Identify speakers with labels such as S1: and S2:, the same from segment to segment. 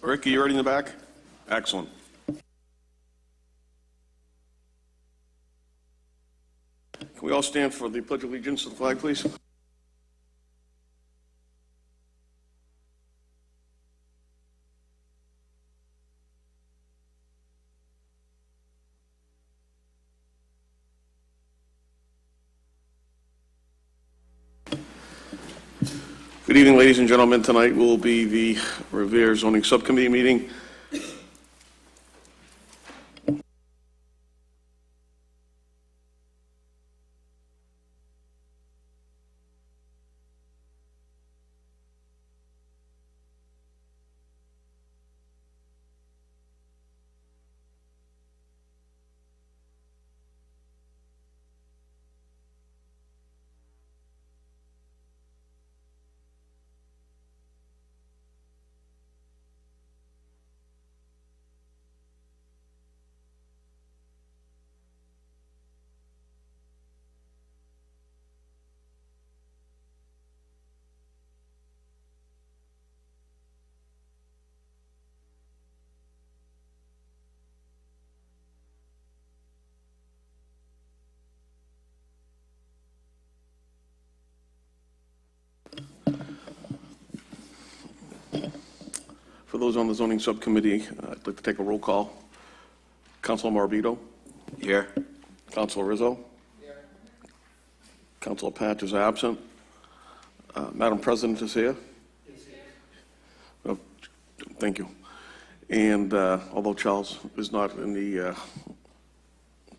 S1: Rick, are you ready in the back? Excellent. Can we all stand for the Pledge of Allegiance to the flag, please? Good evening, ladies and gentlemen. Tonight will be the Revere Zoning Subcommittee meeting. For those on the zoning subcommittee, I'd like to take a roll call. Councilor Morbido? Here. Councilor Rizzo? Here. Councilor Patch is absent. Madam President is here? Yes, here. Oh, thank you. And although Charles is not in the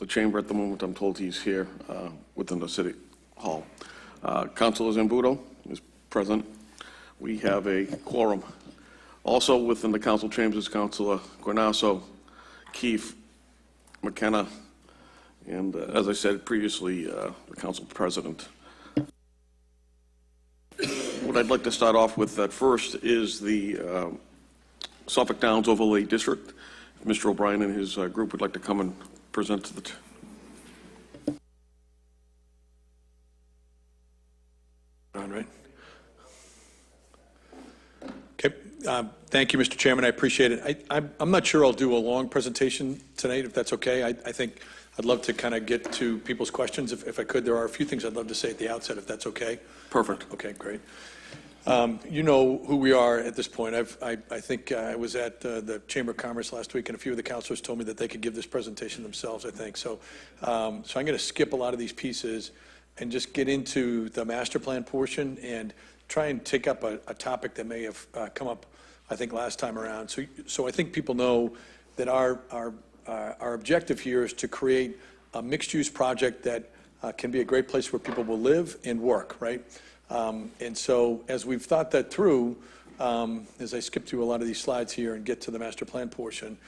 S1: chamber at the moment, I'm told he's here within the City Hall. Councilor Zambuto is present. We have a quorum. Also within the council chambers, Councilor Guarnasso, Keefe, McKenna, and as I said previously, the council president. What I'd like to start off with at first is the Suffolk Downs Overlay District. If Mr. O'Brien and his group would like to come and present to the
S2: All right. Okay. Thank you, Mr. Chairman. I appreciate it. I'm not sure I'll do a long presentation tonight, if that's okay. I think I'd love to kind of get to people's questions if I could. There are a few things I'd love to say at the outset, if that's okay.
S1: Perfect.
S2: Okay, great. You know who we are at this point. I think I was at the Chamber of Commerce last week, and a few of the councilors told me that they could give this presentation themselves, I think. So I'm going to skip a lot of these pieces and just get into the master plan portion and try and take up a topic that may have come up, I think, last time around. So I think people know that our objective here is to create a mixed-use project that can be a great place where people will live and work, right? And so as we've thought that through, as I skip through a lot of these slides here and get to the master plan portion,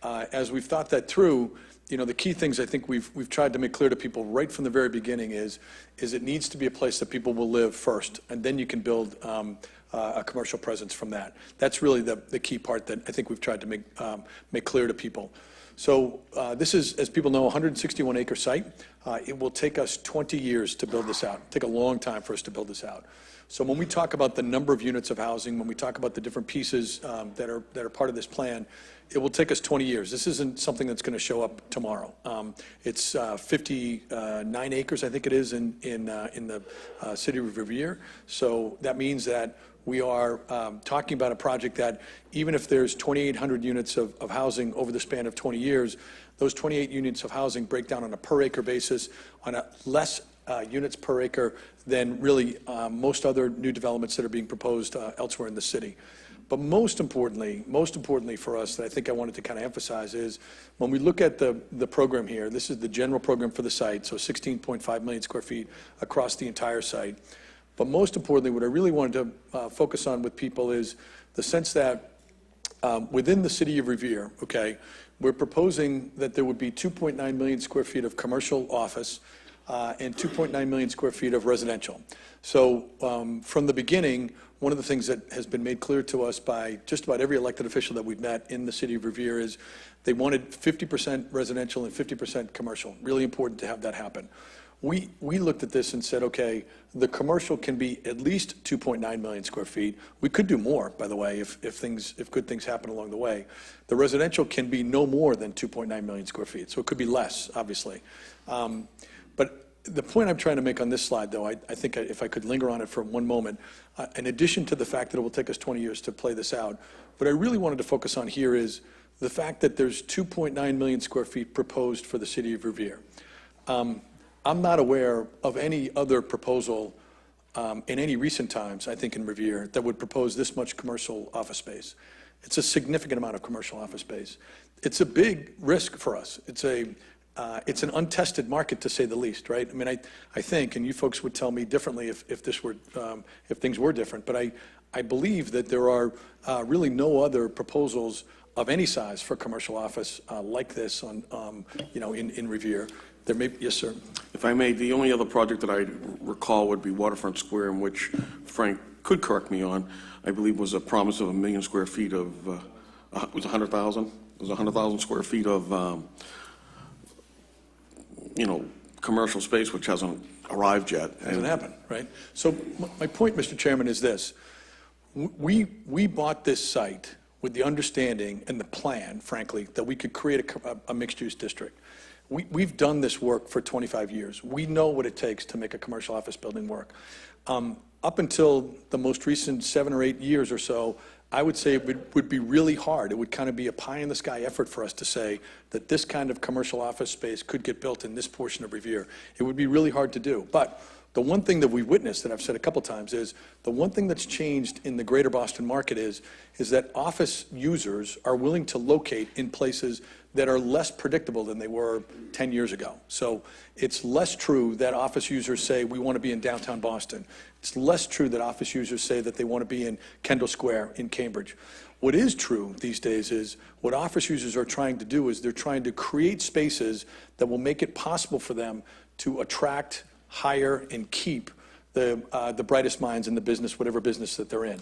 S2: as we've thought that through, you know, the key things I think we've tried to make clear to people right from the very beginning is it needs to be a place that people will live first, and then you can build a commercial presence from that. That's really the key part that I think we've tried to make clear to people. So this is, as people know, a 161-acre site. It will take us 20 years to build this out. It'll take a long time for us to build this out. So when we talk about the number of units of housing, when we talk about the different pieces that are part of this plan, it will take us 20 years. This isn't something that's going to show up tomorrow. It's 59 acres, I think it is, in the city of Revere. So that means that we are talking about a project that even if there's 2,800 units of housing over the span of 20 years, those 28 units of housing break down on a per acre basis on a less units per acre than really most other new developments that are being proposed elsewhere in the city. But most importantly for us that I think I wanted to kind of emphasize is when we look at the program here, this is the general program for the site, so 16.5 million square feet across the entire site. But most importantly, what I really wanted to focus on with people is the sense that within the city of Revere, okay, we're proposing that there would be 2.9 million square feet of commercial office and 2.9 million square feet of residential. So from the beginning, one of the things that has been made clear to us by just about every elected official that we've met in the city of Revere is they wanted 50% residential and 50% commercial. Really important to have that happen. we looked at this and said, okay, the commercial can be at least 2.9 million square feet. We could do more, by the way, if good things happen along the way. The residential can be no more than 2.9 million square feet, so it could be less, obviously. But the point I'm trying to make on this slide, though, I think if I could linger on it for one moment, in addition to the fact that it will take us 20 years to play this out, what I really wanted to focus on here is the fact that there's 2.9 million square feet proposed for the city of Revere. I'm not aware of any other proposal in any recent times, I think, in Revere that would propose this much commercial office space. It's a significant amount of commercial office space. It's a big risk for us. It's an untested market, to say the least, right? I mean, I think, and you folks would tell me differently if things were different, but I believe that there are really no other proposals of any size for commercial office like this in Revere. There may be, yes, sir.
S1: If I may, the only other project that I recall would be Waterfront Square, in which Frank could correct me on, I believe was a promise of 1 million square feet of, it was 100,000? It was 100,000 square feet of, commercial space, which hasn't arrived yet.
S2: Hasn't happened, right? So my point, Mr. Chairman, is this. We bought this site with the understanding and the plan, frankly, that we could create a mixed-use district. We've done this work for 25 years. We know what it takes to make a commercial office building work. Up until the most recent 7 or 8 years or so, I would say it would be really hard. It would kind of be a pie-in-the-sky effort for us to say that this kind of commercial office space could get built in this portion of Revere. It would be really hard to do. But the one thing that we've witnessed, that I've said a couple times, is the one thing that's changed in the greater Boston market is that office users are willing to locate in places that are less predictable than they were 10 years ago. So it's less true that office users say, we want to be in downtown Boston. It's less true that office users say that they want to be in Kendall Square in Cambridge. What is true these days is what office users are trying to do is they're trying to create spaces that will make it possible for them to attract, hire, and keep the brightest minds in the business, whatever business that they're in.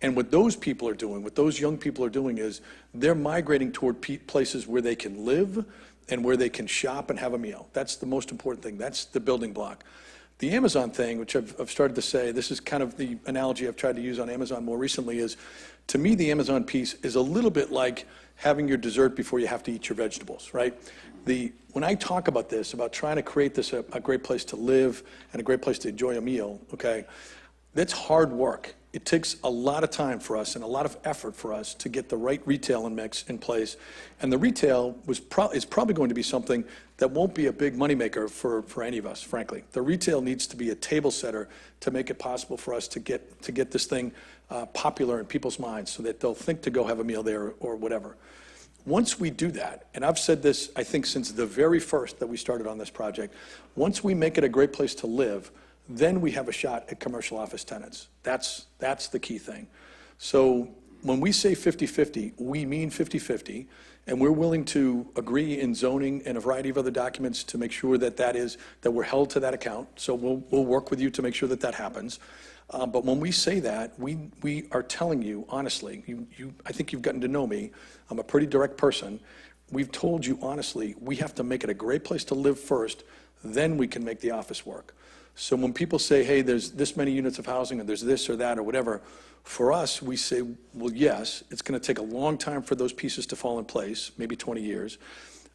S2: And what those people are doing, what those young people are doing is they're migrating toward places where they can live and where they can shop and have a meal. That's the most important thing. That's the building block. The Amazon thing, which I've started to say, this is kind of the analogy I've tried to use on Amazon more recently, is to me the Amazon piece is a little bit like having your dessert before you have to eat your vegetables, right? When I talk about this, about trying to create this a great place to live and a great place to enjoy a meal, okay, that's hard work. It takes a lot of time for us and a lot of effort for us to get the right retail and mix in place. And the retail is probably going to be something that won't be a big moneymaker for any of us, frankly. The retail needs to be a table setter to make it possible for us to get this thing popular in people's minds so that they'll think to go have a meal there or whatever. Once we do that, and I've said this, I think, since the very first that we started on this project, once we make it a great place to live, then we have a shot at commercial office tenants. That's the key thing. So when we say 50-50, we mean 50-50, and we're willing to agree in zoning and a variety of other documents to make sure that we're held to that account. So we'll work with you to make sure that happens. But when we say that, we are telling you honestly, I think you've gotten to know me. I'm a pretty direct person. We've told you honestly, we have to make it a great place to live first, then we can make the office work. So when people say, hey, there's this many units of housing, or there's this or that or whatever, for us, we say, well, yes, it's going to take a long time for those pieces to fall in place, maybe 20 years.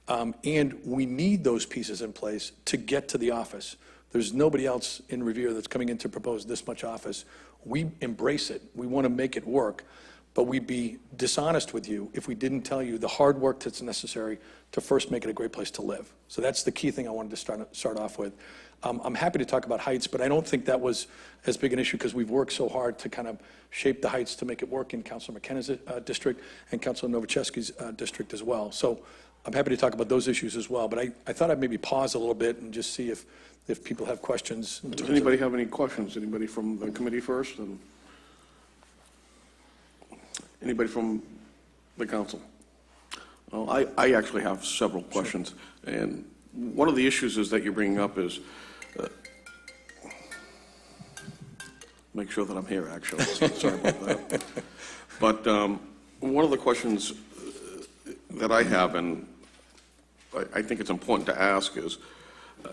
S2: And we need those pieces in place to get to the office. There's nobody else in Revere that's coming in to propose this much office. We embrace it. We want to make it work. But we'd be dishonest with you if we didn't tell you the hard work that's necessary to first make it a great place to live. So that's the key thing I wanted to start off with. I'm happy to talk about heights, but I don't think that was as big an issue because we've worked so hard to kind of shape the heights to make it work in Councilor McKenna's district and Councilor Nowoczewski's district as well. So I'm happy to talk about those issues as well, but I thought I'd maybe pause a little bit and just see if people have questions.
S1: Does anybody have any questions? Anybody from the committee first? And anybody from the council? Well, I actually have several questions. Sure. And one of the issues is that you're bringing up is, make sure that I'm here, actually. Sorry about that. But one of the questions that I have, and I think it's important to ask, is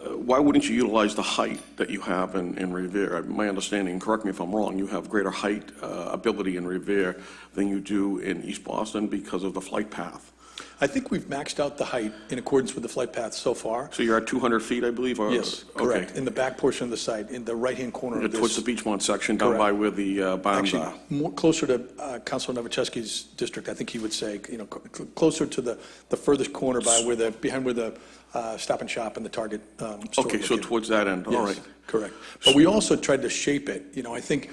S1: Why wouldn't you utilize the height that you have in Revere? My understanding, correct me if I'm wrong, you have greater height ability in Revere than you do in East Boston because of the flight path.
S2: I think we've maxed out the height in accordance with the flight path so far.
S1: So you're at 200 feet, I believe? Or,
S2: Yes, correct.
S1: Okay.
S2: In the back portion of the site, in the right-hand corner of this.
S1: Towards the Beachmont section, down
S2: Correct.
S1: by where the bounds
S2: Actually,
S1: are.
S2: more closer to Councilor Novochesky's district, I think he would say, closer to the furthest corner behind where the Stop and Shop and the Target store.
S1: Okay, so
S2: located.
S1: towards that end, all
S2: Yes,
S1: right.
S2: correct. But we also tried to shape it. I think,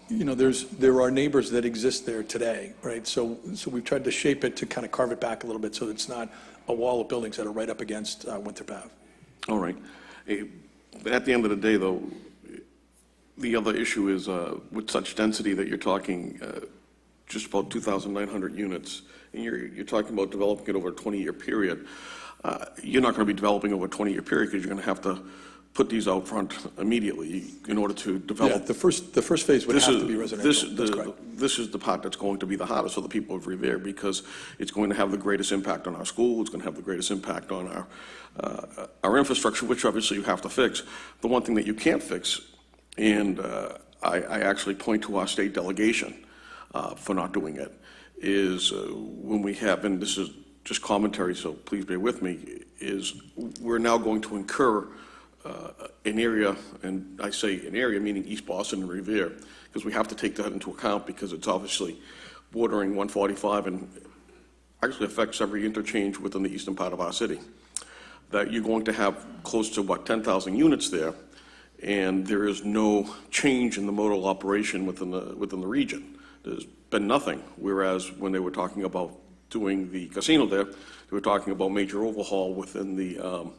S2: there are neighbors that exist there today, right? So we've tried to shape it to kind of carve it back a little bit so it's not a wall of buildings that are right up against Winthrop Ave.
S1: All right. At the end of the day, though, the other issue is with such density that you're talking just about 2,900 units, and you're talking about developing it over a 20-year period. You're not going to be developing over a 20-year period because you're going to have to put these out front immediately in order to develop.
S2: Yeah, the first phase would have to be residential. That's correct.
S1: This is the part that's going to be the hardest for the people of Revere because it's going to have the greatest impact on our school. It's going to have the greatest impact on our infrastructure, which obviously you have to fix. The one thing that you can't fix, and I actually point to our state delegation for not doing it, is when we have, and this is just commentary, so please bear with me, is we're now going to incur an area, and I say an area meaning East Boston and Revere, because we have to take that into account because it's obviously bordering 145 and actually affects every interchange within the eastern part of our city. That you're going to have close to, 10,000 units there, and there is no change in the modal operation within the region. There's been nothing, whereas when they were talking about doing the casino there, they were talking about major overhaul within the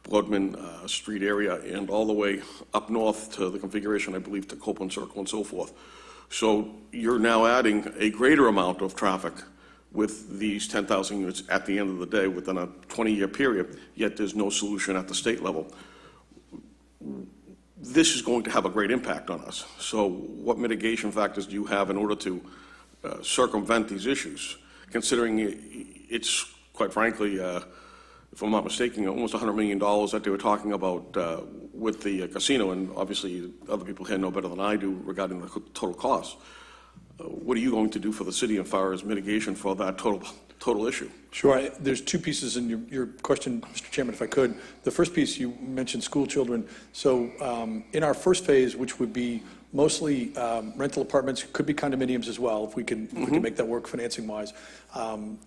S1: Broadman Street area and all the way up north to the configuration, I believe, to Copeland Circle and so forth. So you're now adding a greater amount of traffic with these 10,000 units at the end of the day within a 20-year period, yet there's no solution at the state level. This is going to have a great impact on us. So what mitigation factors do you have in order to circumvent these issues, considering it's, quite frankly, if I'm not mistaken, almost $100 million that they were talking about with the casino, and obviously other people here know better than I do regarding the total cost. What are you going to do for the city as far as mitigation for that total issue?
S2: Sure. There's two pieces in your question, Mr. Chairman, if I could. The first piece, you mentioned school children. So in our first phase, which would be mostly rental apartments, could be condominiums as well, if we can make that work financing-wise,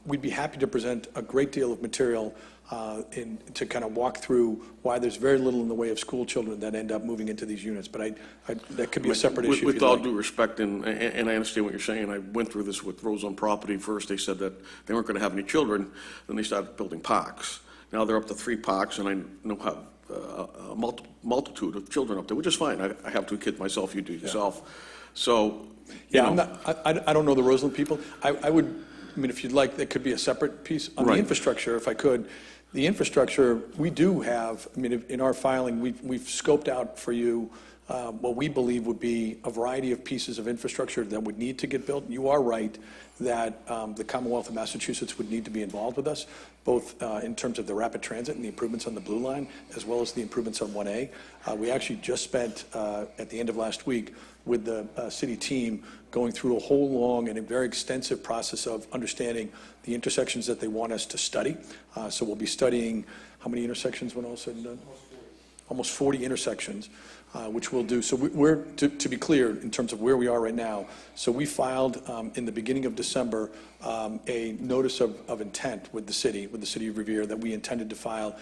S2: we'd be happy to present a great deal of material to kind of walk through why there's very little in the way of school children that end up moving into these units. But that could be a separate issue.
S1: With all due respect, and I understand what you're saying, I went through this with Rose on Property. First, they said that they weren't going to have any children. Then they started building parks. Now they're up to 3 parks, and I know how a multitude of children up there, which is fine. I have 2 kids myself. You do yourself. So
S2: yeah, I don't know the Roseland people. I mean, if you'd like, that could be a separate piece on the infrastructure, if I could. The infrastructure, we do have, I mean, in our filing, we've scoped out for you what we believe would be a variety of pieces of infrastructure that would need to get built. You are right that the Commonwealth of Massachusetts would need to be involved with us, both in terms of the rapid transit and the improvements on the Blue Line, as well as the improvements on 1A. We actually just spent, at the end of last week, with the city team going through a whole long and a very extensive process of understanding the intersections that they want us to study. So we'll be studying how many intersections when all is said and done? Almost 40 intersections, which we'll do. So we're, to be clear, in terms of where we are right now, so we filed in the beginning of December a notice of intent with the city of Revere, that we intended to file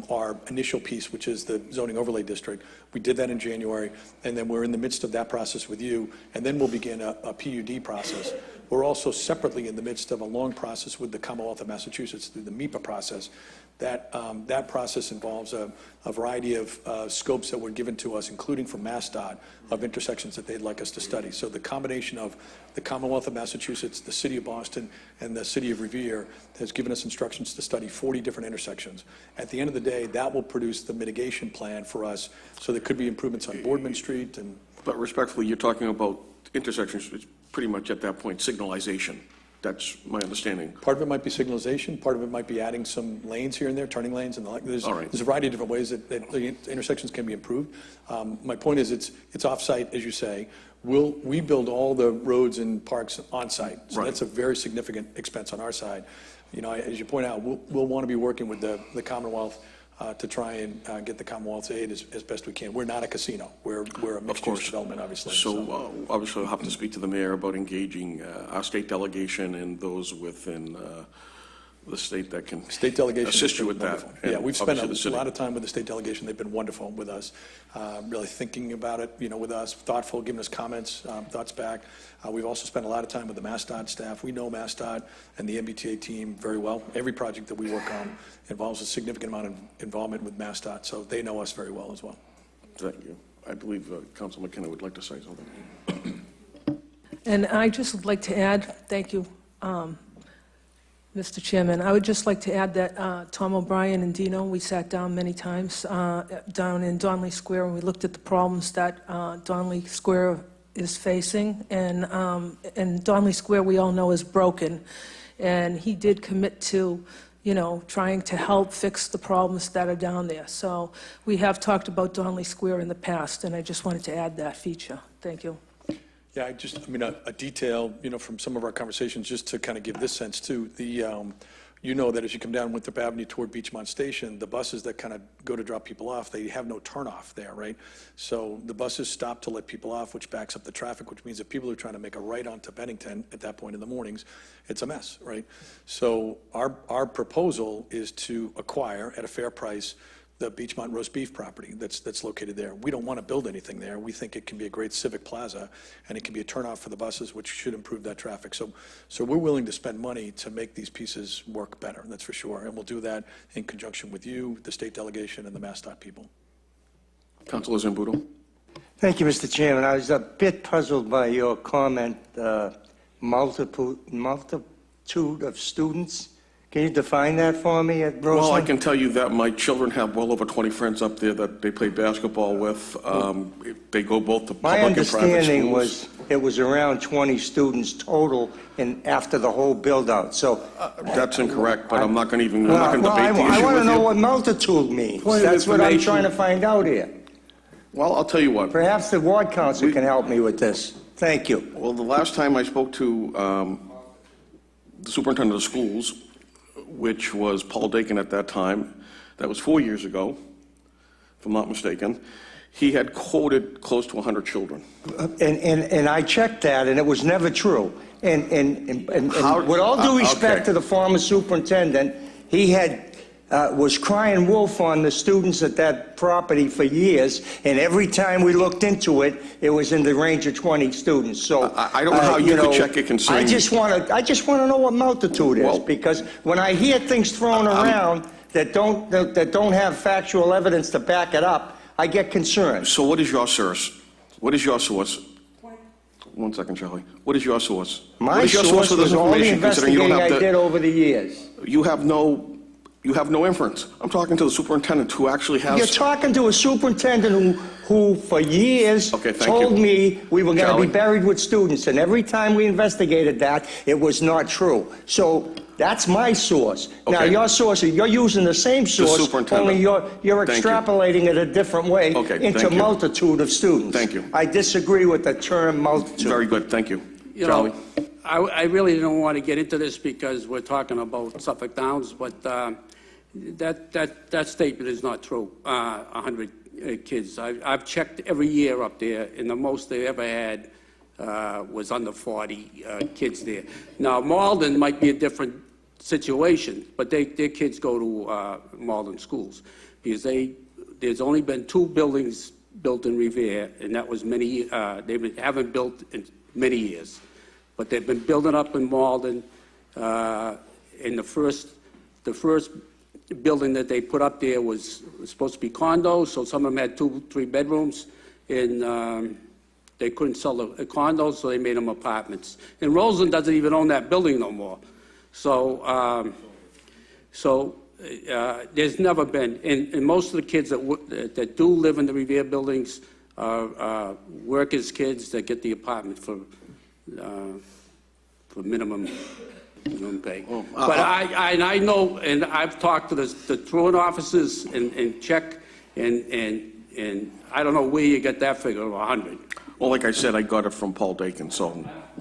S2: our initial piece, which is the zoning overlay district. We did that in January, and then we're in the midst of that process with you, and then we'll begin a PUD process. We're also separately in the midst of a long process with the Commonwealth of Massachusetts through the MEPA process. That process involves a variety of scopes that were given to us, including from MassDOT, of intersections that they'd like us to study. So the combination of the Commonwealth of Massachusetts, the City of Boston, and the City of Revere has given us instructions to study 40 different intersections. At the end of the day, that will produce the mitigation plan for us. So there could be improvements on Boardman Street. But
S1: respectfully, you're talking about intersections, it's pretty much at that point signalization. That's my understanding.
S2: Part of it might be signalization, part of it might be adding some lanes here and there, turning lanes and the like. There's
S1: All right.
S2: a variety of different ways that the intersections can be improved. My point is it's off-site, as you say. We build all the roads and parks on-site, so
S1: Right.
S2: that's a very significant expense on our side. You know, as you point out, we'll want to be working with the Commonwealth to try and get the Commonwealth's aid as best we can. We're not a casino. We're a mixed-use development, obviously.
S1: So obviously I'll have to speak to the mayor about engaging our state delegation and those within the state that can
S2: State delegation
S1: assist you
S2: has
S1: with
S2: been
S1: that.
S2: wonderful. Yeah,
S1: and
S2: we've spent
S1: obviously the
S2: a
S1: city.
S2: lot of time with the state delegation. They've been wonderful with us, really thinking about it, you know, with us, thoughtful, giving us comments, thoughts back. We've also spent a lot of time with the MassDOT staff. We know MassDOT and the MBTA team very well. Every project that we work on involves a significant amount of involvement with MassDOT, so they know us very well as well.
S1: Thank you. I believe Council McKenna would like to say something.
S3: And I just would like to add, thank you, Mr. Chairman. I would just like to add that Tom O'Brien and Dino, we sat down many times down in Donley Square, and we looked at the problems that Donley Square is facing. And Donley Square, we all know, is broken. And he did commit to, you know, trying to help fix the problems that are down there. So we have talked about Donley Square in the past, and I just wanted to add that feature. Thank you.
S2: Yeah, I mean, a detail, you know, from some of our conversations, just to kind of give this sense too. You know that as you come down Winthrop Avenue toward Beachmont Station, the buses that kind of go to drop people off, they have no turnoff there, right? So the buses stop to let people off, which backs up the traffic, which means that people are trying to make a right onto Bennington at that point in the mornings. It's a mess, right? So our proposal is to acquire at a fair price the Beachmont roast beef property that's located there. We don't want to build anything there. We think it can be a great civic plaza, and it can be a turnoff for the buses, which should improve that traffic. So we're willing to spend money to make these pieces work better, that's for sure. And we'll do that in conjunction with you, the state delegation, and the MassDOT people.
S1: Councilor Zambudo.
S4: Thank you, Mr. Chairman. I was a bit puzzled by your comment, multitude of students. Can you define that for me at Roseland?
S1: Well, I can tell you that my children have well over 20 friends up there that they play basketball with. They go both to
S4: My
S1: public and private schools.
S4: understanding was it was around 20 students total after the whole build-out, so...
S1: That's incorrect, but I'm not going to even, I'm not going to
S4: Well,
S1: debate the issue
S4: I want to
S1: with
S4: know
S1: you.
S4: what multitude means.
S1: Point of
S4: That's what I'm
S1: information.
S4: trying to find out here.
S1: Well, I'll tell you what.
S4: Perhaps the ward council can help me with this. Thank you.
S1: Well, the last time I spoke to the superintendent of schools, which was Paul Dakin at that time, that was 4 years ago, if I'm not mistaken, he had quoted close to 100 children.
S4: And I checked that, and it was never true. And
S1: How-
S4: with all due respect
S1: okay.
S4: to the former superintendent, he was crying wolf on the students at that property for years, and every time we looked into it, it was in the range of 20 students. So
S1: I don't know how you could check it concerning-
S4: I just want to know what multitude is,
S1: Well,
S4: because when I hear things thrown around that don't have factual evidence to back it up, I get concerned.
S1: So what is your source? What is your source? 1 second, Charlie. What is your source?
S4: My
S1: What is your
S4: source
S1: for this
S4: was all the
S1: information, considering you don't
S4: investigating I
S1: have
S4: did over the years.
S1: You have no inference. I'm talking to the superintendent who actually has...
S4: You're talking to a superintendent who for years
S1: Okay, thank
S4: told
S1: you.
S4: me we were going to
S1: Charlie.
S4: be buried with students, and every time we investigated that, it was not true. So that's my source. Now,
S1: Okay.
S4: your source, you're using the same source,
S1: superintendent.
S4: only you're
S1: Thank you.
S4: extrapolating it a different way
S1: Okay,
S4: into
S1: thank you.
S4: multitude of students.
S1: Thank you.
S4: I disagree with the term multitude.
S1: Very good, thank you.
S5: You
S1: Charlie?
S5: know, I really don't want to get into this because we're talking about Suffolk Downs, but that statement is not true. 100 kids. I've checked every year up there, and the most they ever had was under 40 kids there. Now, Malden might be a different situation, but their kids go to Malden schools because there's only been 2 buildings built in Revere, and that was many. They haven't built in many years, but they've been building up in Malden. In the first building that they put up there was supposed to be condos, so some of them had 2-3 bedrooms, and they couldn't sell the condos, so they made them apartments. And Roseland doesn't even own that building no more. So, there's never been, and most of the kids that do live in the Revere buildings are workers' kids that get the apartment for for minimum pay. But I know, and I've talked to the truant officers and checked, and I don't know where you get that figure of 100.
S1: Well, like I said, I got it from Paul Dakin, so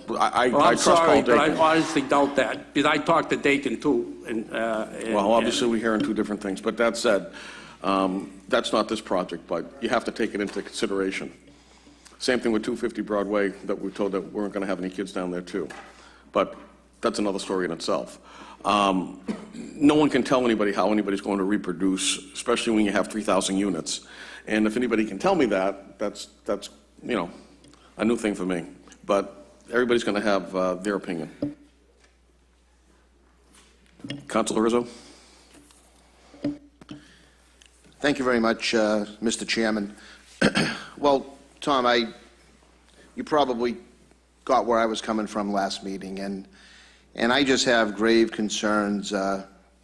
S5: Well,
S1: I
S5: I'm
S1: trust Paul
S5: sorry, but I
S1: Dakin.
S5: honestly doubt that, because I talked to Dakin too, and.
S1: Well, obviously, we're hearing two different things, but that said, that's not this project, but you have to take it into consideration. Same thing with 250 Broadway, that we were told that we weren't going to have any kids down there too. But that's another story in itself. No one can tell anybody how anybody's going to reproduce, especially when you have 3,000 units. And if anybody can tell me that, that's a new thing for me. But everybody's going to have their opinion. Councilor Rizzo?
S6: Thank you very much, Mr. Chairman. Well, Tom, you probably got where I was coming from last meeting, and I just have grave concerns,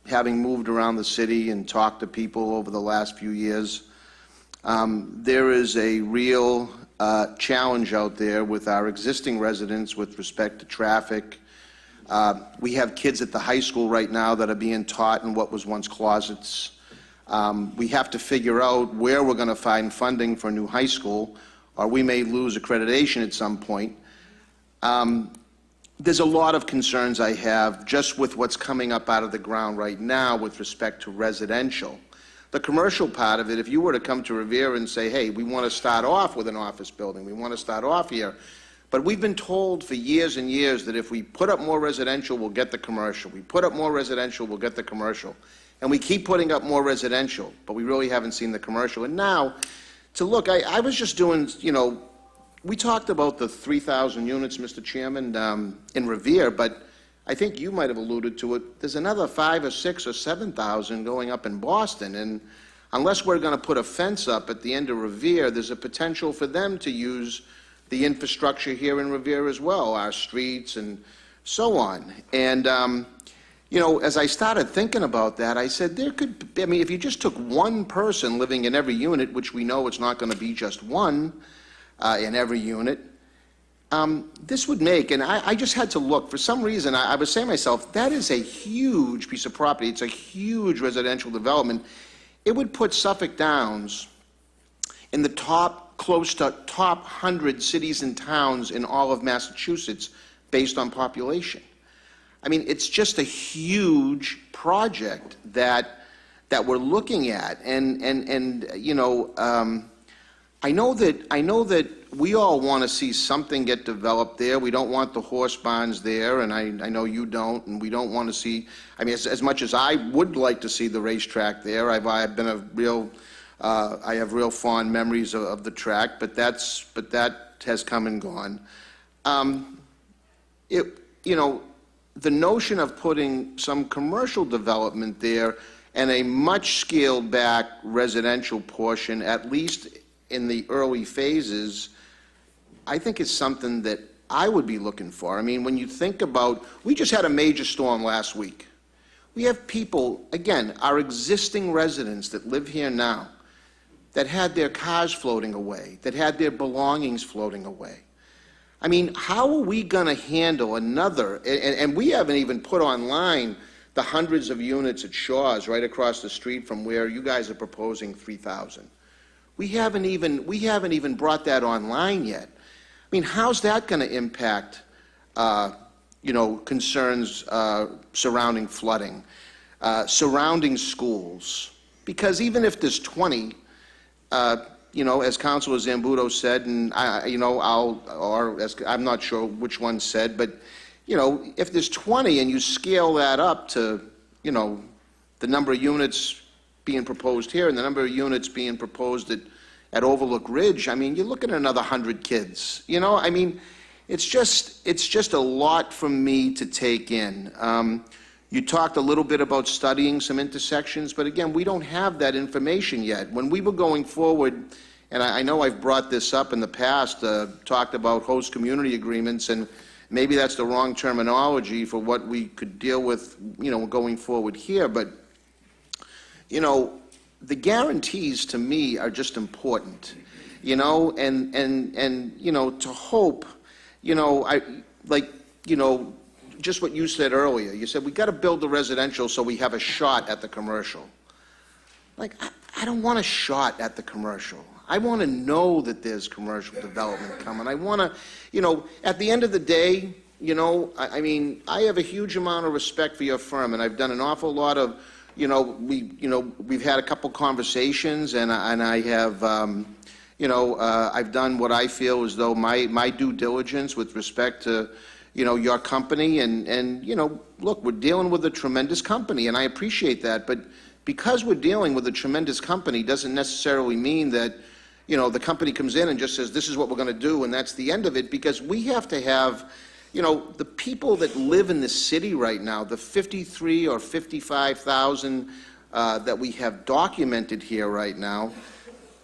S6: having moved around the city and talked to people over the last few years. There is a real challenge out there with our existing residents with respect to traffic. We have kids at the high school right now that are being taught in what was once closets. We have to figure out where we're going to find funding for a new high school, or we may lose accreditation at some point. There's a lot of concerns I have just with what's coming up out of the ground right now with respect to residential. The commercial part of it, if you were to come to Revere and say, hey, we want to start off with an office building, we want to start off here, but we've been told for years and years that if we put up more residential, we'll get the commercial. We put up more residential, we'll get the commercial. And we keep putting up more residential, but we really haven't seen the commercial. And now, to look, I was just doing, we talked about the 3,000 units, Mr. Chairman, in Revere, but I think you might have alluded to it. There's another 5 or 6 or 7,000 going up in Boston, and unless we're going to put a fence up at the end of Revere, there's a potential for them to use the infrastructure here in Revere as well, our streets and so on. And, as I started thinking about that, I said there could be, if you just took one person living in every unit, which we know it's not going to be just one in every unit, this would make, and I just had to look, for some reason, I was saying to myself, that is a huge piece of property. It's a huge residential development. It would put Suffolk Downs in the close to top 100 cities and towns in all of Massachusetts based on population. It's just a huge project that we're looking at, and I know that we all want to see something get developed there. We don't want the horse barns there, and I know you don't, and we don't want to see. As much as I would like to see the racetrack there, I've been a real, I have real fond memories of the track, but that has come and gone. The notion of putting some commercial development there and a much scaled back residential portion, at least in the early phases, I think is something that I would be looking for. When you think about, we just had a major storm last week. We have people, again, our existing residents that live here now, that had their cars floating away, that had their belongings floating away. How are we going to handle another, and we haven't even put online the hundreds of units at Shaw's right across the street from where you guys are proposing 3,000. We haven't even brought that online yet. How's that going to impact, concerns surrounding flooding, surrounding schools? Because even if there's 20, as Councilor Zambuto said, and I'm not sure which one said, but if there's 20 and you scale that up to, the number of units being proposed here and the number of units being proposed at Overlook Ridge, you're looking at another 100 kids. It's just a lot for me to take in. You talked a little bit about studying some intersections, but again, we don't have that information yet. When we were going forward, and I know I've brought this up in the past, talked about host community agreements, and maybe that's the wrong terminology for what we could deal with, going forward here, but, the guarantees to me are just important, and to hope, just what you said earlier. You said, we got to build the residential so we have a shot at the commercial. Like, I don't want a shot at the commercial. I want to know that there's commercial development coming. I want to, you know, at the end of the day, you know, I mean, I have a huge amount of respect for your firm, and I've done an awful lot of, we've had a couple conversations, and I have, I've done what I feel as though my due diligence with respect to, your company, and look, we're dealing with a tremendous company, and I appreciate that, but because we're dealing with a tremendous company doesn't necessarily mean that, the company comes in and just says, this is what we're going to do, and that's the end of it, because we have to have, the people that live in the city right now, the 53 or 55,000 that we have documented here right now,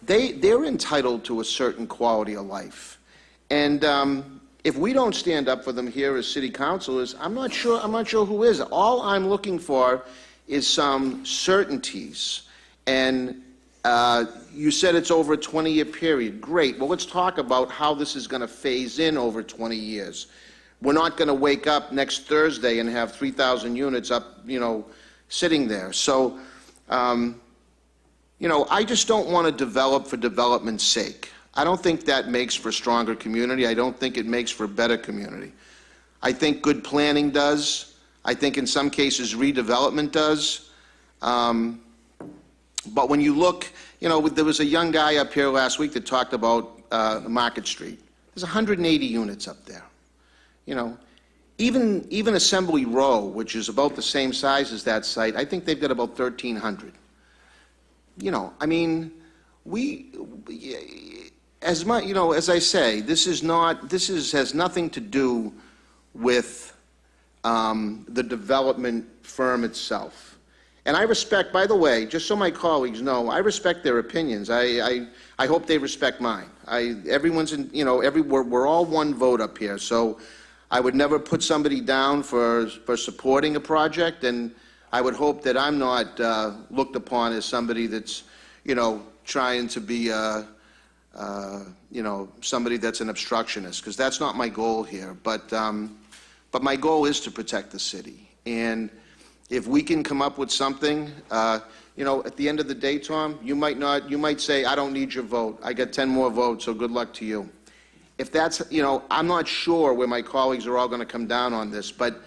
S6: they're entitled to a certain quality of life. And if we don't stand up for them here as city councilors, I'm not sure who is. All I'm looking for is some certainties. And you said it's over a 20-year period. Great. Well, let's talk about how this is going to phase in over 20 years. We're not going to wake up next Thursday and have 3,000 units up, sitting there. So, I just don't want to develop for development's sake. I don't think that makes for a stronger community. I don't think it makes for a better community. I think good planning does. I think in some cases redevelopment does. But when you look, there was a young guy up here last week that talked about Market Street. There's 180 units up there. Even Assembly Row, which is about the same size as that site, I think they've got about 1,300. I mean, as I say, this has nothing to do with the development firm itself. And I respect, by the way, just so my colleagues know, I respect their opinions. I hope they respect mine. Everyone's in, we're all one vote up here, so I would never put somebody down for supporting a project, and I would hope that I'm not looked upon as somebody that's, trying to be, somebody that's an obstructionist, because that's not my goal here. But my goal is to protect the city. And if we can come up with something, at the end of the day, Tom, you might say, I don't need your vote. I got 10 more votes, so good luck to you. If that's, I'm not sure where my colleagues are all going to come down on this, but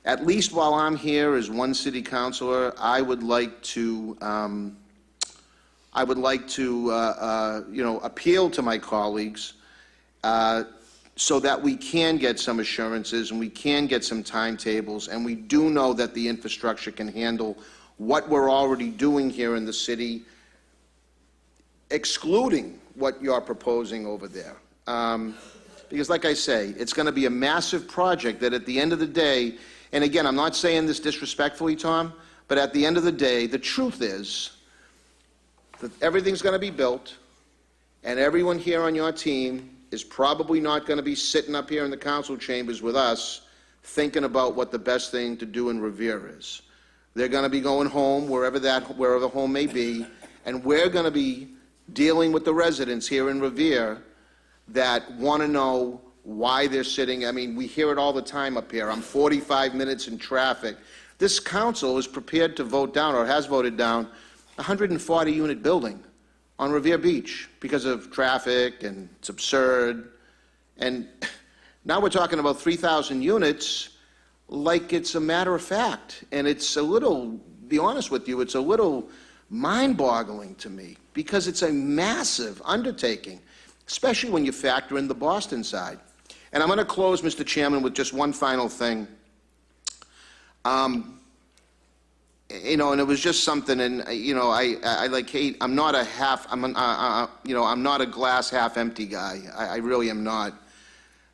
S6: at least while I'm here as one city councilor, I would like to, appeal to my colleagues so that we can get some assurances and we can get some timetables, and we do know that the infrastructure can handle what we're already doing here in the city, excluding what you're proposing over there. Because like I say, it's going to be a massive project that at the end of the day, and again, I'm not saying this disrespectfully, Tom, but at the end of the day, the truth is that everything's going to be built, and everyone here on your team is probably not going to be sitting up here in the council chambers with us thinking about what the best thing to do in Revere is. They're going to be going home, wherever the home may be, and we're going to be dealing with the residents here in Revere that want to know why they're sitting. I mean, we hear it all the time up here. I'm 45 minutes in traffic. This council is prepared to vote down, or has voted down, a 140-unit building on Revere Beach because of traffic, and it's absurd. And now we're talking about 3,000 units like it's a matter of fact. And it's a little, be honest with you, it's a little mind-boggling to me, because it's a massive undertaking, especially when you factor in the Boston side. And I'm going to close, Mr. Chairman, with just one final thing. And it was just something, and I like hate. I'm not a I'm not a glass half empty guy. I really am not.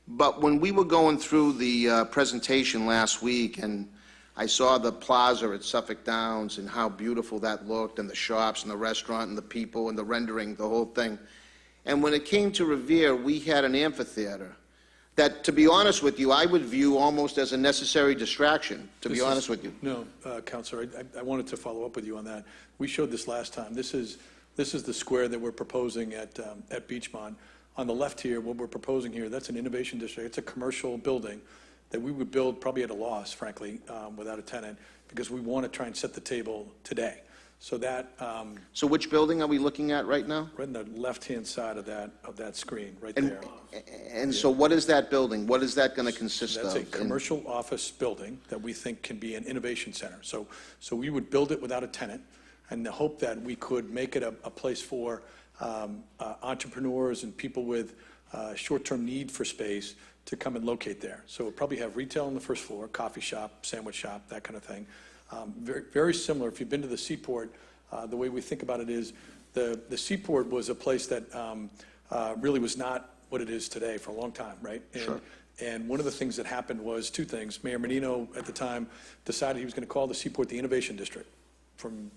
S6: But when we were going through the presentation last week, and I saw the plaza at Suffolk Downs and how beautiful that looked, and the shops and the restaurant and the people and the rendering, the whole thing. And when it came to Revere, we had an amphitheater that, to be honest with you, I would view almost as a necessary distraction, to be honest with you.
S2: No, Councilor, I wanted to follow up with you on that. We showed this last time. This is the square that we're proposing at Beachmont. On the left here, what we're proposing here, that's an innovation district. It's a commercial building that we would build probably at a loss, frankly, without a tenant, because we want to try and set the table today. So that,
S6: So which building are we looking at right now?
S2: right on the left-hand side of that screen, right there.
S6: And so what is that building? What is that going to consist of?
S2: That's a
S6: And-
S2: commercial office building that we think can be an innovation center. So we would build it without a tenant, and the hope that we could make it a place for entrepreneurs and people with short-term need for space to come and locate there. So we'll probably have retail on the first floor, coffee shop, sandwich shop, that kind of thing. Very, very similar. If you've been to the Seaport, the way we think about it is the Seaport was a place that really was not what it is today for a long time, right?
S6: Sure.
S2: And one of the things that happened was two things. Mayor Menino at the time decided he was going to call the Seaport the Innovation District from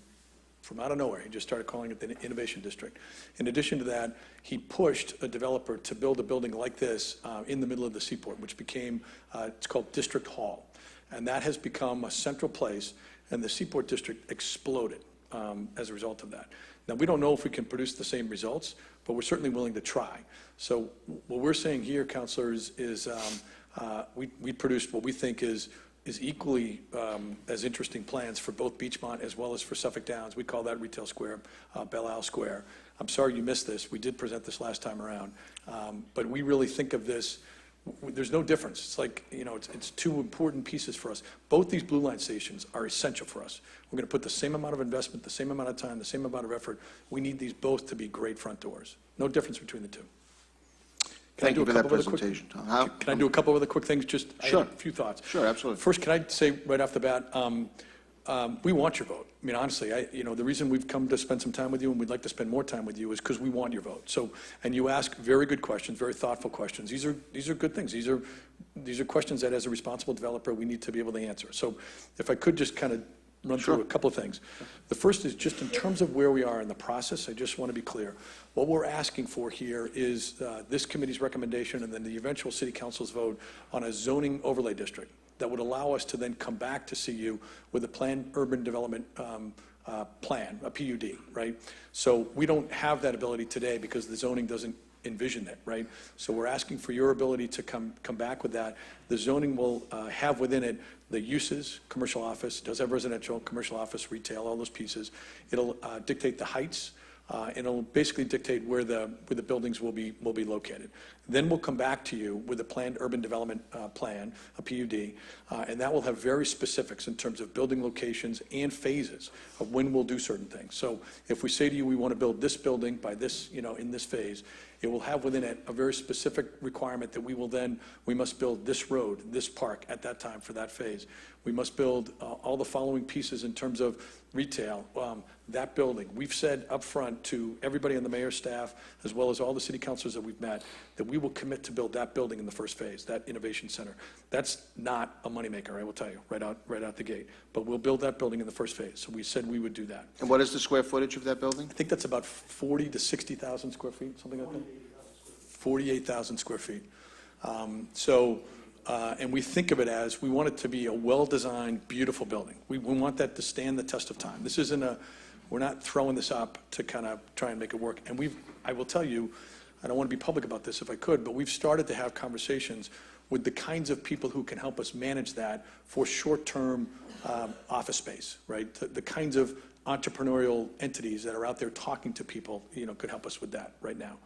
S2: out of nowhere. He just started calling it the Innovation District. In addition to that, he pushed a developer to build a building like this in the middle of the Seaport, which became, it's called District Hall. And that has become a central place, and the Seaport District exploded as a result of that. Now, we don't know if we can produce the same results, but we're certainly willing to try. So what we're saying here, councilors, is we produced what we think is equally as interesting plans for both Beachmont as well as for Suffolk Downs. We call that Retail Square, Belle Isle Square. I'm sorry you missed this. We did present this last time around. But we really think of this, there's no difference. It's like, you know, it's two important pieces for us. Both these Blue Line stations are essential for us. We're going to put the same amount of investment, the same amount of time, the same amount of effort. We need these both to be great front doors. No difference between the two. Can I
S6: Thank
S2: do
S6: you
S2: a
S6: for that
S2: couple of other quick-
S6: presentation, Tom. How-
S2: Can I do a couple of other quick things? Just, I
S6: Sure.
S2: have a few thoughts.
S6: Sure, absolutely.
S2: First, can I say right off the bat, we want your vote. I mean, honestly, the reason we've come to spend some time with you and we'd like to spend more time with you is because we want your vote. So, and you ask very good questions, very thoughtful questions. These are good things. These are questions that, as a responsible developer, we need to be able to answer. So, if I could just kind of run through
S6: Sure.
S2: a couple of things. The first is just in terms of where we are in the process. I just want to be clear. What we're asking for here is this committee's recommendation and then the eventual city council's vote on a zoning overlay district that would allow us to then come back to see you with a planned urban development plan, a PUD, right? So we don't have that ability today because the zoning doesn't envision that, right? So we're asking for your ability to come back with that. The zoning will have within it the uses, commercial office, does have residential, commercial office, retail, all those pieces. It'll dictate the heights, and it'll basically dictate where the buildings will be located. Then we'll come back to you with a planned urban development plan, a PUD, and that will have very specifics in terms of building locations and phases of when we'll do certain things. So if we say to you, we want to build this building by this, in this phase, it will have within it a very specific requirement that we must build this road, this park at that time for that phase. We must build all the following pieces in terms of retail, that building. We've said up front to everybody on the mayor's staff, as well as all the city councilors that we've met, that we will commit to build that building in the first phase, that innovation center. That's not a moneymaker, I will tell you, right out the gate. But we'll build that building in the first phase. So we said we would do that.
S6: And what is the square footage of that building?
S2: I think that's about 40 to 60,000 square feet, something like that. 48,000 square feet. And we think of it as, we want it to be a well-designed, beautiful building. We want that to stand the test of time. This isn't we're not throwing this up to kind of try and make it work. And I will tell you, I don't want to be public about this if I could, but we've started to have conversations with the kinds of people who can help us manage that for short-term office space, right? The kinds of entrepreneurial entities that are out there talking to people, could help us with that right now.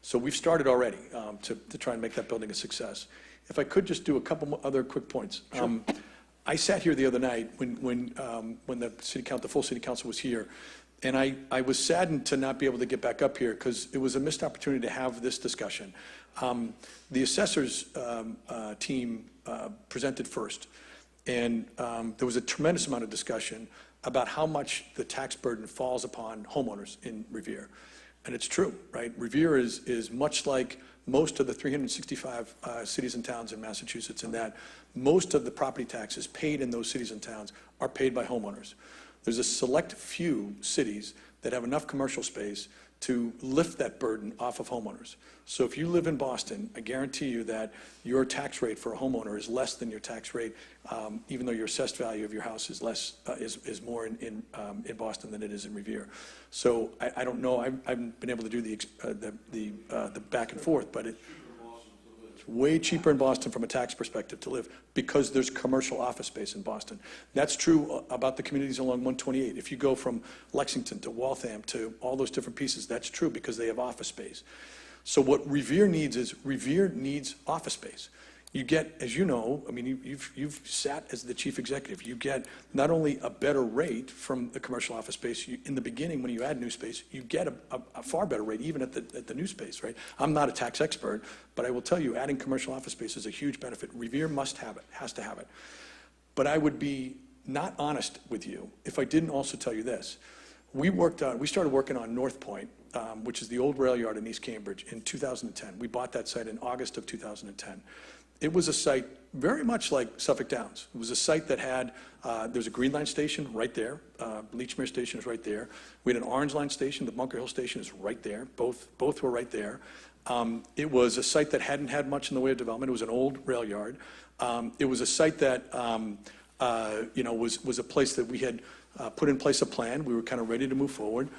S2: So we've started already to try and make that building a success. If I could just do a couple other quick points. Sure. I sat here the other night when the full city council was here, and I was saddened to not be able to get back up here because it was a missed opportunity to have this discussion. The assessors team presented first, and there was a tremendous amount of discussion about how much the tax burden falls upon homeowners in Revere. And it's true, right? Revere is much like most of the 365 cities and towns in Massachusetts, in that most of the property taxes paid in those cities and towns are paid by homeowners. There's a select few cities that have enough commercial space to lift that burden off of homeowners. So if you live in Boston, I guarantee you that your tax rate for a homeowner is less than your tax rate, even though your assessed value of your house is less, is more in Boston than it is in Revere. So I don't know. I haven't been able to do the back and forth, but way cheaper in Boston from a tax perspective to live because there's commercial office space in Boston. That's true about the communities along 128. If you go from Lexington to Waltham to all those different pieces, that's true because they have office space. So what Revere needs is Revere needs office space. You get, as you know, I mean, you've sat as the chief executive. You get not only a better rate from the commercial office space, in the beginning, when you add new space, you get a far better rate even at the new space, right? I'm not a tax expert, but I will tell you, adding commercial office space is a huge benefit. Revere must have it, has to have it. But I would be not honest with you if I didn't also tell you this. We started working on North Point, which is the old rail yard in East Cambridge, in 2010. We bought that site in August of 2010. It was a site very much like Suffolk Downs. It was a site that had, there's a Green Line station right there. Leechmere Station is right there. We had an Orange Line station. The Bunker Hill Station is right there. Both were right there. It was a site that hadn't had much in the way of development. It was an old rail yard. It was a site that, was a place that we had put in place a plan. We were kind of ready to move forward.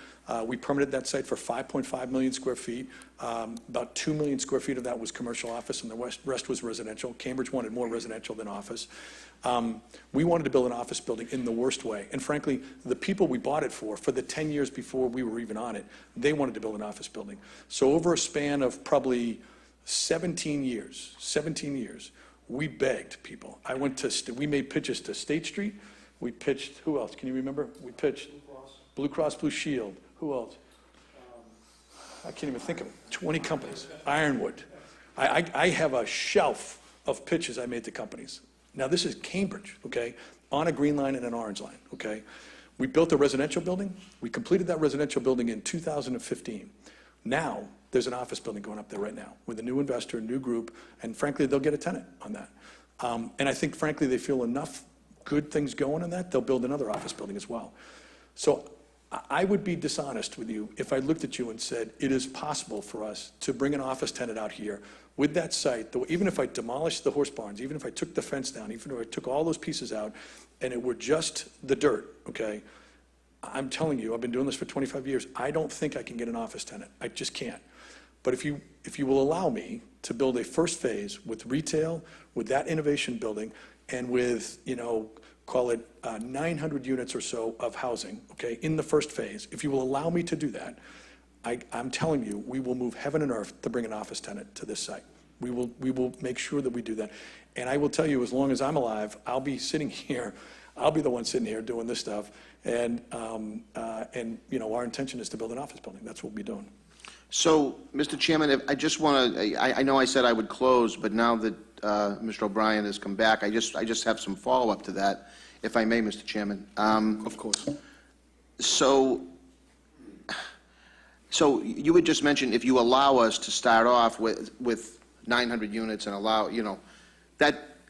S2: We permitted that site for 5.5 million square feet. About 2 million square feet of that was commercial office, and the rest was residential. Cambridge wanted more residential than office. We wanted to build an office building in the worst way. And frankly, the people we bought it for the 10 years before we were even on it, they wanted to build an office building. So over a span of probably 17 years, we begged people. We made pitches to State Street. We pitched, who else? Can you remember? We pitched Blue Cross Blue Shield. Who else? I can't even think of it. 20 companies. Ironwood. I have a shelf of pitches I made to companies. Now, this is Cambridge, okay, on a Green Line and an Orange Line, okay? We built a residential building. We completed that residential building in 2015. Now, there's an office building going up there right now with a new investor, new group, and frankly, they'll get a tenant on that. And I think, frankly, they feel enough good things going on that, they'll build another office building as well. So I would be dishonest with you if I looked at you and said, it is possible for us to bring an office tenant out here with that site, even if I demolished the horse barns, even if I took the fence down, even if I took all those pieces out, and it were just the dirt, okay? I'm telling you, I've been doing this for 25 years. I don't think I can get an office tenant. I just can't. But if you will allow me to build a first phase with retail, with that innovation building, and with, call it 900 units or so of housing, okay, in the first phase, if you will allow me to do that, I'm telling you, we will move heaven and earth to bring an office tenant to this site. We will make sure that we do that. And I will tell you, as long as I'm alive, I'll be sitting here, I'll be the one sitting here doing this stuff. And our intention is to build an office building. That's what we'll be doing.
S6: So, Mr. Chairman, I just want to, I know I said I would close, but now that Mr. O'Brien has come back, I just have some follow-up to that, if I may, Mr. Chairman.
S1: Of course.
S6: So you had just mentioned if you allow us to start off with 900 units and allow,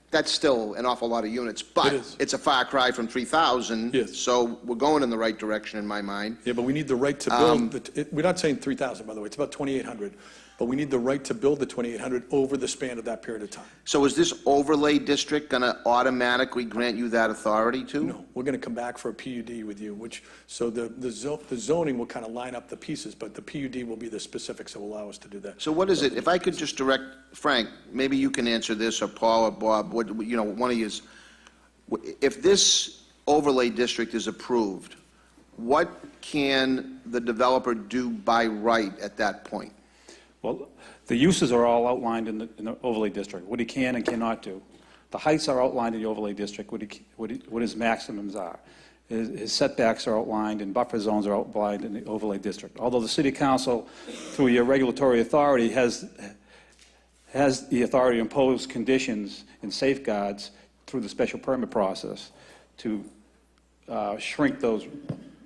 S6: that's still an awful lot of units, but
S2: It is.
S6: it's a far cry from 3,000.
S2: Yes.
S6: So we're going in the right direction in my mind.
S2: Yeah, but we need the right to build, we're not saying 3,000, by the way, it's about 2,800. But we need the right to build the 2,800 over the span of that period of time.
S6: So is this overlay district going to automatically grant you that authority too?
S2: No, we're going to come back for a PUD with you, so the zoning will kind of line up the pieces, but the PUD will be the specifics that will allow us to do that.
S6: So what is it, if I could just direct, Frank, maybe you can answer this, or Paul or Bob, one of you, if this overlay district is approved, what can the developer do by right at that point?
S7: Well, the uses are all outlined in the overlay district, what he can and cannot do. The heights are outlined in the overlay district, what his maximums are. His setbacks are outlined and buffer zones are outlined in the overlay district. Although the city council, through your regulatory authority, has the authority to impose conditions and safeguards through the special permit process to shrink those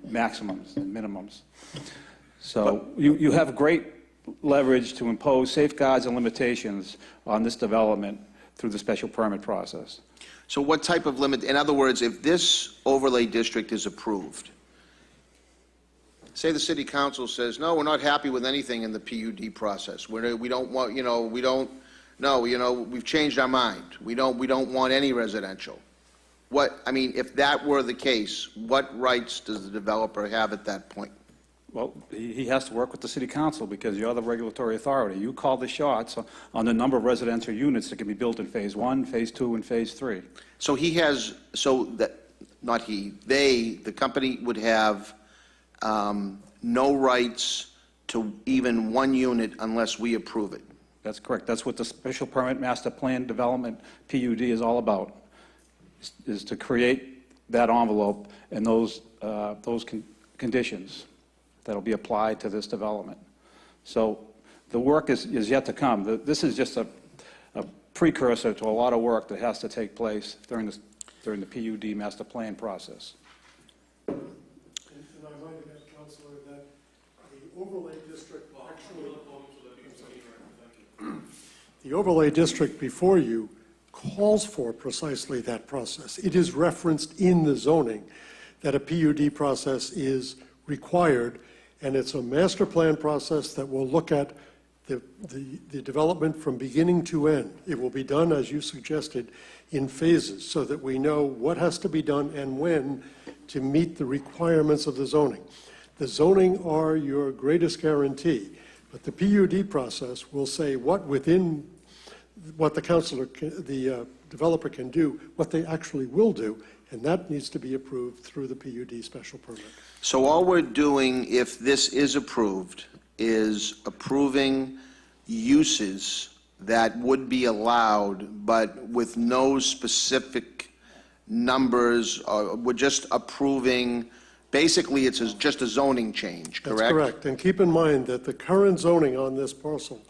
S7: maximums and minimums. So you have great leverage to impose safeguards and limitations on this development through the special permit process.
S6: So what type of limit, in other words, if this overlay district is approved, say the city council says, no, we're not happy with anything in the PUD process. We don't want, we've changed our mind. We don't want any residential. If that were the case, what rights does the developer have at that point?
S7: Well, he has to work with the city council because you're the regulatory authority. You call the shots on the number of residential units that can be built in Phase 1, Phase 2, and Phase 3.
S6: So he has, so that, not he, they, the company would have no rights to even one unit unless we approve it.
S7: That's correct. That's what the Special Permit Master Plan Development, PUD, is all about, is to create that envelope and those conditions that'll be applied to this development. So the work is yet to come. This is just a precursor to a lot of work that has to take place during the PUD master plan process.
S8: And I might add, Councillor, that the overlay district actually... The overlay district before you calls for precisely that process. It is referenced in the zoning that a PUD process is required, and it's a master plan process that will look at the development from beginning to end. It will be done, as you suggested, in phases, so that we know what has to be done and when to meet the requirements of the zoning. The zoning are your greatest guarantee, but the PUD process will say what within what the developer can do, what they actually will do, and that needs to be approved through the PUD special permit.
S6: So all we're doing, if this is approved, is approving uses that would be allowed, but with no specific numbers. We're just approving, basically, it's just a zoning change, correct?
S8: That's correct. And keep in mind that the current zoning on this parcel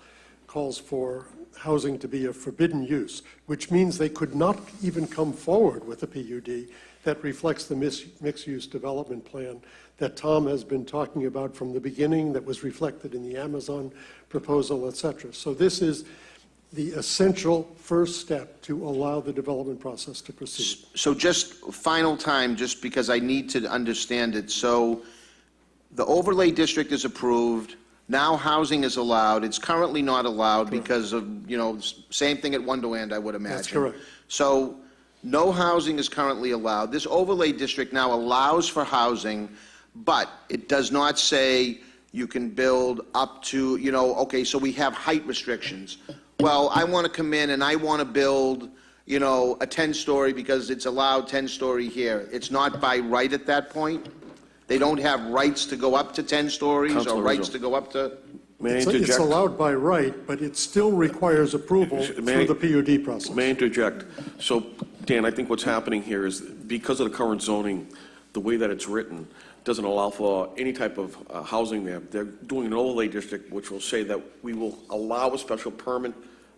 S8: calls for housing to be a forbidden use, which means they could not even come forward with a PUD that reflects the mixed-use development plan that Tom has been talking about from the beginning, that was reflected in the Amazon proposal, et cetera. So this is the essential first step to allow the development process to proceed.
S6: So just final time, just because I need to understand it. So the overlay district is approved. Now housing is allowed. It's currently not allowed because of, same thing at Wonderland, I would imagine.
S8: That's correct.
S6: So no housing is currently allowed. This overlay district now allows for housing, but it does not say you can build up to, okay, so we have height restrictions. Well, I want to come in and I want to build, a 10-story because it's allowed 10-story here. It's not by right at that point? They don't have rights to go up to 10 stories
S1: Councilor
S6: or rights
S1: Rizzo.
S6: to go up to?
S1: May I
S8: It's
S1: interject?
S8: allowed by right, but it still requires approval through the PUD process.
S1: May I interject? So, Dan, I think what's happening here is because of the current zoning, the way that it's written, doesn't allow for any type of housing there. They're doing an overlay district, which will say that we will allow a special permit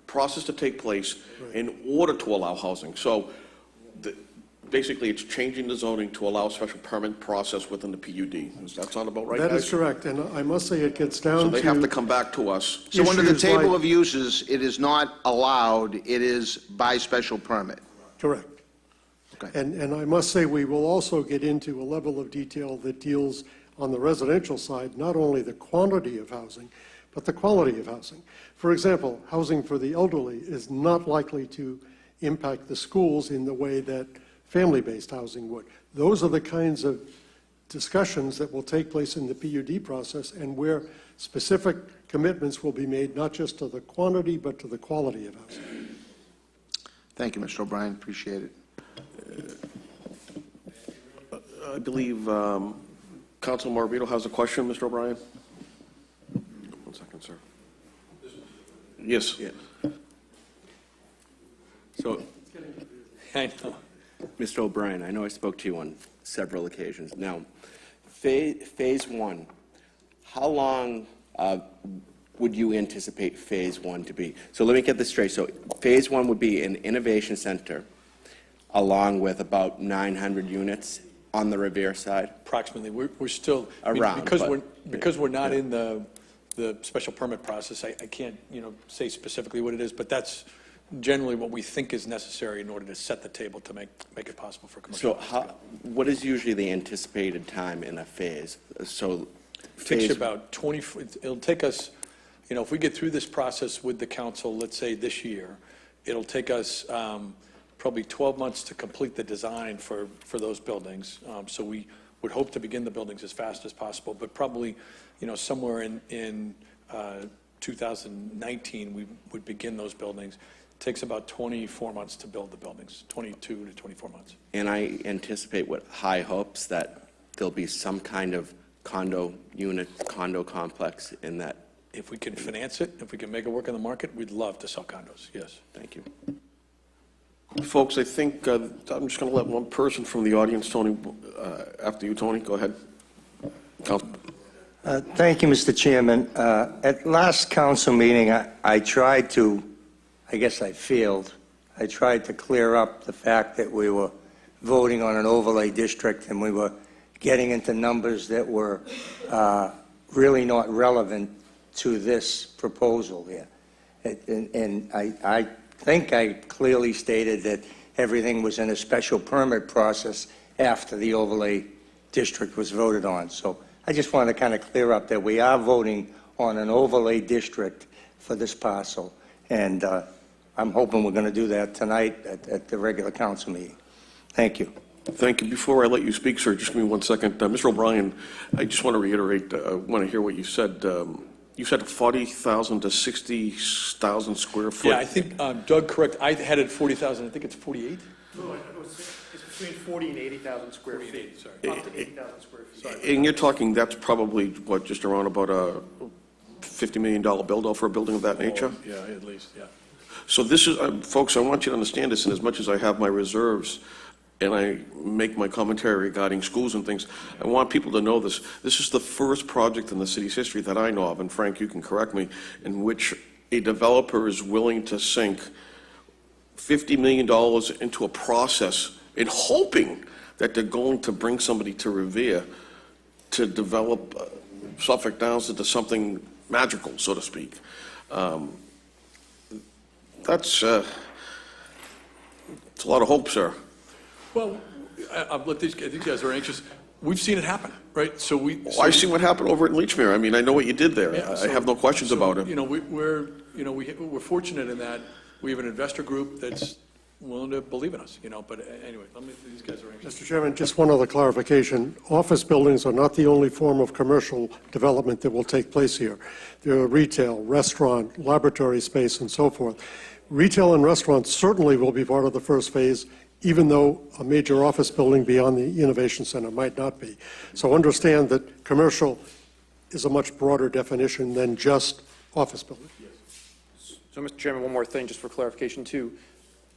S1: process to take place in order to allow housing. So, basically, it's changing the zoning to allow a special permit process within the PUD. Does that sound about right, guys?
S8: That is correct, and I must say it gets
S1: So
S8: down
S1: they have to
S8: to
S1: come back to us.
S6: So under the
S8: issues
S6: table
S8: like-
S6: of uses, it is not allowed, it is by special permit.
S8: correct.
S6: Okay.
S8: And I must say, we will also get into a level of detail that deals on the residential side, not only the quantity of housing, but the quality of housing. For example, housing for the elderly is not likely to impact the schools in the way that family-based housing would. Those are the kinds of discussions that will take place in the PUD process and where specific commitments will be made, not just to the quantity, but to the quality of housing.
S6: Thank you, Mr. O'Brien, appreciate it.
S1: I believe Council Morbido has a question, Mr. O'Brien? 1 second, sir. Yes.
S9: So, I know, Mr. O'Brien, I know I spoke to you on several occasions. Now, phase one, how long would you anticipate phase one to be? So let me get this straight. So phase one would be an innovation center along with about 900 units on the Revere side?
S2: Approximately. We're still, I mean,
S9: Around,
S2: because we're not in the special permit process, I can't, say specifically what it is, but that's generally what we think is necessary in order to set the table to make it possible for commercial.
S9: So what is usually the anticipated time in a phase? So
S2: It takes
S9: phase,
S2: you about 20, it'll take us, if we get through this process with the council, let's say this year, it'll take us probably 12 months to complete the design for those buildings. So we're would hope to begin the buildings as fast as possible, but probably, somewhere in 2019, we would begin those buildings. It takes about 24 months to build the buildings, 22 to 24 months.
S9: And I anticipate with high hopes that there'll be some kind of condo unit, condo complex in that.
S2: If we can finance it, if we can make it work in the market, we'd love to sell condos, yes.
S9: Thank you.
S1: Folks, I think I'm just going to let one person from the audience, Tony, after you, Tony, go ahead. Council.
S4: Thank you, Mr. Chairman. At last council meeting, I tried to, I guess I failed. I tried to clear up the fact that we were voting on an overlay district and we were getting into numbers that were really not relevant to this proposal here. And I think I clearly stated that everything was in a special permit process after the overlay district was voted on. So I just want to kind of clear up that we are voting on an overlay district for this parcel. And I'm hoping we're going to do that tonight at the regular council meeting. Thank you.
S1: Thank you. Before I let you speak, sir, just give me 1 second. Mr. O'Brien, I just want to reiterate, I want to hear what you said. You said 40,000 to 60,000 square foot.
S2: Yeah, I think, Doug, correct, I had it 40,000, I think it's 48?
S10: No, it's between 40 and 80,000 square feet.
S2: Sorry.
S10: Up to 80,000 square feet.
S1: And you're talking, that's probably, what, just around about a $50 million build-out for a building of that nature?
S2: Yeah, at least, yeah.
S1: So this is, folks, I want you to understand this, and as much as I have my reserves, and I make my commentary regarding schools and things, I want people to know this. This is the first project in the city's history that I know of, and Frank, you can correct me, in which a developer is willing to sink $50 million into a process in hoping that they're going to bring somebody to Revere to develop Suffolk Downs into something magical, so to speak. That's a lot of hope, sir.
S2: Well, look, these guys are anxious. We've seen it happen, right? So
S1: I see what happened over at Leechmere. I mean, I know what you did there.
S2: Yeah,
S1: I have no questions about it.
S2: We're fortunate in that we have an investor group that's willing to believe in us, but anyway, these guys are anxious.
S8: Mr. Chairman, just one other clarification. Office buildings are not the only form of commercial development that will take place here. There are retail, restaurant, laboratory space, and so forth. Retail and restaurants certainly will be part of the first phase, even though a major office building beyond the Innovation Center might not be. So understand that commercial is a much broader definition than just office building.
S10: So, Mr. Chairman, one more thing, just for clarification, too.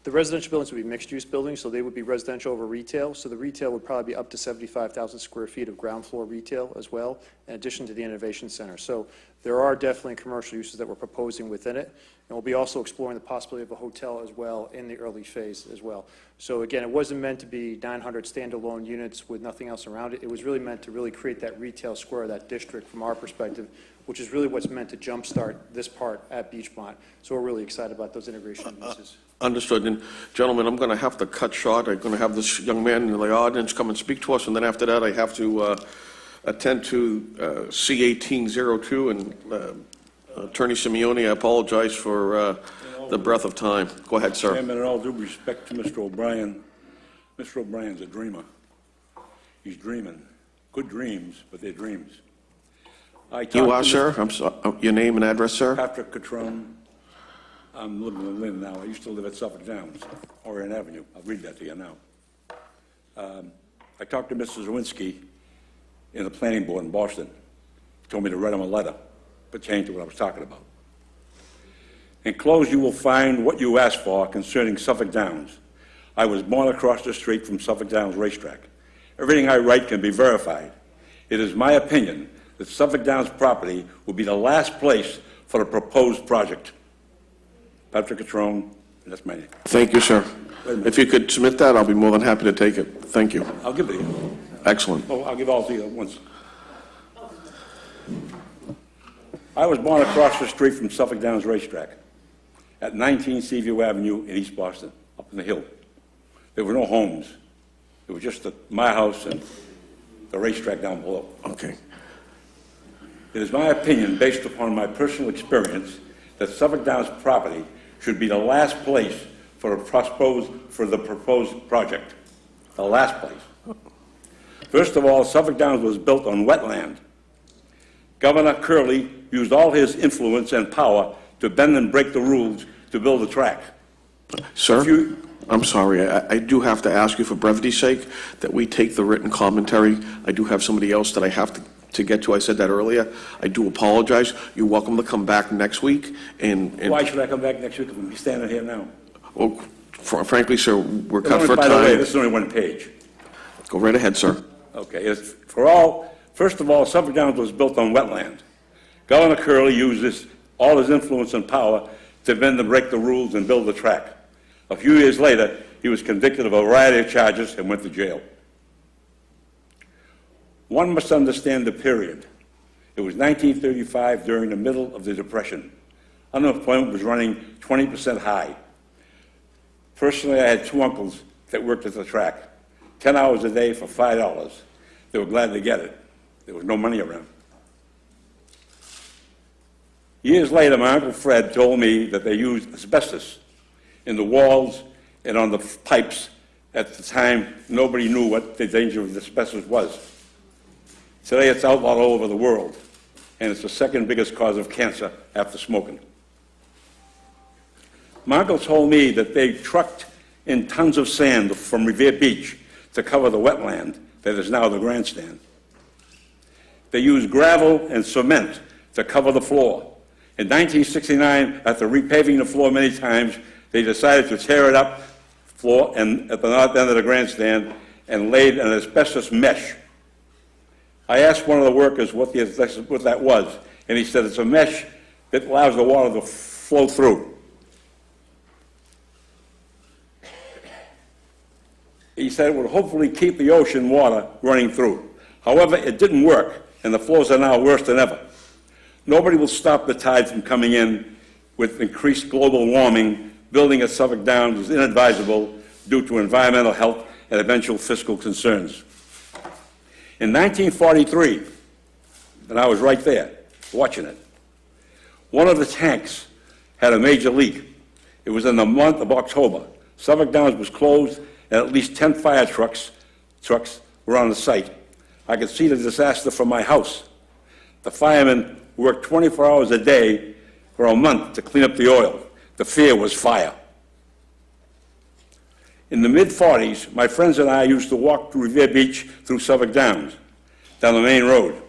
S10: The residential buildings would be mixed-use buildings, so they would be residential over retail. So the retail would probably be up to 75,000 square feet of ground floor retail as well, in addition to the Innovation Center. So there are definitely commercial uses that we're proposing within it. And we'll be also exploring the possibility of a hotel as well in the early phase as well. So again, it wasn't meant to be 900 standalone units with nothing else around it. It was really meant to really create that retail square, that district from our perspective, which is really what's meant to jumpstart this part at Beachmont. So we're really excited about those integration uses.
S1: Understood. And gentlemen, I'm going to have to cut short. I'm going to have this young man in the audience come and speak to us, and then after that, I have to attend to C-1802. And Attorney Simeone, I apologize for the breadth of time. Go ahead, sir.
S11: Chairman, in all due respect to Mr. O'Brien, Mr. O'Brien's a dreamer. He's dreaming. Good dreams, but they're dreams.
S1: You are, sir? I'm sorry. Your name and address, sir?
S11: Patrick Catrone. I'm living in Lynn now. I used to live at Suffolk Downs, Orion Avenue. I'll read that to you now. I talked to Mr. Zawinski in the planning board in Boston. He told me to write him a letter pertaining to what I was talking about. Enclosed, you will find what you asked for concerning Suffolk Downs. I was born across the street from Suffolk Downs Racetrack. Everything I write can be verified. It is my opinion that Suffolk Downs property will be the last place for the proposed project. Patrick Catrone, that's my name.
S1: Thank you, sir. If you could submit that, I'll be more than happy to take it. Thank you.
S11: I'll give it to you.
S1: Excellent.
S11: Oh, I'll give all to you at once. I was born across the street from Suffolk Downs Racetrack at 19 Seaview Avenue in East Boston, up in the hill. There were no homes. It was just my house and the racetrack down below.
S1: Okay.
S11: It is my opinion, based upon my personal experience, that Suffolk Downs property should be the last place for the proposed project. The last place. First of all, Suffolk Downs was built on wetland. Governor Curley used all his influence and power to bend and break the rules to build the track.
S1: Sir,
S11: If you-
S1: I'm sorry, I do have to ask you for brevity's sake that we take the written commentary. I do have somebody else that I have to get to. I said that earlier. I do apologize. You're welcome to come back next week and
S11: Why should I come back next week if I'm standing here now?
S1: well, frankly, sir, we're
S11: There's
S1: cut
S11: only-
S1: for
S11: By the way,
S1: time.
S11: this is only one page.
S1: Go right ahead, sir.
S11: Okay, first of all, Suffolk Downs was built on wetland. Governor Curley uses all his influence and power to bend and break the rules and build the track. A few years later, he was convicted of a variety of charges and went to jail. One must understand the period. It was 1935 during the middle of the Depression. Unemployment was running 20% high. Personally, I had two uncles that worked at the track, 10 hours a day for $5. They were glad to get it. There was no money around. Years later, my Uncle Fred told me that they used asbestos in the walls and on the pipes. At the time, nobody knew what the danger of asbestos was. Today, it's outlawed all over the world, and it's the second biggest cause of cancer after smoking. My uncle told me that they trucked in tons of sand from Revere Beach to cover the wetland that is now the grandstand. They used gravel and cement to cover the floor. In 1969, after repaving the floor many times, they decided to tear it up floor and at the north end of the grandstand and laid an asbestos mesh. I asked one of the workers what that was, and he said it's a mesh that allows the water to flow through. He said it would hopefully keep the ocean water running through. However, it didn't work, and the floors are now worse than ever. Nobody will stop the tide from coming in. With increased global warming, building at Suffolk Downs is inadvisable due to environmental health and eventual fiscal concerns. In 1943, and I was right there, watching it, one of the tanks had a major leak. It was in the month of October. Suffolk Downs was closed, and at least 10 fire trucks were on the site. I could see the disaster from my house. The firemen worked 24 hours a day for a month to clean up the oil. The fear was fire. In the mid-40s, my friends and I used to walk to Revere Beach through Suffolk Downs, down the main road,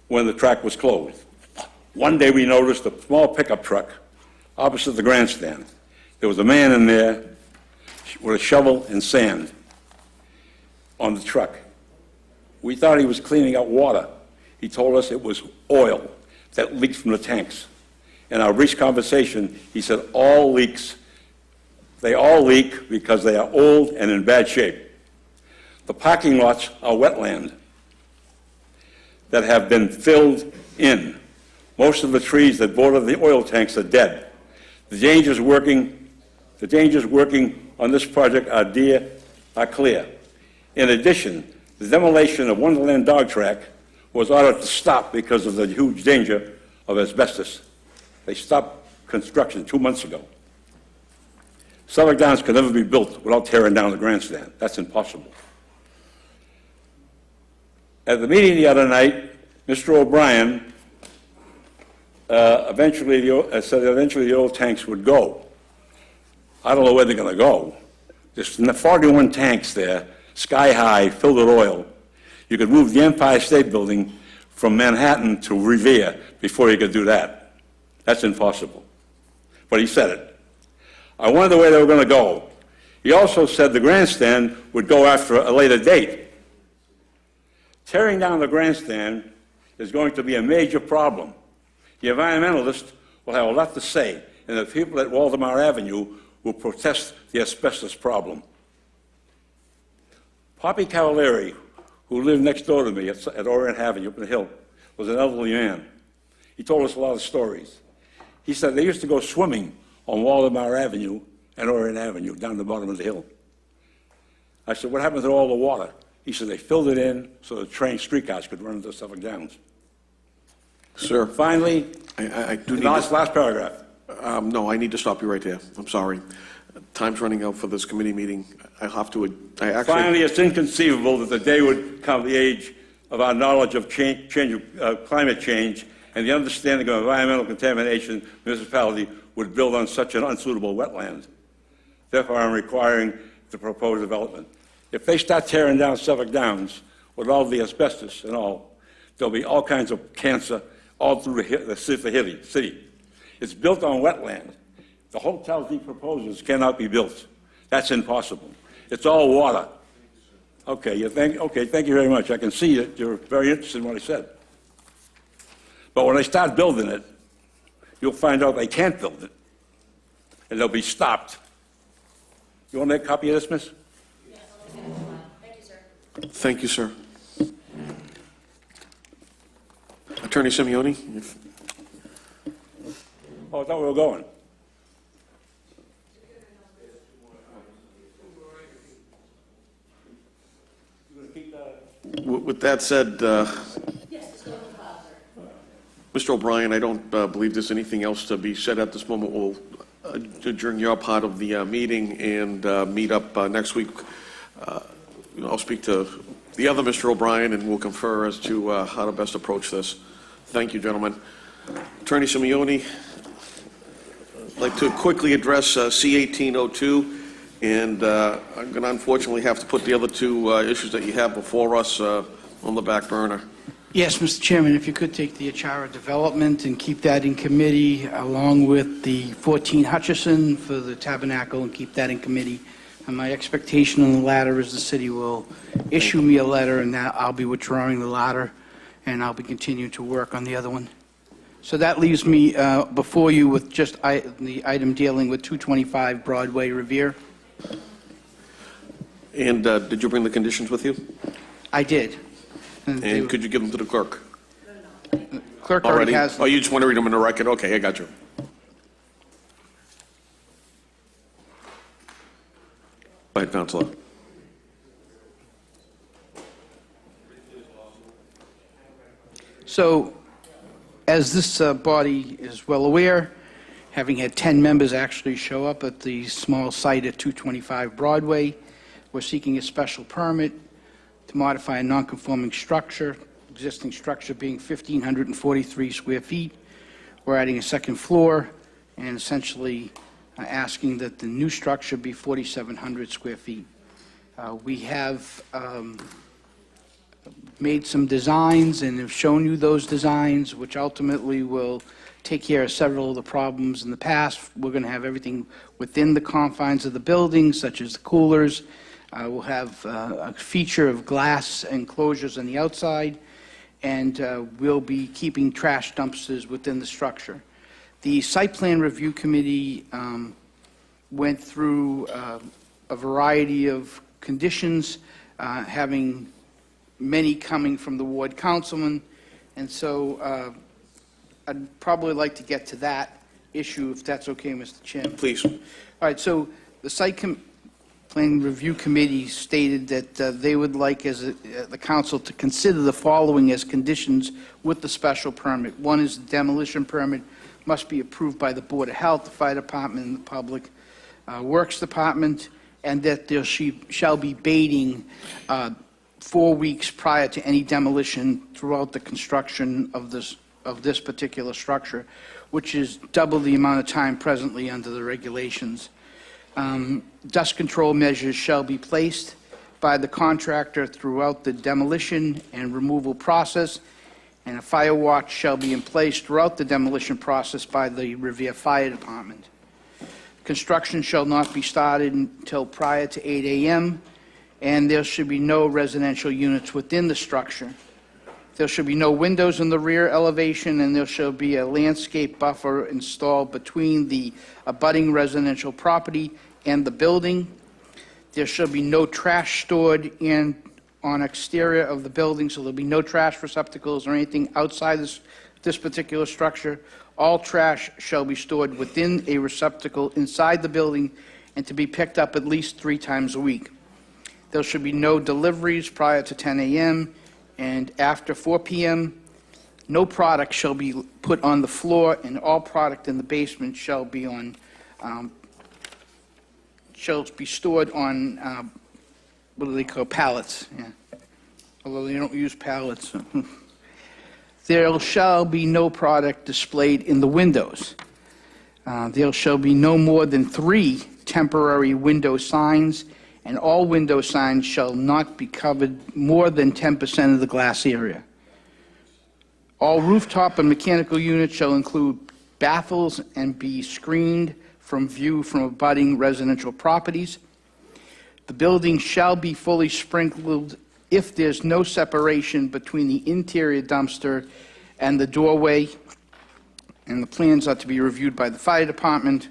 S11: when the track was closed. One day we noticed a small pickup truck opposite the grandstand. There was a man in there with a shovel and sand on the truck. We thought he was cleaning out water. He told us it was oil that leaked from the tanks. In our brief conversation, he said all leaks, they all leak because they are old and in bad shape. The parking lots are wetland that have been filled in. Most of the trees that border the oil tanks are dead. The dangers working on this project are clear. In addition, the demolition of Wonderland Dog Track was ordered to stop because of the huge danger of asbestos. They stopped construction 2 months ago. Suffolk Downs can never be built without tearing down the grandstand. That's impossible. At the meeting the other night, Mr. O'Brien said eventually the old tanks would go. I don't know where they're going to go. There's 41 tanks there, sky high, filled with oil. You could move the Empire State Building from Manhattan to Revere before you could do that. That's impossible. But he said it. I wondered where they were going to go. He also said the grandstand would go after a later date. Tearing down the grandstand is going to be a major problem. The environmentalists will have a lot to say, and the people at Waldemar Avenue will protest the asbestos problem. Poppy Cavalieri, who lived next door to me at Orient Avenue up in the hill, was an elderly man. He told us a lot of stories. He said they used to go swimming on Waldemar Avenue and Orient Avenue down the bottom of the hill. I said, what happened to all the water? He said they filled it in so the streetcars could run into Suffolk Downs.
S1: Sir,
S11: Finally,
S1: I do need
S11: last paragraph.
S1: No, I need to stop you right there. I'm sorry. time's running out for this committee meeting. I actually,
S11: Finally, it's inconceivable that the day would come, the age of our knowledge of climate change and the understanding of environmental contamination municipality would build on such an unsuitable wetland. Therefore, I'm requiring the proposed development. If they start tearing down Suffolk Downs with all the asbestos and all, there'll be all kinds of cancer all through the city. It's built on wetland. The hotels he proposes cannot be built. That's impossible. It's all water. Okay, thank you very much. I can see that you're very interested in what I said. But when they start building it, you'll find out they can't build it, and they'll be stopped. You want a copy of this, miss?
S12: Yes. Thank you, sir.
S1: thank you, sir. Attorney Simeoni,
S11: Oh, I thought we were going.
S1: with that said, Mr. O'Brien, I don't believe there's anything else to be said at this moment. We'll adjourn your part of the meeting and meet up next week. I'll speak to the other Mr. O'Brien, and we'll confer as to how to best approach this. Thank you, gentlemen. Attorney Simeoni, I'd like to quickly address C-1802, and I'm going to unfortunately have to put the other two issues that you have before us on the back burner.
S13: Yes, Mr. Chairman, if you could take the Achara development and keep that in committee, along with the 14 Hutchison for the Tabernacle, and keep that in committee. And my expectation on the latter is the city will issue me a letter, and that I'll be withdrawing the latter, and I'll be continuing to work on the other one. So that leaves me before you with just the item dealing with 225 Broadway Revere.
S1: And did you bring the conditions with you?
S13: I did.
S1: And could you give them to the clerk?
S13: Clerk already has.
S1: Oh, you just want to read them in the record? Okay, I got you. Go ahead, Counselor.
S13: So, as this body is well aware, having had 10 members actually show up at the small site at 225 Broadway, we're seeking a special permit to modify a non-conforming structure, existing structure being 1,543 square feet. We're adding a second floor and essentially asking that the new structure be 4,700 square feet. We have made some designs and have shown you those designs, which ultimately will take care of several of the problems in the past. We're going to have everything within the confines of the building, such as the coolers. We'll have a feature of glass enclosures on the outside, and we'll be keeping trash dumpsters within the structure. The Site Plan Review Committee went through a variety of conditions, having many coming from the ward councilman, and so I'd probably like to get to that issue, if that's okay, Mr. Chairman.
S1: Please.
S13: All right, so the Site Plan Review Committee stated that they would like the council to consider the following as conditions with the special permit. One is the demolition permit must be approved by the Board of Health, the Fire Department, and the Public Works Department, and that there shall be baiting 4 weeks prior to any demolition throughout the construction of this particular structure, which is double the amount of time presently under the regulations. Dust control measures shall be placed by the contractor throughout the demolition and removal process, and a fire watch shall be in place throughout the demolition process by the Revere Fire Department. Construction shall not be started until prior to 8 a.m., and there should be no residential units within the structure. There should be no windows in the rear elevation, and there shall be a landscape buffer installed between the abutting residential property and the building. There shall be no trash stored on exterior of the building, so there'll be no trash receptacles or anything outside this particular structure. All trash shall be stored within a receptacle inside the building and to be picked up at least 3 times a week. There should be no deliveries prior to 10 a.m. and after 4 p.m. No product shall be put on the floor, and all product in the basement shall be on shall be stored on, what do they call, pallets, yeah. Although they don't use pallets. There shall be no product displayed in the windows. There shall be no more than 3 temporary window signs, and all window signs shall not be covered more than 10% of the glass area. All rooftop and mechanical units shall include baffles and be screened from view from abutting residential properties. The building shall be fully sprinkled if there's no separation between the interior dumpster and the doorway, and the plans are to be reviewed by the fire department.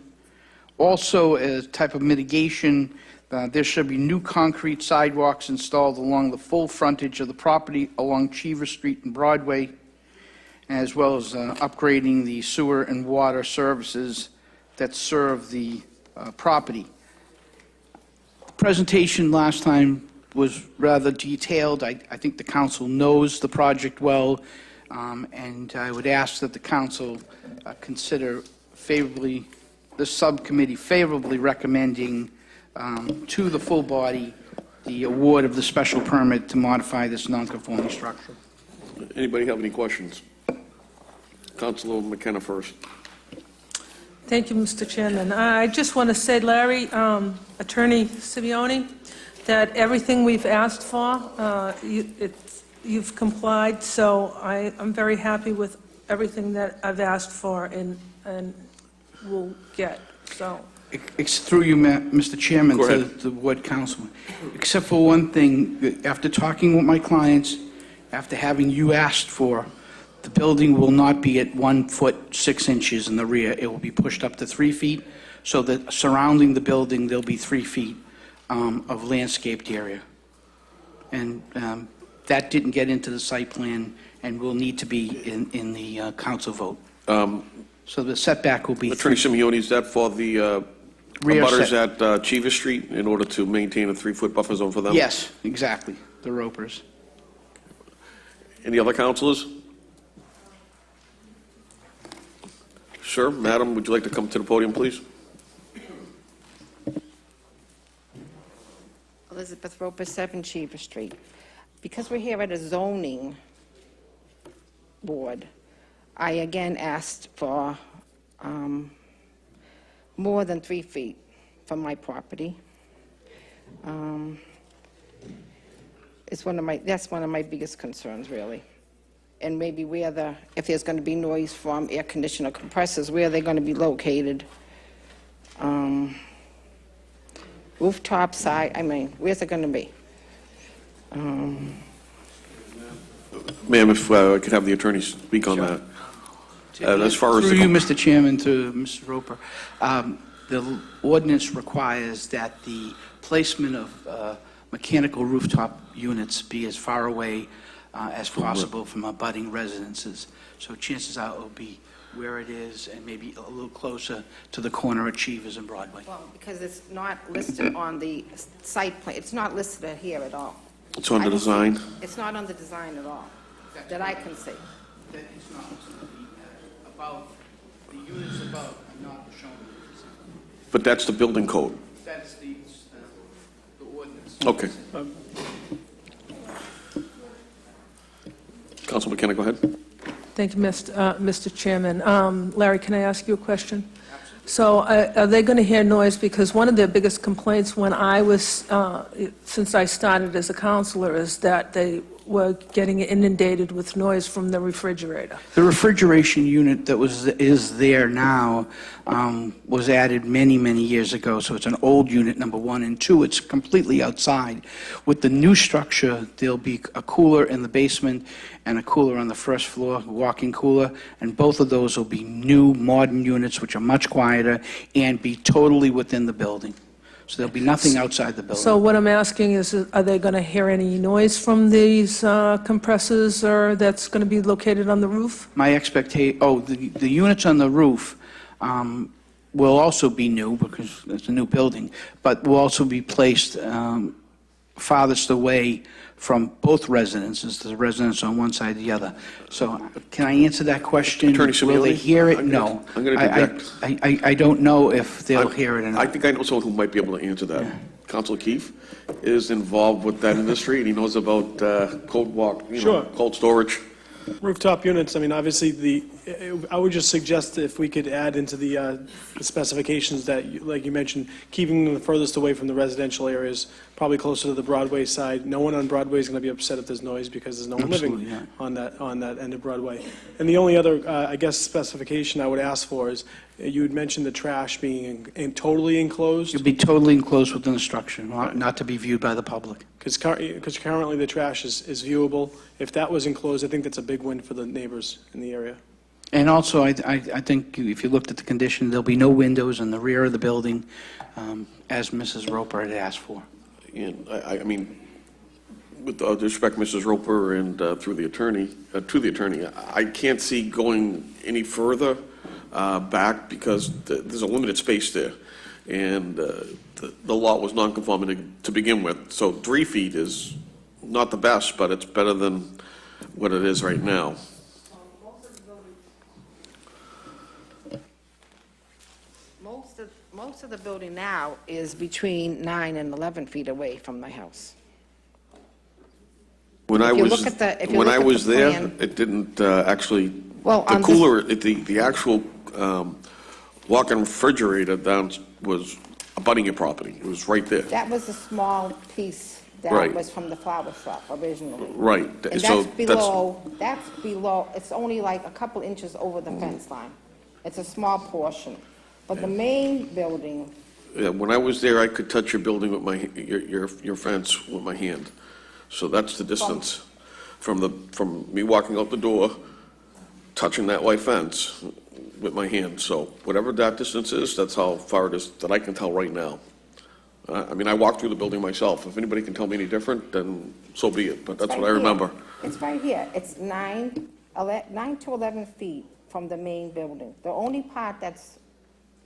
S13: Also, as type of mitigation, there should be new concrete sidewalks installed along the full frontage of the property along Cheever Street and Broadway, as well as upgrading the sewer and water services that serve the property. The presentation last time was rather detailed. I think the council knows the project well, and I would ask that the council consider favorably, the subcommittee favorably recommending to the full body the award of the special permit to modify this non-conforming structure.
S1: Anybody have any questions? Councilor McKenna first.
S3: Thank you, Mr. Chairman. I just want to say, Larry, Attorney Simeone, that everything we've asked for, you've complied, so I'm very happy with everything that I've asked for and will get, so.
S13: It's through you, Mr. Chairman,
S1: Go
S13: to
S1: ahead.
S13: the ward councilman. Except for one thing, after talking with my clients, after having you asked for, the building will not be at 1 foot 6 inches in the rear. It will be pushed up to 3 feet, so that surrounding the building, there'll be 3 feet of landscaped area. And that didn't get into the site plan and will need to be in the council vote. So the setback will be
S1: Attorney Simeone, is that for the
S13: Rear
S1: abutters
S13: set-
S1: at Cheever Street in order to maintain a 3-foot buffer zone for them?
S13: Yes, exactly, the ropers.
S1: Any other councilors? Sir, madam, would you like to come to the podium, please?
S14: Elizabeth Roper, 7 Cheever Street. Because we're here at a zoning board, I again asked for more than 3 feet from my property. That's one of my biggest concerns, really. And maybe if there's going to be noise from air conditioner compressors, where are they going to be located? Rooftop side, where's it going to be?
S1: Ma'am, if I could have the attorney speak on that. As far as
S13: Through you,
S1: the...
S13: Mr. Chairman, to Mrs. Roper, the ordinance requires that the placement of mechanical rooftop units be as far away as possible from abutting residences. So chances are it will be where it is and maybe a little closer to the corner of Cheevers and Broadway.
S14: Well, because it's not listed on the site plan, it's not listed here at all.
S1: It's on the
S14: I don't see-
S1: design?
S14: It's not on the design at all, that I can see.
S13: That it's not above, the units above are not shown in the design.
S1: But that's the building code.
S13: That's the ordinance.
S1: Okay. Councilor McKenna, go ahead.
S3: Thank you, Mr. Chairman. Larry, can I ask you a question? So are they going to hear noise? Because one of their biggest complaints when I was, since I started as a counselor, is that they were getting inundated with noise from the refrigerator.
S13: The refrigeration unit that is there now was added many, many years ago, so it's an old unit, number one. And two, it's completely outside. With the new structure, there'll be a cooler in the basement and a cooler on the first floor, a walk-in cooler, and both of those will be new, modern units, which are much quieter, and be totally within the building. So there'll be nothing outside the building.
S3: So what I'm asking is, are they going to hear any noise from these compressors or that's going to be located on the roof?
S13: My expectation, the units on the roof will also be new because it's a new building, but will also be placed farthest away from both residences, the residence on one side or the other. So can I answer that question?
S1: Attorney
S13: Will they
S1: Simeoni?
S13: hear it?
S1: I'm gonna-
S13: No.
S1: I'm gonna
S13: I-
S1: interject.
S13: I don't know if they'll hear it or
S1: I
S13: not.
S1: think I know someone who might be able to answer that. Councilor Keefe is involved with that industry, and he knows about cold walk,
S15: Sure.
S1: cold storage.
S15: Rooftop units, I mean, obviously, I would just suggest that if we could add into the specifications that, like you mentioned, keeping them the furthest away from the residential areas, probably closer to the Broadway side. No one on Broadway is going to be upset if there's noise because there's no one
S13: Absolutely
S15: living
S13: not.
S15: on that end of Broadway. And the only other, I guess, specification I would ask for is, you had mentioned the trash being totally enclosed.
S13: It'll be totally enclosed within the structure, not to be viewed by the public.
S15: Because currently the trash is viewable. If that was enclosed, I think that's a big win for the neighbors in the area.
S13: And also, I think if you looked at the condition, there'll be no windows in the rear of the building, as Mrs. Roper had asked for.
S1: And I mean, with all due respect, Mrs. Roper, and through the attorney, to the attorney, I can't see going any further back because there's a limited space there. And the lot was non-conforming to begin with. So 3 feet is not the best, but it's better than what it is right now.
S14: Most of the building now is between 9 and 11 feet away from my house.
S1: When I
S14: If you
S1: was,
S14: look at the- if you
S1: when
S14: look
S1: I
S14: at
S1: was
S14: the
S1: there,
S14: plan-
S1: it didn't actually,
S14: Well,
S1: the
S14: on this-
S1: cooler, the actual walk-in refrigerator down was abutting your property. It was right there.
S14: That was a small piece that
S1: Right.
S14: was from the flower shop originally.
S1: Right.
S14: And
S1: So
S14: that's below, it's only like a couple inches over the fence line. It's a small portion. But the main building,
S1: Yeah, when I was there, I could touch your building with my, your fence with my hand. So that's the distance from me walking out the door, touching that white fence with my hand. So whatever that distance is, that's how far it is that I can tell right now. I mean, I walked through the building myself. If anybody can tell me any different, then so be it, but that's what I
S14: right here.
S1: remember.
S14: It's right here. It's 9 to 11 feet from the main building. The only part that's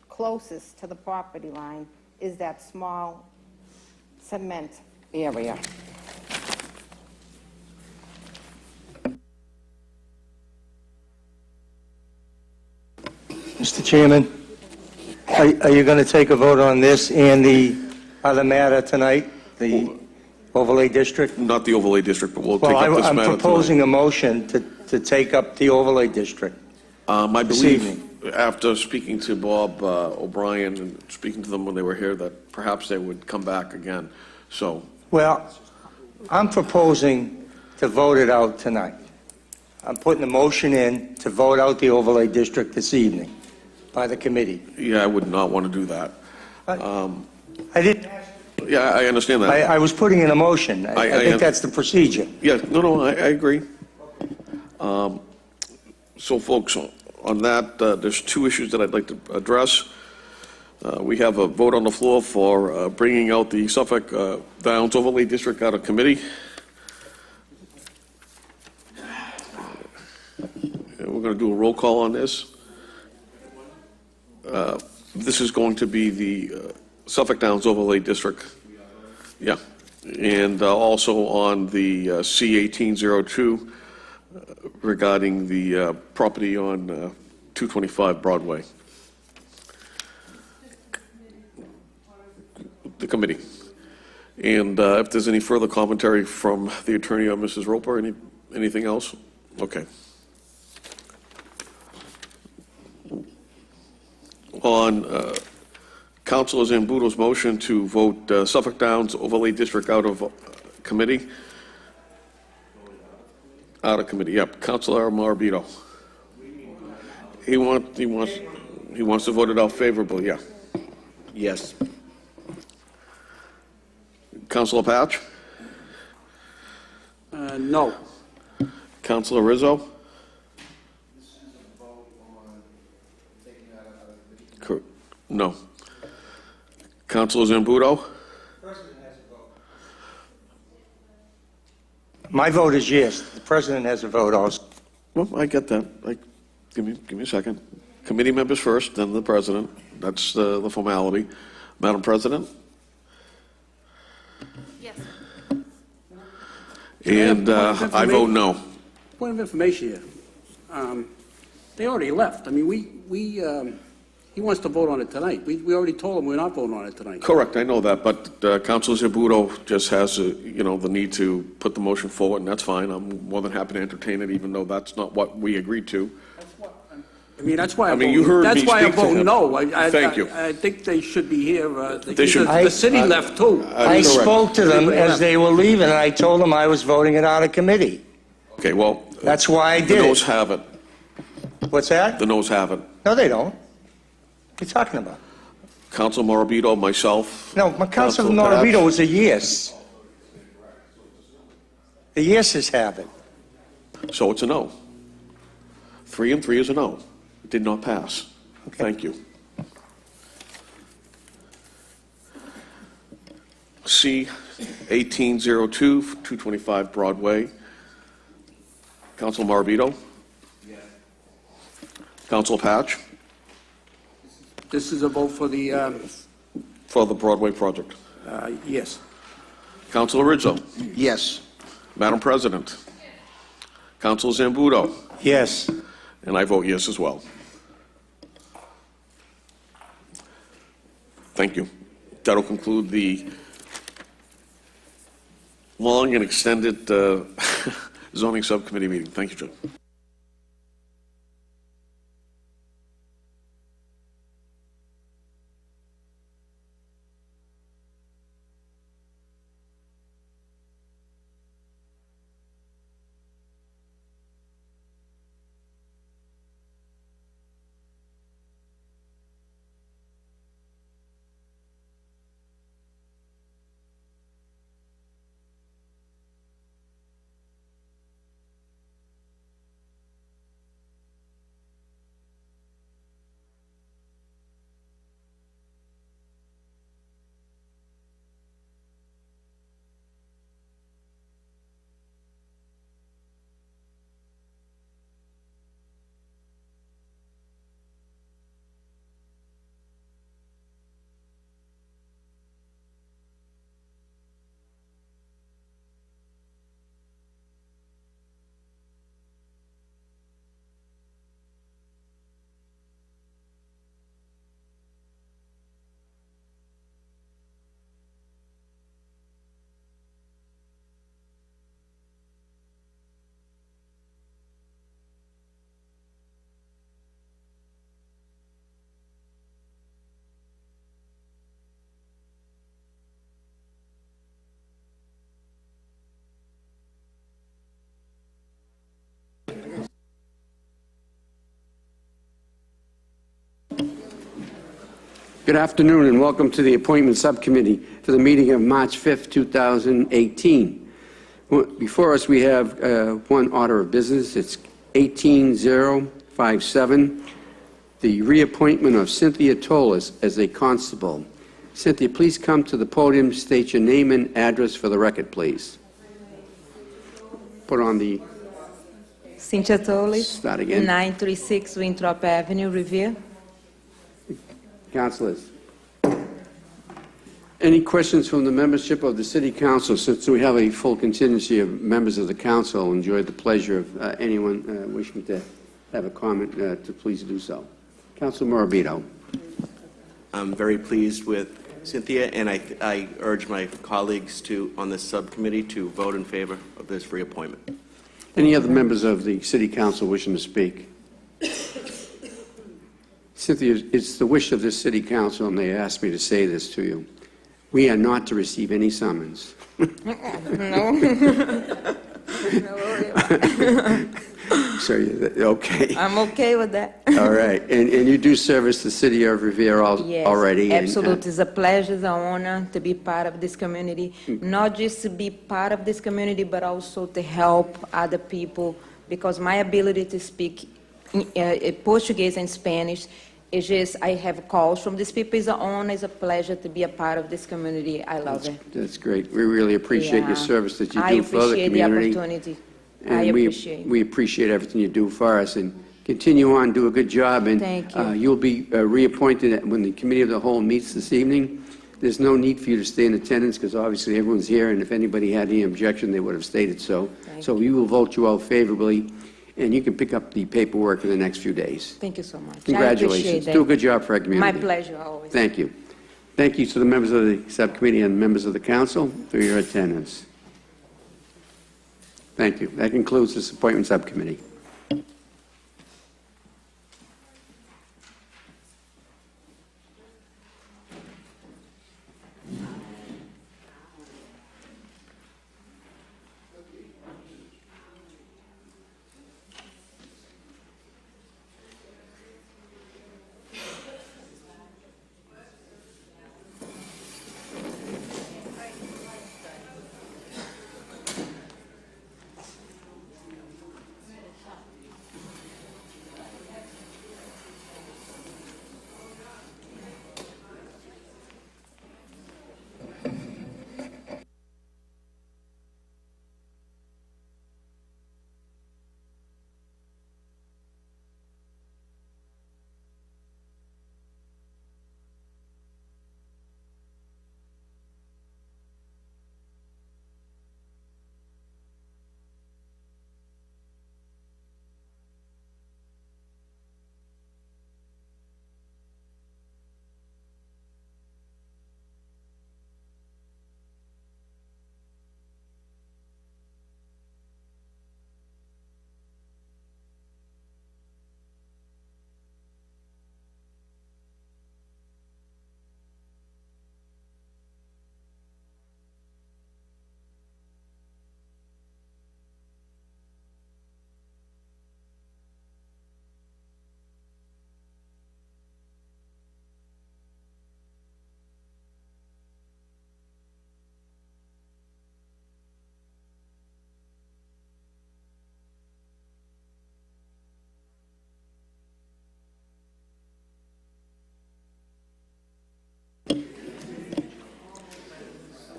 S14: closest to the property line is that small cement area.
S4: Mr. Chairman, are you going to take a vote on this and the other matter tonight, the overlay district?
S1: Not the overlay district, but we'll take
S4: Well,
S1: up this
S4: I'm
S1: matter
S4: proposing
S1: tonight.
S4: a motion to take up the overlay district.
S1: I
S4: this
S1: believe,
S4: evening.
S1: after speaking to Bob O'Brien and speaking to them when they were here, that perhaps they would come back again. So,
S4: Well, I'm proposing to vote it out tonight. I'm putting a motion in to vote out the overlay district this evening by the committee.
S1: yeah, I would not want to do that.
S4: I didn't,
S1: Yeah, I understand that.
S4: I was putting in a motion. I
S1: I
S4: think that's the procedure.
S1: Yeah, no, I agree. So folks, on that, there's 2 issues that I'd like to address. We have a vote on the floor for bringing out the Suffolk Downs Overlay District out of committee. We're going to do a roll call on this. This is going to be the Suffolk Downs Overlay District. Yeah, and also on the C-1802 regarding the property on 225 Broadway. The committee. And if there's any further commentary from the attorney or Mrs. Roper, anything else? Okay. On Councilor Zambuto's motion to vote Suffolk Downs Overlay District out of committee. Out of committee, yep. Councilor Marabito. He wants to vote it out favorably, yeah.
S9: Yes.
S1: Councilor Patch?
S5: No.
S1: Councilor Rizzo? No. Councilor Zambuto?
S4: My vote is yes. The president has a vote also.
S1: Well, I get that. Give me a second. Committee members first, then the president. That's the formality. Madam President?
S12: Yes.
S1: And I vote no.
S5: Point of information here. They already left. I mean, he wants to vote on it tonight. We already told him we're not voting on it tonight.
S1: Correct, I know that, but Councilor Zambudo just has, the need to put the motion forward, and that's fine. I'm more than happy to entertain it, even though that's not what we agreed to.
S5: I mean, that's why I'm
S1: I mean, you heard
S5: voting,
S1: me
S5: that's why I'm
S1: speak to
S5: voting
S1: him.
S5: no.
S1: Thank you.
S5: I think they should be here.
S1: They should-
S5: The city left too.
S4: I
S1: Correct.
S4: spoke to them
S5: Everybody
S4: as
S5: left.
S4: they were leaving, and I told them I was voting it out of committee.
S1: Okay, well.
S4: That's why I
S1: The
S4: did
S1: noes
S4: it.
S1: have it.
S4: What's that?
S1: The noes have it.
S4: No, they don't. What are you talking about?
S1: Council Morabito, myself.
S4: No, my Councilor
S1: Councilor Patch.
S4: Norito was a yes. The yeses have it.
S1: So it's a no. 3 and 3 is a no. It did not pass. Thank you. C, 1802, 225 Broadway. Council Morabito? Yes. Council Patch?
S5: This is a vote for the,
S1: For the Broadway project.
S5: yes.
S1: Councilor Rizzo?
S6: Yes.
S1: Madam President? Councilor Zambudo?
S4: Yes.
S1: And I vote yes as well. Thank you. That'll conclude the long and extended zoning subcommittee meeting. Thank you, Jim.
S5: Good afternoon and welcome to the Appointment Subcommittee for the meeting of March 5th, 2018. Before us, we have one order of business. It's 18057, the reappointment of Cynthia Tolis as a constable. Cynthia, please come to the podium, state your name and address for the record, please. Put on the...
S16: Cynthia Tolis.
S5: Start again.
S16: 936 Winthrop Avenue, Revere.
S5: Councilors. Any questions from the membership of the City Council? Since we have a full contingency of members of the council, I'll enjoy the pleasure of anyone wishing to have a comment to please do so. Councilor Morabito.
S9: I'm very pleased with Cynthia, and I urge my colleagues on this subcommittee to vote in favor of this reappointment.
S5: Any other members of the City Council wishing to speak? Cynthia, it's the wish of this City Council, and they asked me to say this to you. We are not to receive any summons.
S16: No.
S5: So, okay.
S16: I'm okay with that.
S5: All right. And you do service the city of Revere already?
S16: Yes, absolutely. It's a pleasure, it's an honor to be part of this community. Not just to be part of this community, but also to help other people, because my ability to speak Portuguese and Spanish is just, I have calls from these people. It's an honor, it's a pleasure to be a part of this community. I love it.
S5: That's great. We really appreciate your service that you
S16: I
S5: do for the community.
S16: appreciate the opportunity. I appreciate.
S5: We appreciate everything you do for us, and continue on, do a good job. And
S16: Thank you.
S5: You'll be reappointed when the Committee of the Whole meets this evening. There's no need for you to stay in attendance because obviously everyone's here, and if anybody had any objection, they would have stated so. So we will vote you out favorably, and you can pick up the paperwork in the next few days.
S16: Thank you so much. I
S5: Congratulations.
S16: appreciate that.
S5: Do a good job for our community.
S16: My pleasure, always.
S5: Thank you. Thank you to the members of the subcommittee and members of the council for your attendance. Thank you. That concludes this appointment subcommittee.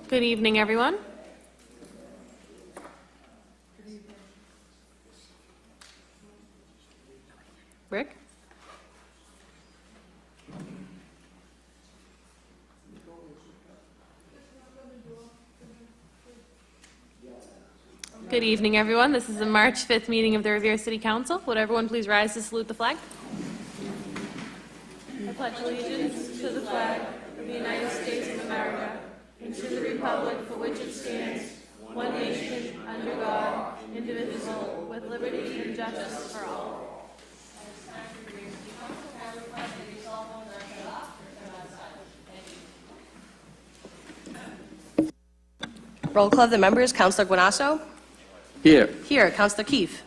S12: Good evening, everyone. Rick? Good evening, everyone. This is the March 5th meeting of the Revere City Council. Would everyone please rise to salute the flag? I pledge allegiance to the flag of the United States of America and to the republic for which it stands, one nation, under God, indivisible, with liberty and justice for all.
S17: Roll call of the members. Councilor Guanasso?
S5: Here.
S17: Here. Councilor Keefe?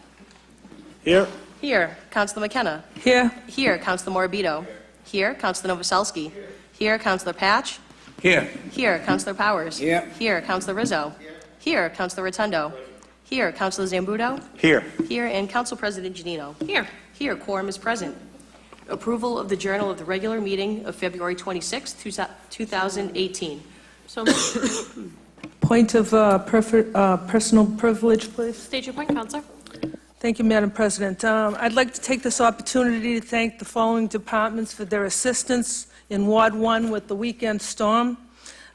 S15: Here.
S17: Here. Councilor McKenna?
S3: Here.
S17: Here. Councilor Morbido? Here. Councilor Novoselsky? Here. Councilor Patch?
S5: Here.
S17: Here. Councilor Powers?
S5: Here.
S17: Here. Councilor Rizzo? Here. Councilor Rotundo? Here. Councilor Zambudo?
S4: Here.
S17: Here. And Council President Janino?
S12: Here.
S17: Here. Quorum is present. Approval of the Journal of the regular meeting of February 26, 2018.
S12: So moved.
S3: Point of personal privilege, please.
S12: State your point, Counselor.
S3: Thank you, Madam President. I'd like to take this opportunity to thank the following departments for their assistance in Ward 1 with the weekend storm.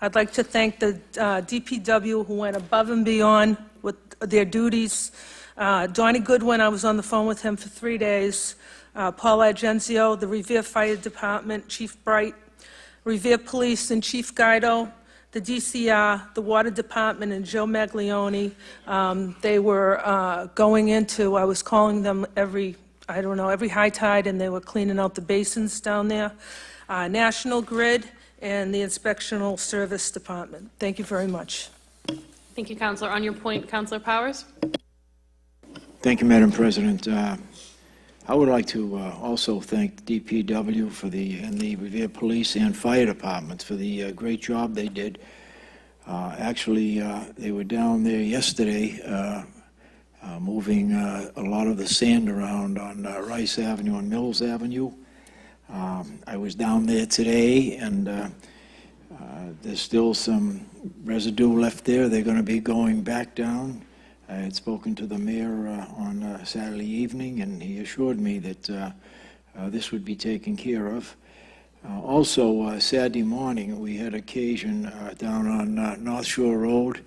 S3: I'd like to thank the DPW who went above and beyond with their duties. Donnie Goodwin, I was on the phone with him for 3 days. Paul Agenzio, the Revere Fire Department, Chief Bright, Revere Police and Chief Guido, the DCR, the Water Department, and Joe Maglione. They were going into, I was calling them every high tide, and they were cleaning out the basins down there. National Grid and the Inspectional Service Department. Thank you very much.
S12: Thank you, Counselor. On your point, Counselor Powers.
S18: Thank you, Madam President. I would like to also thank the DPW and the Revere Police and Fire Departments for the great job they did. Actually, they were down there yesterday moving a lot of the sand around on Rice Avenue and Mills Avenue. I was down there today, and there's still some residue left there. They're going to be going back down. I had spoken to the mayor on Saturday evening, and he assured me that this would be taken care of. Also, Saturday morning, we had occasion down on North Shore Road.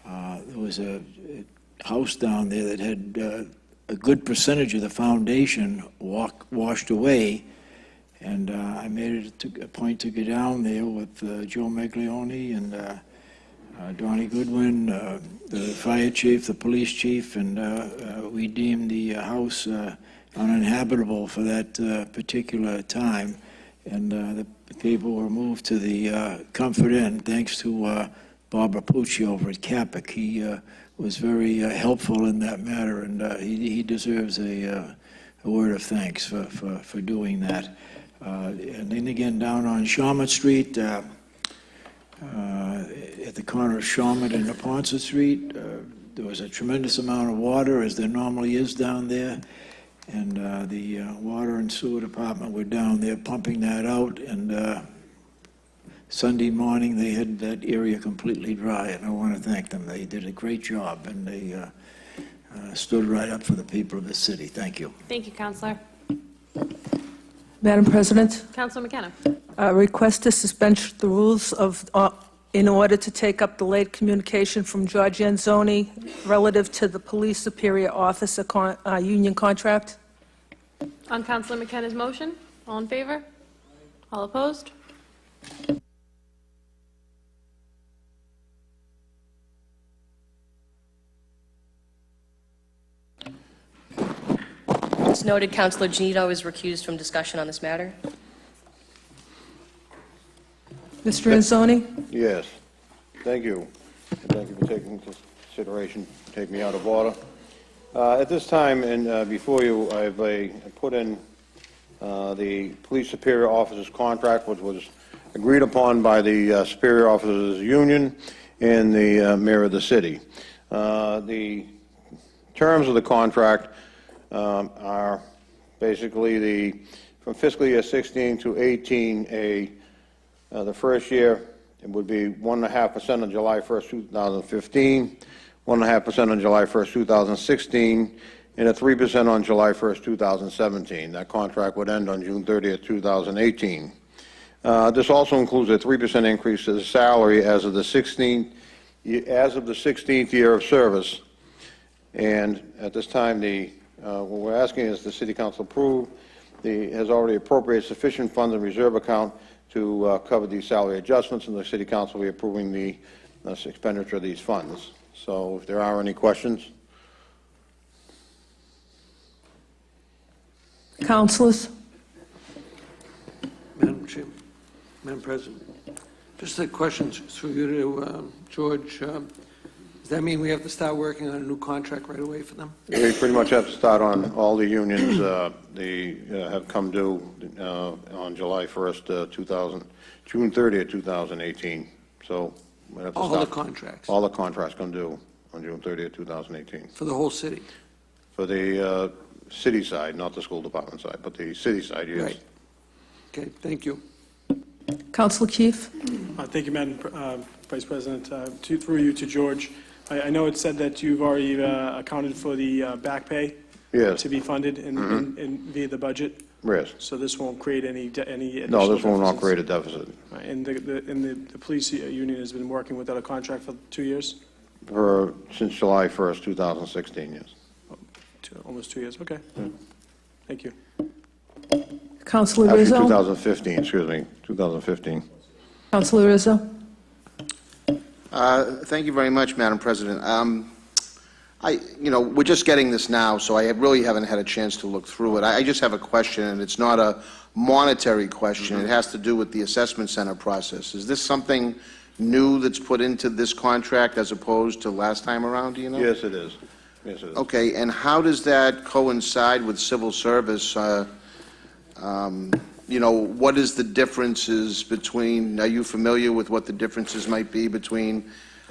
S18: There was a house down there that had a good percentage of the foundation washed away, and I made it a point to go down there with Joe Maglione and Donnie Goodwin, the fire chief, the police chief, and we deemed the house uninhabitable for that particular time. And the people were moved to the Comfort Inn, thanks to Bob Rapucci over at Capic. He was very helpful in that matter, and he deserves a word of thanks for doing that. And then again, down on Shawmut Street, at the corner of Shawmut and Neponset Street, there was a tremendous amount of water, as there normally is down there. And the water and sewer department were down there pumping that out, and Sunday morning they had that area completely dry, and I want to thank them. They did a great job, and they stood right up for the people of the city. Thank you.
S17: Thank you, Counselor.
S3: Madam President,
S17: Counselor McKenna.
S3: request to suspend the rules in order to take up the late communication from George Anzoni relative to the police superior officer union contract.
S17: On Counselor McKenna's motion, all in favor? All opposed? It's noted Counselor Genito is recused from discussion on this matter.
S3: Mr. Anzoni?
S19: Yes. Thank you. And thank you for taking into consideration, take me out of order. At this time, and before you, I've put in the police superior officers contract, which was agreed upon by the superior officers union and the mayor of the city. The terms of the contract are basically from fiscal year 16 to 18, the first year, it would be 1.5% on July 1st, 2015, 1.5% on July 1st, 2016, and a 3% on July 1st, 2017. That contract would end on June 30th, 2018. This also includes a 3% increase to the salary as of the 16th year of service. And at this time, what we're asking is the City Council approve, has already appropriated sufficient funds in reserve account to cover these salary adjustments, and the City Council will be approving the expenditure of these funds. So if there are any questions.
S3: Councilors?
S20: Madam President, just a question through you to George. Does that mean we have to start working on a new contract right away for them?
S19: We pretty much have to start on all the unions. They have come due on July 1st, June 30th, 2018. So we have to
S20: All
S19: start.
S20: the contracts?
S19: All the contracts come due on June 30th, 2018.
S20: For the whole city?
S19: For the city side, not the school department side, but the city side, yes.
S20: Right. Okay, thank you.
S3: Councilor Keefe?
S15: Thank you, Madam Vice President. Through you to George. I know it said that you've already accounted for the back pay
S19: Yes.
S15: to be funded in via the budget.
S19: Yes.
S15: So this won't create any additional
S19: No, this will not
S15: deficits?
S19: create a deficit.
S15: Right, and the police union has been working without a contract for 2 years?
S19: Since July 1st, 2016, yes.
S15: Almost 2 years, okay. Thank you.
S3: Councilor
S19: Actually,
S3: Rizzo?
S19: 2015, excuse me, 2015.
S3: Councilor Rizzo?
S6: Thank you very much, Madam President. We're just getting this now, so I really haven't had a chance to look through it. I just have a question, and it's not a monetary question. It has to do with the assessment center process. Is this something new that's put into this contract as opposed to last time around, do you know?
S19: Yes, it is. Yes, it is.
S6: Okay, and how does that coincide with civil service? What is the differences between, are you familiar with what the differences might be between,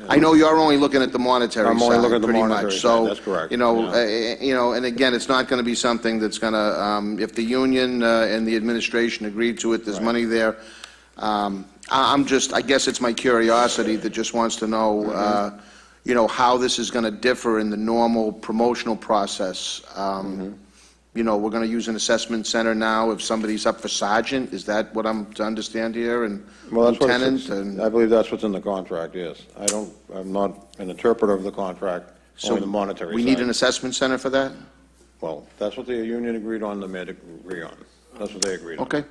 S6: I know you're only looking at the monetary side,
S19: I'm only looking at the
S6: pretty
S19: monetary
S6: much.
S19: side,
S6: So,
S19: that's correct.
S6: and again, it's not going to be something that's going to, if the union and the administration agree to it, there's money there. I guess it's my curiosity that just wants to know, how this is going to differ in the normal promotional process. you know, we're going to use an assessment center now if somebody's up for sergeant? Is that what I'm to understand here? And
S19: Well, that's what
S6: lieutenant?
S19: it's,
S6: And
S19: I believe that's what's in the contract, yes. I'm not an interpreter of the contract, only the monetary side.
S6: we need an assessment center for that?
S19: Well, that's what the union agreed on, the med agree on. That's what they agreed on.
S6: Okay.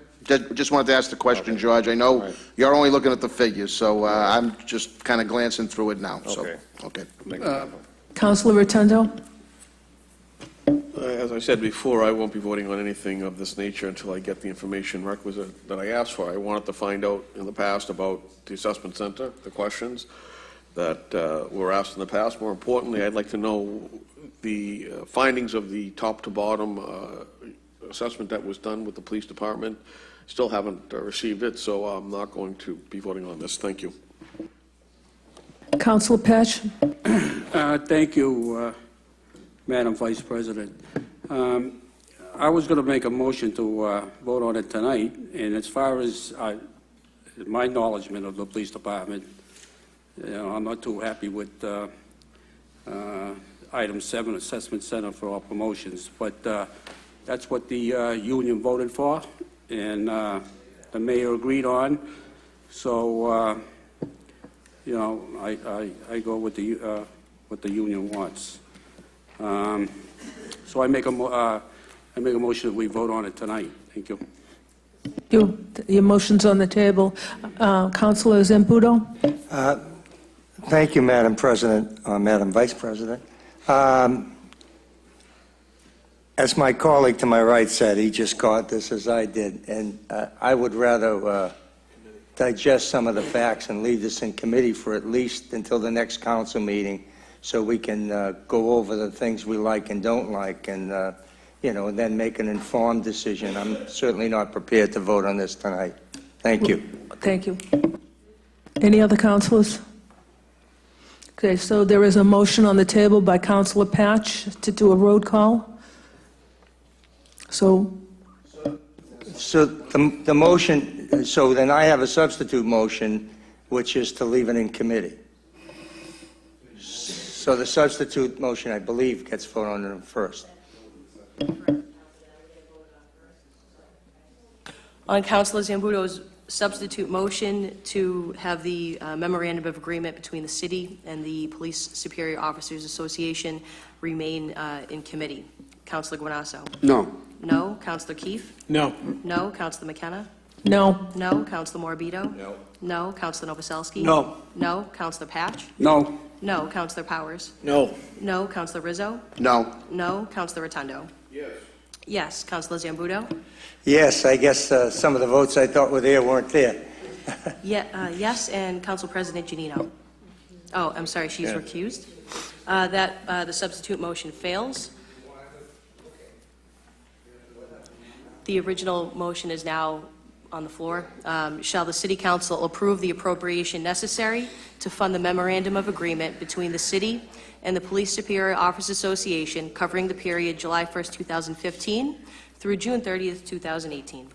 S6: Just wanted to ask the question, George. I know
S19: Right.
S6: you're only looking at the figures, so I'm just kind of glancing through it now, so.
S19: Okay.
S6: Okay.
S19: Thank you.
S3: Counselor Rotundo?
S1: As I said before, I won't be voting on anything of this nature until I get the information requisite that I asked for. I wanted to find out in the past about the assessment center, the questions that were asked in the past. More importantly, I'd like to know the findings of the top-to-bottom assessment that was done with the police department. Still haven't received it, so I'm not going to be voting on this. Thank you.
S3: Counselor Patch?
S5: Thank you, Madam Vice President. I was going to make a motion to vote on it tonight, and as far as my acknowledgement of the police department, you know, I'm not too happy with item 7, assessment center for all promotions, but that's what the union voted for, and the mayor agreed on. So, you know, I go with the what the union wants. So I make a motion that we vote on it tonight. Thank you.
S3: Your motion's on the table. Counselor Zambudo?
S4: Thank you, Madam President, Madam Vice President. As my colleague to my right said, he just got this as I did, and I would rather digest some of the facts and leave this in committee for at least until the next council meeting, so we can go over the things we like and don't like, and you know, and then make an informed decision. I'm certainly not prepared to vote on this tonight. Thank you.
S3: Thank you. Any other counselors? Okay, so there is a motion on the table by Counselor Patch to do a road call. So
S4: the motion, so then I have a substitute motion, which is to leave it in committee. So the substitute motion, I believe, gets voted on first.
S17: On Counselor Zambudo's substitute motion to have the memorandum of agreement between the city and the Police Superior Officers Association remain in committee. Counselor Guanasso?
S5: No.
S17: No. Counselor Keefe?
S15: No.
S17: No. Counselor McKenna?
S3: No.
S17: No. Counselor Morabito?
S11: No.
S17: No. Counselor Novoselsky?
S5: No.
S17: No. Counselor Patch?
S5: No.
S17: No. Counselor Powers?
S15: No.
S17: No. Counselor Rizzo?
S6: No.
S17: No. Counselor Rotundo?
S11: Yes.
S17: Yes. Counselor Zambudo?
S4: Yes, I guess some of the votes I thought were there weren't there.
S17: Yes, and Council President Janino. Oh, I'm sorry, she's
S4: Yeah.
S17: recused. The substitute motion fails. The original motion is now on the floor. Shall the City Council approve the appropriation necessary to fund the memorandum of agreement between the city and the Police Superior Officers Association covering the period July 1st, 2015 through June 30th, 2018?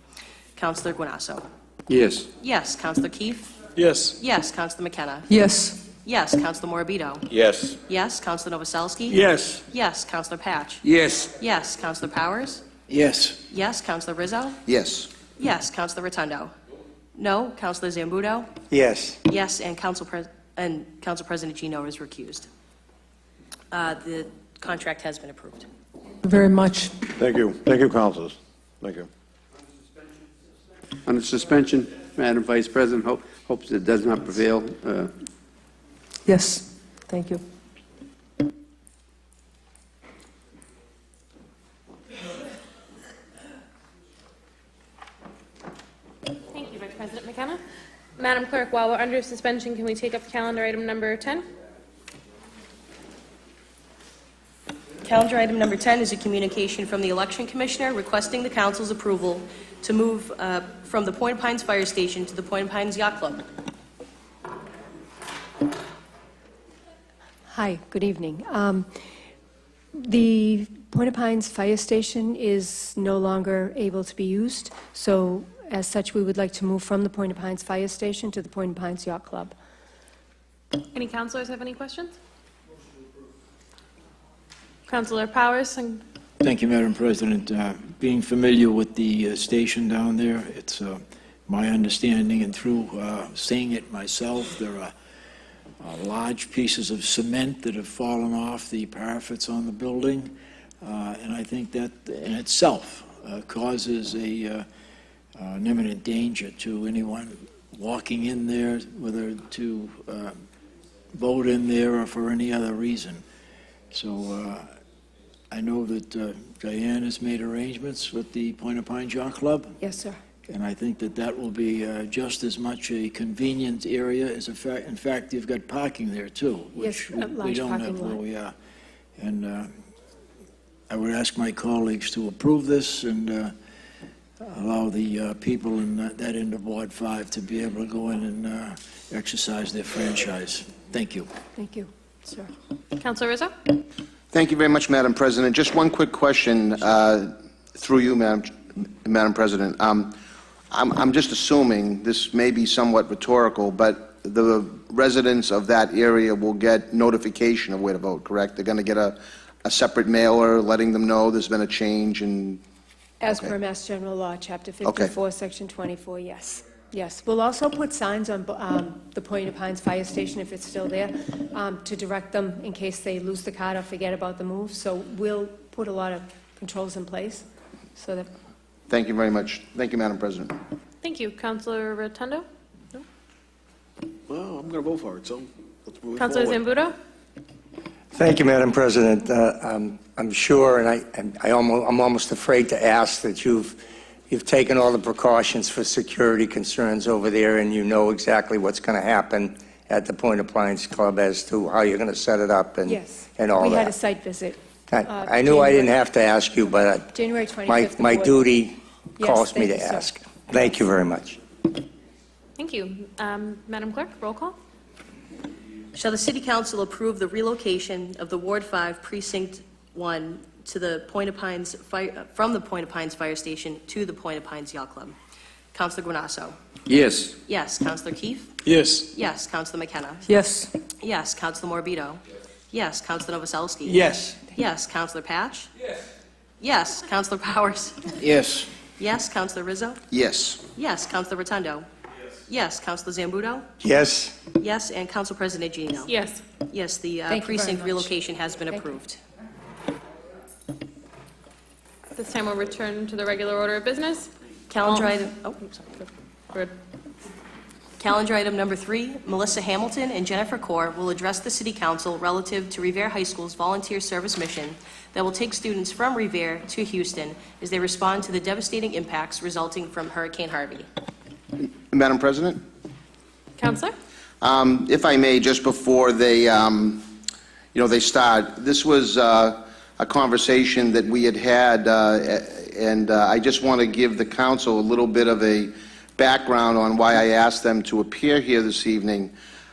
S17: Counselor Guanasso.
S5: Yes.
S17: Yes. Counselor Keefe.
S15: Yes.
S17: Yes. Counselor McKenna.
S3: yes.
S17: Yes. Counselor Morabito.
S11: Yes.
S17: Yes. Counselor Novoselsky.
S5: Yes.
S17: Yes. Counselor Patch.
S5: Yes.
S17: Yes. Counselor Powers.
S18: Yes.
S17: Yes. Counselor Rizzo.
S6: Yes.
S17: Yes. Counselor Rotundo. No. Counselor Zambudo.
S4: Yes.
S17: Yes. And Council President Gino is recused. The contract has been approved.
S3: Very much.
S19: Thank you. Thank you, councilors. Thank you.
S5: On the suspension, Madam Vice President, hopes it does not prevail.
S3: Yes. Thank you.
S12: Thank you, Vice President McKenna. Madam Clerk, while we're under suspension, can we take up calendar item number 10?
S17: Calendar item number 10 is a communication from the Election Commissioner requesting the Council's approval to move from the Point Pines Fire Station to the Point Pines Yacht Club.
S21: Hi, good evening. The Point Pines Fire Station is no longer able to be used, so as such, we would like to move from the Point Pines Fire Station to the Point Pines Yacht Club.
S12: Any councilors have any questions? Councilor Powers and
S18: Thank you, Madam President. Being familiar with the station down there, it's my understanding, and through seeing it myself, there are large pieces of cement that have fallen off the parapets on the building, and I think that in itself causes an imminent danger to anyone walking in there, whether to vote in there or for any other reason. So I know that Diane has made arrangements with the Point of Pines Yacht Club,
S21: Yes, sir.
S18: and I think that that will be just as much a convenient area as in fact, you've got parking there too, which
S21: Yes, a
S18: we
S21: large
S18: don't
S21: parking
S18: have where
S21: lot.
S18: we are. And I would ask my colleagues to approve this and allow the people in that end of Ward 5 to be able to go in and exercise their franchise. Thank you.
S21: Thank you, sir.
S12: Councilor Rizzo?
S6: Thank you very much, Madam President. Just one quick question through you, Madam President. I'm just assuming, this may be somewhat rhetorical, but the residents of that area will get notification of where to vote, correct? They're going to get a separate mailer letting them know there's been a change in...
S21: As
S6: Okay.
S21: per Mass General Law, Chapter
S6: Okay.
S21: 54, Section 24, yes. Yes. We'll also put signs on the Point of Pines Fire Station, if it's still there, to direct them in case they lose the card or forget about the move. So we'll put a lot of controls in place so that...
S6: Thank you very much. Thank you, Madam President.
S12: Thank you. Councilor Rotundo?
S1: Well, I'm going to vote for it, so let's move
S12: Councilor
S1: forward.
S12: Zambudo?
S4: Thank you, Madam President. I'm sure, and I'm almost afraid to ask that you've taken all the precautions for security concerns over there, and you know exactly what's going to happen at the Point of Pines Club as to how you're going to set it up and
S21: Yes.
S4: and all
S21: We had a
S4: that.
S21: site visit.
S4: I knew I didn't have to ask you, but
S21: January 25th.
S4: my
S21: the board-
S4: duty
S21: Yes,
S4: calls me
S21: thank
S4: to
S21: you, sir.
S4: ask. Thank you very much.
S12: Thank you. Madam Clerk, roll call?
S17: Shall the City Council approve the relocation of the Ward 5 Precinct 1 to the Point of Pines from the Point of Pines Fire Station to the Point of Pines Yacht Club? Councilor Guanasso?
S5: Yes.
S17: Yes. Councilor Keefe?
S15: Yes.
S17: Yes. Councilor McKenna?
S3: Yes.
S17: Yes. Councilor Morbido? Yes. Councilor Novoselsky?
S2: Yes.
S17: Yes. Councilor Patch? Yes. Councilor Powers?
S2: Yes.
S17: Yes. Councilor Rizzo?
S6: Yes.
S17: Yes. Councilor Rotundo? Yes. Councilor Zambudo?
S4: Yes?
S17: Yes. And Council President Gino?
S12: Yes.
S17: Yes, the
S21: Thank you very
S17: precinct
S21: much.
S17: relocation has been
S21: Thank you.
S17: approved.
S12: This time we'll return to the regular order of business.
S17: Calendar item, oh, I'm sorry.
S12: Good.
S17: Calendar item number 3, Melissa Hamilton and Jennifer Kaur will address the City Council relative to Revere High School's volunteer service mission that will take students from Revere to Houston as they respond to the devastating impacts resulting from Hurricane Harvey.
S6: Madam President?
S12: Counselor?
S6: If I may, just before they, they start, this was a conversation that we had, and I just want to give the council a little bit of a background on why I asked them to appear here this evening.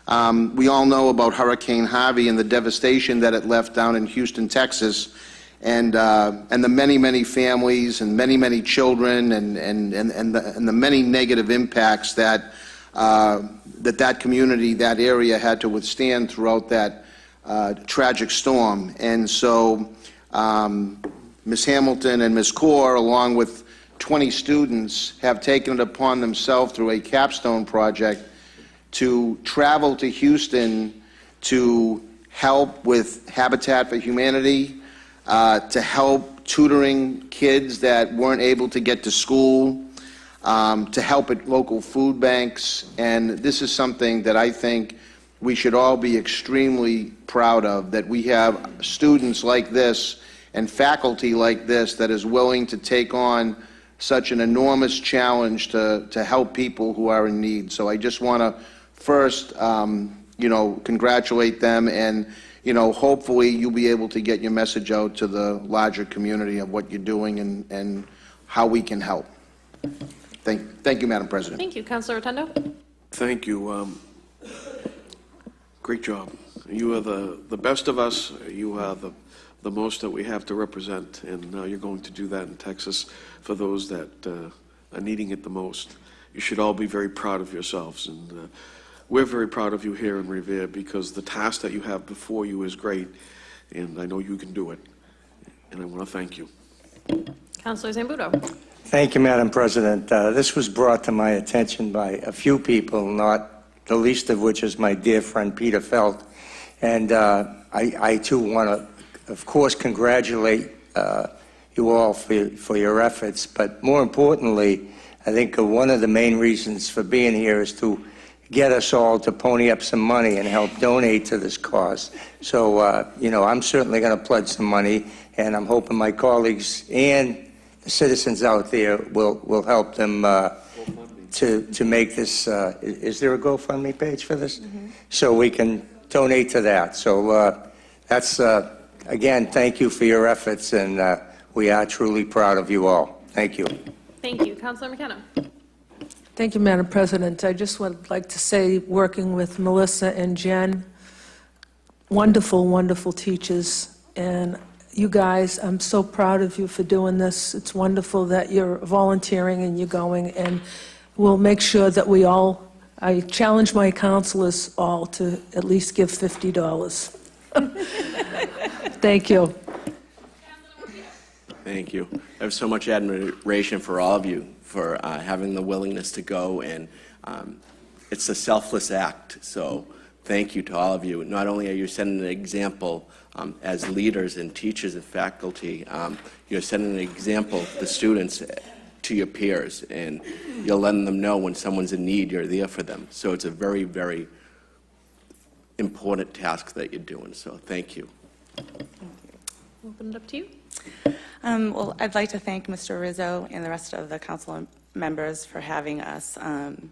S6: We all know about Hurricane Harvey and the devastation that it left down in Houston, Texas, and the many, many families and many, many children and the many negative impacts that that community, that area had to withstand throughout that tragic storm. And so Ms. Hamilton and Ms. Kaur, along with 20 students, have taken it upon themselves through a capstone project to travel to Houston to help with Habitat for Humanity, to help tutoring kids that weren't able to get to school, to help at local food banks. And this is something that I think we should all be extremely proud of, that we have students like this and faculty like this that is willing to take on such an enormous challenge to help people who are in need. So I just want to first, congratulate them, and, hopefully you'll be able to get your message out to the larger community of what you're doing and how we can help. Thank you, Madam President.
S12: Thank you. Counselor Rotundo?
S1: Thank you. Great job. You are the best of us. You are the most that we have to represent, and you're going to do that in Texas for those that are needing it the most. You should all be very proud of yourselves, and we're very proud of you here in Revere, because the task that you have before you is great, and I know you can do it. and I want to thank you.
S12: Councilor Zambudo.
S4: Thank you, Madam President. This was brought to my attention by a few people, not the least of which is my dear friend Peter Felt. And I too want to, of course, congratulate you all for your efforts. But more importantly, I think one of the main reasons for being here is to get us all to pony up some money and help donate to this cause. So, you know, I'm certainly going to pledge some money, and I'm hoping my colleagues and the citizens out there will help them to make this. Is there a GoFundMe page for this? Mm-hmm. So we can donate to that. So that's, again, thank you for your efforts, and we are truly proud of you all. Thank you.
S12: Thank you. Councilor McKenna.
S3: Thank you, Madam President. I just would like to say, working with Melissa and Jen, wonderful, wonderful teachers, and you guys, I'm so proud of you for doing this. It's wonderful that you're volunteering and you're going, and we'll make sure that we all, I challenge my counselors all to at least give $50. Thank you.
S9: Thank you. I have so much admiration for all of you for having the willingness to go, and it's a selfless act. So thank you to all of you. Not only are you setting an example as leaders and teachers and faculty, you're setting an example to the students, to your peers, and you're letting them know when someone's in need, you're there for them. So it's a very, very important task that you're doing. So thank you.
S12: Open it up to you.
S7: Well, I'd like to thank Mr. Rizzo and the rest of the council members for having us. I'm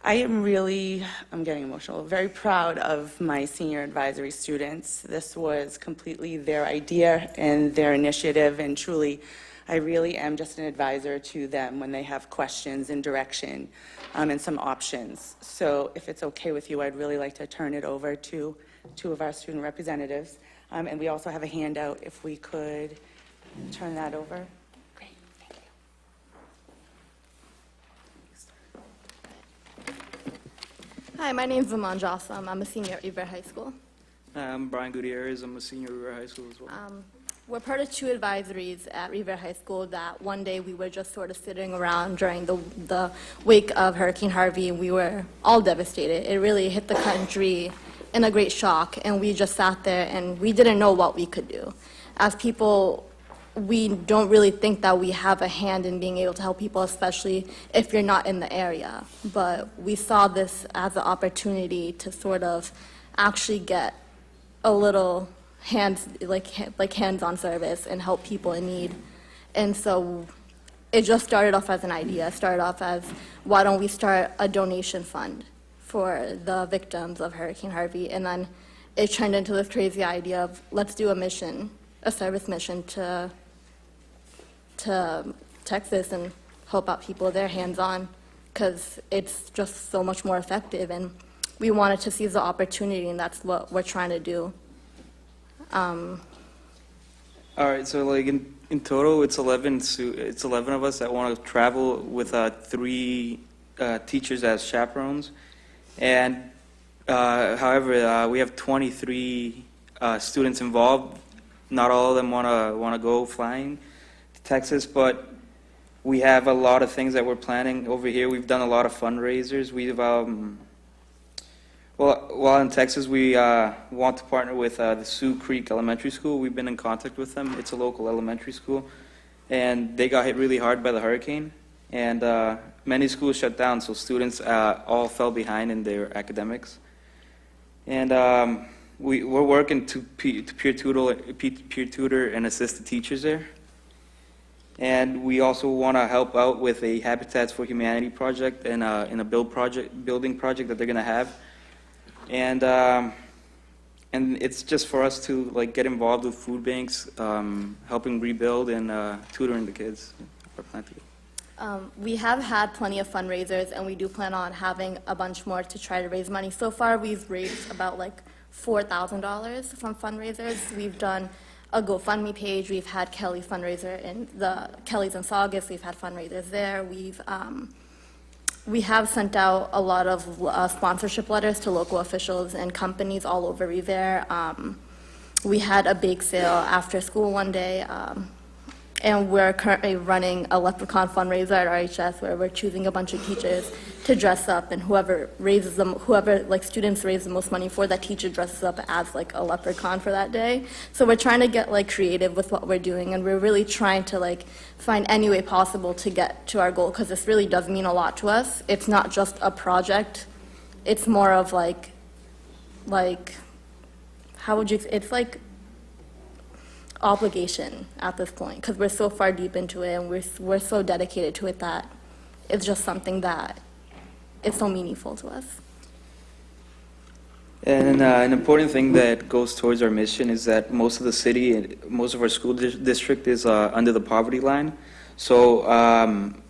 S7: getting emotional, very proud of my senior advisory students. This was completely their idea and their initiative, and truly, I really am just an advisor to them when they have questions and direction and some options. So if it's okay with you, I'd really like to turn it over to two of our student representatives. And we also have a handout, if we could turn that over. Great, thank you.
S22: Hi, my name's Zaman Jossam. I'm a senior at Revere High School.
S23: I'm Brian Gutierrez. I'm a senior at Revere High School as well.
S22: We're part of two advisories at Revere High School that one day we were just sort of sitting around during the wake of Hurricane Harvey, and we were all devastated. It really hit the country in a great shock, and we just sat there and we didn't know what we could do. As people, we don't really think that we have a hand in being able to help people, especially if you're not in the area. But we saw this as an opportunity to sort of actually get a little hands-on service and help people in need. And so it just started off as an idea. It started off as, why don't we start a donation fund for the victims of Hurricane Harvey? And then it turned into this crazy idea of, let's do a service mission to Texas and help out people there hands-on, because it's just so much more effective. And we wanted to seize the opportunity, and that's what we're trying to do.
S23: All right, so like in total, it's 11 of us that want to travel with 3 teachers as chaperones. And however, we have 23 students involved. Not all of them want to go flying to Texas, but we have a lot of things that we're planning over here. We've done a lot of fundraisers. We've while in Texas, we want to partner with the Sioux Creek Elementary School. We've been in contact with them. It's a local elementary school, and they got hit really hard by the hurricane, and many schools shut down, so students all fell behind in their academics. And we're working to peer tutor and assist the teachers there. And we also want to help out with a Habitats for Humanity project and in a building project that they're going to have. And it's just for us to like get involved with food banks, helping rebuild and tutoring the kids. Our plan to do.
S22: We have had plenty of fundraisers, and we do plan on having a bunch more to try to raise money. So far, we've raised about like $4,000 from fundraisers. We've done a GoFundMe page. We've had Kelly fundraiser in the Kelly's in Saugus. We've had fundraisers there. We have sent out a lot of sponsorship letters to local officials and companies all over Revere. we had a bake sale after school one day, and we're currently running a leprechaun fundraiser at RHS where we're choosing a bunch of teachers to dress up, and whoever like students raise the most money for, that teacher dresses up as like a leprechaun for that day. So we're trying to get like creative with what we're doing, and we're really trying to like find any way possible to get to our goal, because this really does mean a lot to us. It's not just a project. It's more of like how would you, it's like obligation at this point, because we're so far deep into it and we're so dedicated to it that it's just something that is so meaningful to us.
S23: And an important thing that goes towards our mission is that most of the city, most of our school district is under the poverty line. So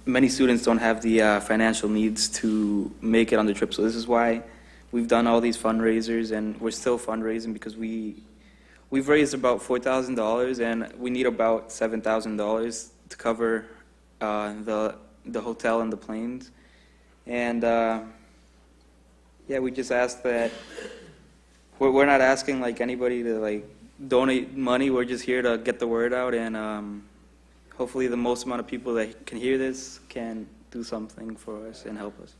S23: many students don't have the financial needs to make it on the trip. So this is why we've done all these fundraisers, and we're still fundraising, because we've raised about $4,000, and we need about $7,000 to cover the hotel and the planes. And yeah, we just ask that we're not asking like anybody to like donate money. We're just here to get the word out, and hopefully the most amount of people that can hear this can do something for us and help us.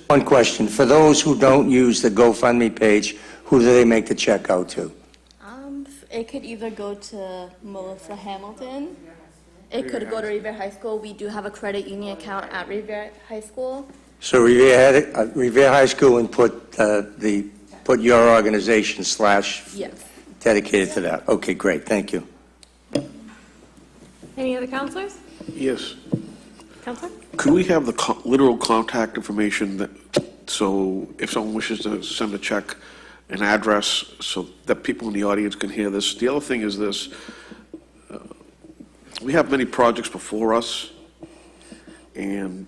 S4: One question. For those who don't use the GoFundMe page, who do they make the check out to?
S22: It could either go to Melissa Hamilton. It could go to Revere High School. We do have a credit union account at Revere High School.
S4: So Revere High School, and put your organization /
S22: Yes.
S4: dedicated to that. Okay, great. Thank you.
S12: Any other counselors?
S1: Yes.
S12: Counselor?
S1: Could we have the literal contact information so if someone wishes to send a check, an address, so that people in the audience can hear this? The other thing is this. We have many projects before us, and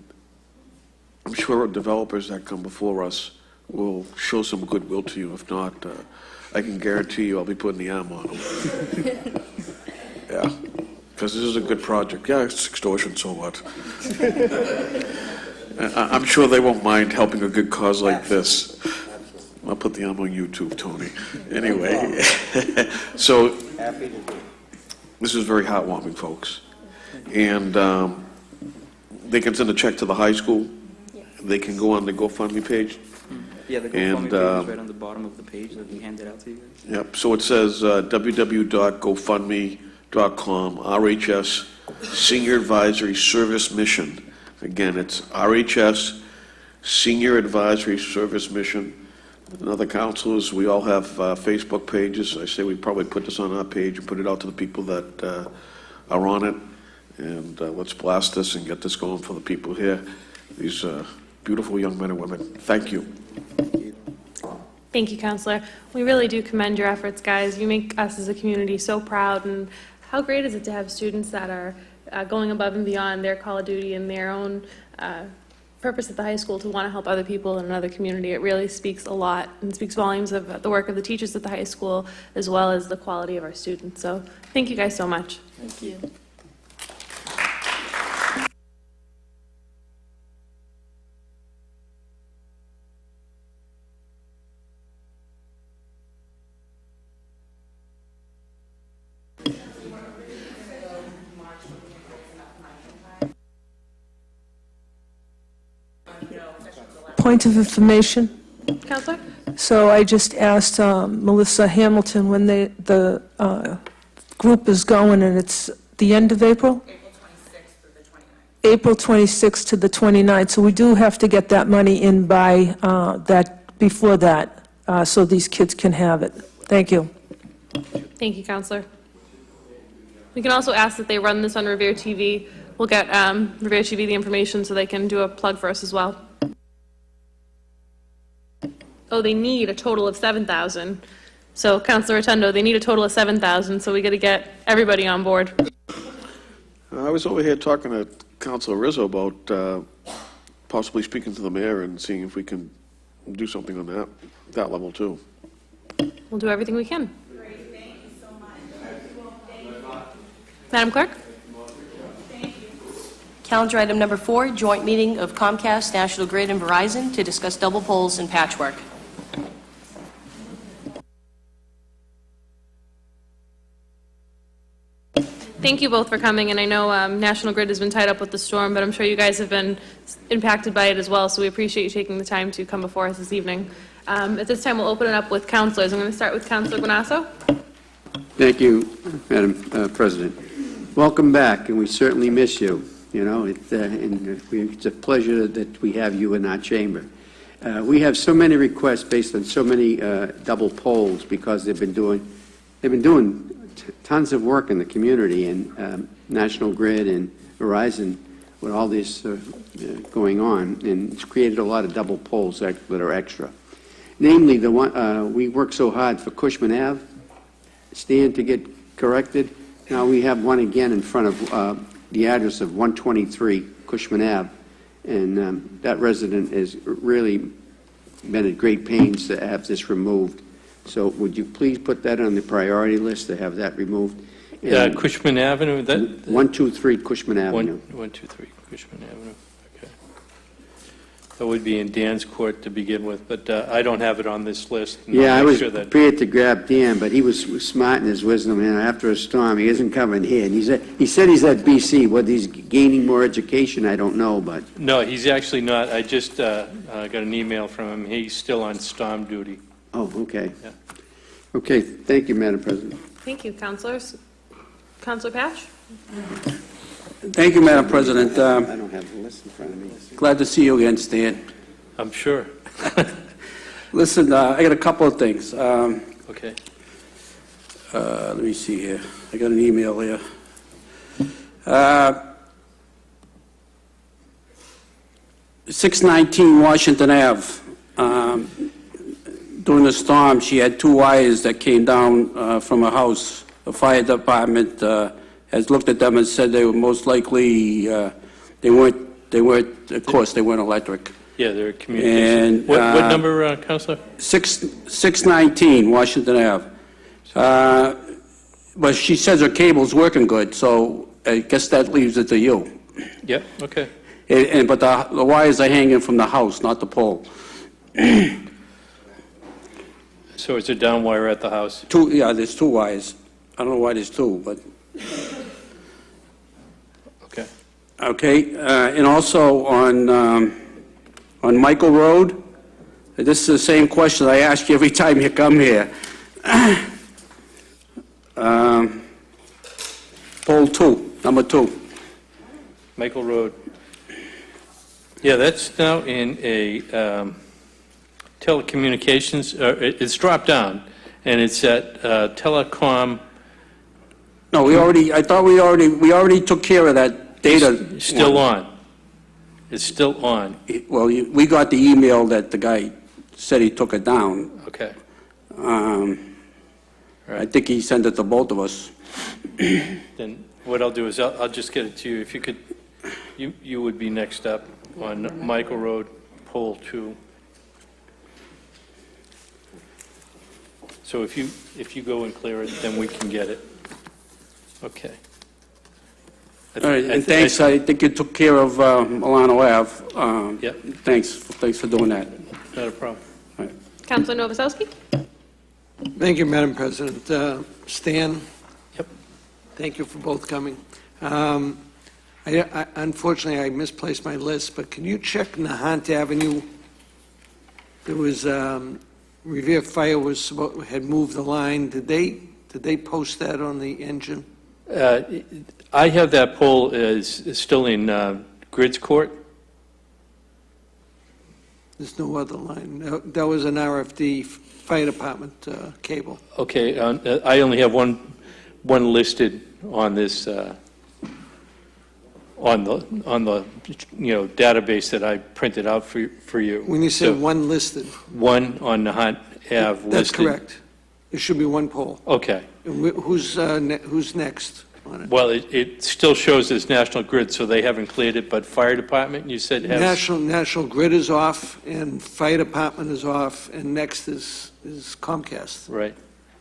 S1: I'm sure developers that come before us will show some goodwill to you. If not, I can guarantee you I'll be putting the arm on them. Yeah, because this is a good project. Yeah, it's extortion, so what? I'm sure they won't mind helping a good cause like this. I'll put the arm on YouTube, Tony. Anyway, so this is very heartwarming, folks. And they can send a check to the high school. They can go on the GoFundMe page.
S23: Yeah, the GoFundMe page is right on the bottom of the page that we handed out to you guys.
S1: Yep, so it says www.gofundme.com, RHS Senior Advisory Service Mission. Again, it's RHS Senior Advisory Service Mission. And other counselors, we all have Facebook pages. I say we probably put this on our page and put it out to the people that are on it. And let's blast this and get this going for the people here. These beautiful young men and women. Thank you.
S12: Thank you, Counselor. We really do commend your efforts, guys. You make us as a community so proud, and how great is it to have students that are going above and beyond their call of duty and their own purpose at the high school to want to help other people in another community. It really speaks a lot and speaks volumes of the work of the teachers at the high school, as well as the quality of our students. So thank you guys so much.
S22: Thank you.
S3: Point of information.
S12: Counselor?
S3: So I just asked Melissa Hamilton when the group is going, and it's the end of April? April 26th to the 29th. So we do have to get that money in by before that, so these kids can have it. Thank you.
S12: Thank you, Counselor. We can also ask that they run this on Revere TV. We'll get Revere TV the information so they can do a plug for us as well. Oh, they need a total of 7,000. So, Councilor Rotundo, they need a total of 7,000, so we got to get everybody on board.
S1: I was over here talking to Councilor Rizzo about possibly speaking to the mayor and seeing if we can do something on that level too.
S12: We'll do everything we can. Madam Clerk?
S17: Calendar item number 4, joint meeting of Comcast, National Grid, and Verizon to discuss double poles and patchwork.
S12: Thank you both for coming, and I know National Grid has been tied up with the storm, but I'm sure you guys have been impacted by it as well, so we appreciate you taking the time to come before us this evening. At this time, we'll open it up with councilors. I'm going to start with Councilor Guanasso.
S8: Thank you, Madam President. Welcome back, and we certainly miss you. You know, it's a pleasure that we have you in our chamber. We have so many requests based on so many double polls because they've been doing tons of work in the community, and National Grid and Verizon with all this going on, and it's created a lot of double polls that are extra. Namely, the one we worked so hard for Cushman Ave stand to get corrected. Now we have one again in front of the address of 123 Cushman Ave, and that resident has really been at great pains to have this removed. So would you please put that on the priority list to have that removed?
S10: Cushman Avenue?
S8: 123 Cushman Avenue.
S10: 123 Cushman Avenue, okay. That would be in Dan's court to begin with, but I don't have it on this list. And
S8: Yeah,
S10: I'll
S8: I
S10: make
S8: was
S10: sure that-
S8: prepared to grab Dan, but he was smart in his wisdom, and after a storm, he isn't coming here. And he said he's at BC. Whether he's gaining more education, I don't know, but...
S10: No, he's actually not. I just got an email from him. He's still on storm duty.
S8: Oh, okay.
S10: Yeah.
S8: Okay, thank you, Madam President.
S12: Thank you, councilors. Councilor Patch?
S5: Thank you, Madam President.
S8: I don't have the list in front of me.
S5: Glad to see you again, Stan.
S10: I'm sure.
S5: Listen, I got a couple of things.
S10: Okay.
S5: Let me see here. I got an email here. 619 Washington Ave. During the storm, she had two wires that came down from her house. The fire department has looked at them and said they were most likely, they weren't, of course, they weren't electric.
S10: Yeah, they're communication.
S5: And,
S10: What number, Councilor?
S5: 619 Washington Ave. But she says her cable's working good, so I guess that leaves it to you.
S10: Yeah, okay.
S5: But the wires are hanging from the house, not the pole.
S10: So it's a down wire at the house?
S5: Yeah, there's two wires. I don't know why there's two, but...
S10: Okay.
S5: Okay, and also on Michael Road, this is the same question I ask you every time you come here. Pole 2, number 2.
S10: Michael Road. Yeah, that's now in a telecommunications, it's dropped down, and it's at telecom.
S5: No, I thought we already took care of that data.
S10: It's still on. It's still on.
S5: Well, we got the email that the guy said he took it down.
S10: Okay.
S5: I think he sent it to both of us.
S10: Then what I'll do is I'll just get it to you. If you could, you would be next up on Michael Road, pole 2. So if you go and clear it, then we can get it. Okay.
S5: All right, and thanks, I think you took care of Milano Ave.
S10: Yep.
S5: Thanks for doing that.
S10: Not a problem.
S12: Councilor Novoselsky?
S20: Thank you, Madam President. Stan?
S10: Yep.
S20: Thank you for both coming. Unfortunately, I misplaced my list, but can you check Nahant Avenue? There was, Revere Fire had moved the line. Did they post that on the engine?
S10: I have that pole is still in Grid's court.
S20: There's no other line. That was an RFD fire department cable.
S10: Okay, I only have one listed on this, on the database that I printed out for you.
S20: When you say one listed?
S10: One on Nahant Ave listed.
S20: That's correct. It should be one pole.
S10: Okay.
S20: And who's next on it?
S10: Well, it still shows as National Grid, so they haven't cleared it, but Fire Department, you said has...
S20: National Grid is off, and Fire Department is off, and next is Comcast.
S10: Right.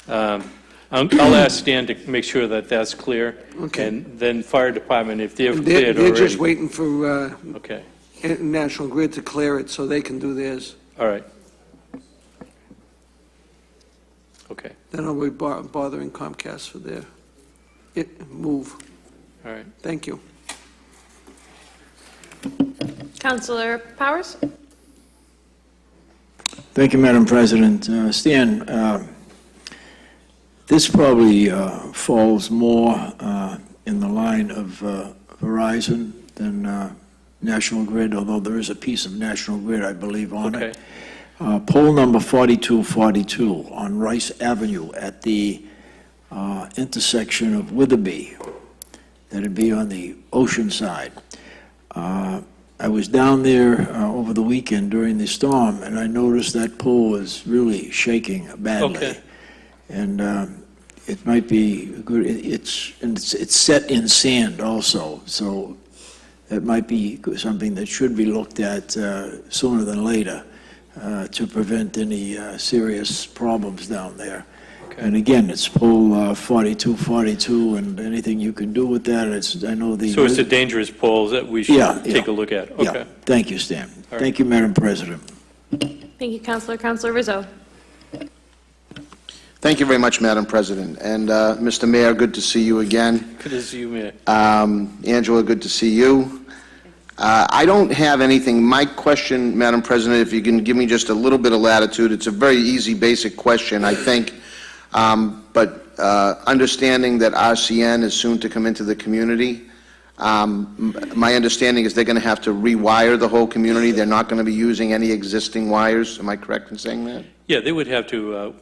S10: I'll ask Stan to make sure that that's clear.
S20: Okay.
S10: And then Fire Department, if they've cleared already...
S20: They're just waiting for
S10: Okay.
S20: National Grid to clear it so they can do theirs.
S10: All right. Okay.
S20: Then I'll be bothering Comcast for their move.
S10: All right.
S20: Thank you.
S12: Councilor Powers?
S18: Thank you, Madam President. Stan, this probably falls more in the line of Verizon than National Grid, although there is a piece of National Grid, I believe, on it. Pole number 4242 on Rice Avenue at the intersection of Witherby, that'd be on the ocean side. I was down there over the weekend during the storm, and I noticed that pole was really shaking badly.
S10: Okay.
S18: And it might be good. It's set in sand also, so that might be something that should be looked at sooner than later to prevent any serious problems down there. And again, it's pole 4242, and anything you can do with that, I know the...
S10: So it's the dangerous poles that we should take a look at?
S18: Yeah.
S10: Okay.
S18: Thank you, Stan.
S10: right.
S18: Thank you, Madam President.
S12: Thank you, Councilor. Councilor Rizzo?
S6: Thank you very much, Madam President. And Mr. Mayor, good to see you again.
S10: Good to see you, Mayor.
S6: Angela, good to see you. I don't have anything. My question, Madam President, if you can give me just a little bit of latitude, it's a very easy, basic question, I think. But understanding that RCN is soon to come into the community, my understanding is they're going to have to rewire the whole community. They're not going to be using any existing wires. Am I correct in saying that?
S10: Yeah, they would have to,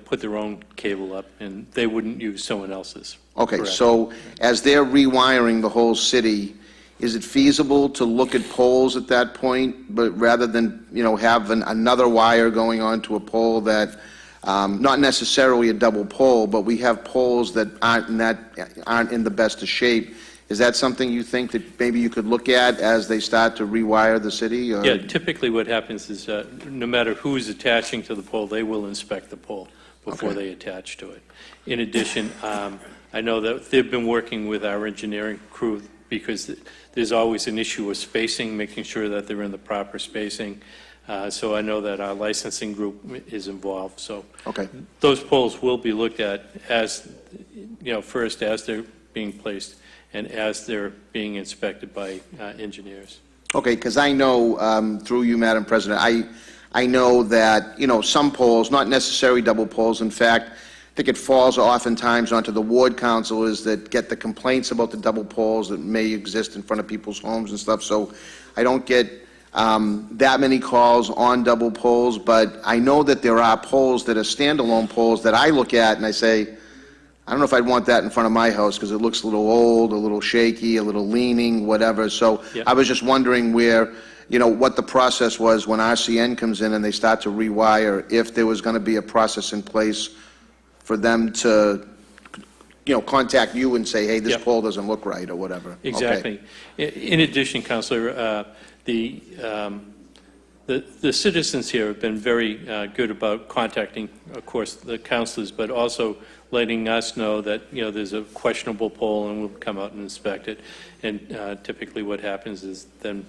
S10: put their own cable up, and they wouldn't use someone else's.
S6: Okay,
S10: Correct.
S6: so as they're rewiring the whole city, is it feasible to look at poles at that point, but rather than, have another wire going onto a pole that, not necessarily a double pole, but we have poles that aren't in the best of shape? Is that something you think that maybe you could look at as they start to rewire the city? Or?
S10: Yeah, typically what happens is no matter who's attaching to the pole, they will inspect the pole before they attach to it. In addition, I know that they've been working with our engineering crew because there's always an issue of spacing, making sure that they're in the proper spacing. So I know that our licensing group is involved. So those poles will be looked at as, first as they're being placed and as they're being inspected by engineers.
S6: Okay, because I know, through you, Madam President, I know that, some poles, not necessarily double poles, in fact, I think it falls oftentimes onto the ward councilors that get the complaints about the double poles that may exist in front of people's homes and stuff, so I don't get that many calls on double poles, but I know that there are poles that are standalone poles that I look at and I say, I don't know if I'd want that in front of my house because it looks a little old, a little shaky, a little leaning, whatever. So I was just wondering where, what the process was when RCN comes in and they start to rewire, if there was going to be a process in place for them to, contact you and say, hey, this pole doesn't look right or whatever.
S10: Exactly. Okay. In addition, Councilor, the citizens here have been very good about contacting, of course, the councilors, but also letting us know that, there's a questionable pole and we'll come out and inspect it. And typically what happens is then,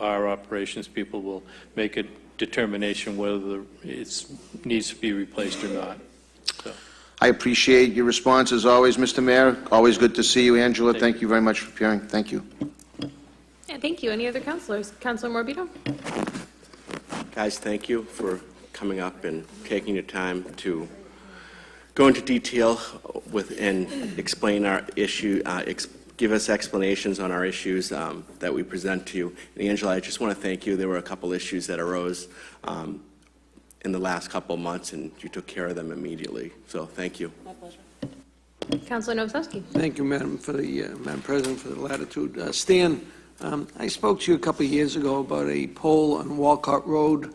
S10: our operations people will make a determination whether it needs to be replaced or not. So.
S6: I appreciate your response as always, Mr. Mayor. Always good to see you, Angela. Thank you very much for appearing. Thank you.
S12: Yeah, thank you. Any other councilors? Councilor Morbido?
S9: Guys, thank you for coming up and taking your time to go into detail and explain our issue, give us explanations on our issues that we present to you. And Angela, I just want to thank you. There were a couple issues that arose in the last couple of months, and you took care of them immediately. So thank you.
S12: My pleasure. Councilor Novoselsky?
S20: Thank you, Madam President, for the latitude. Stan, I spoke to you a couple of years ago about a pole on Walcott Road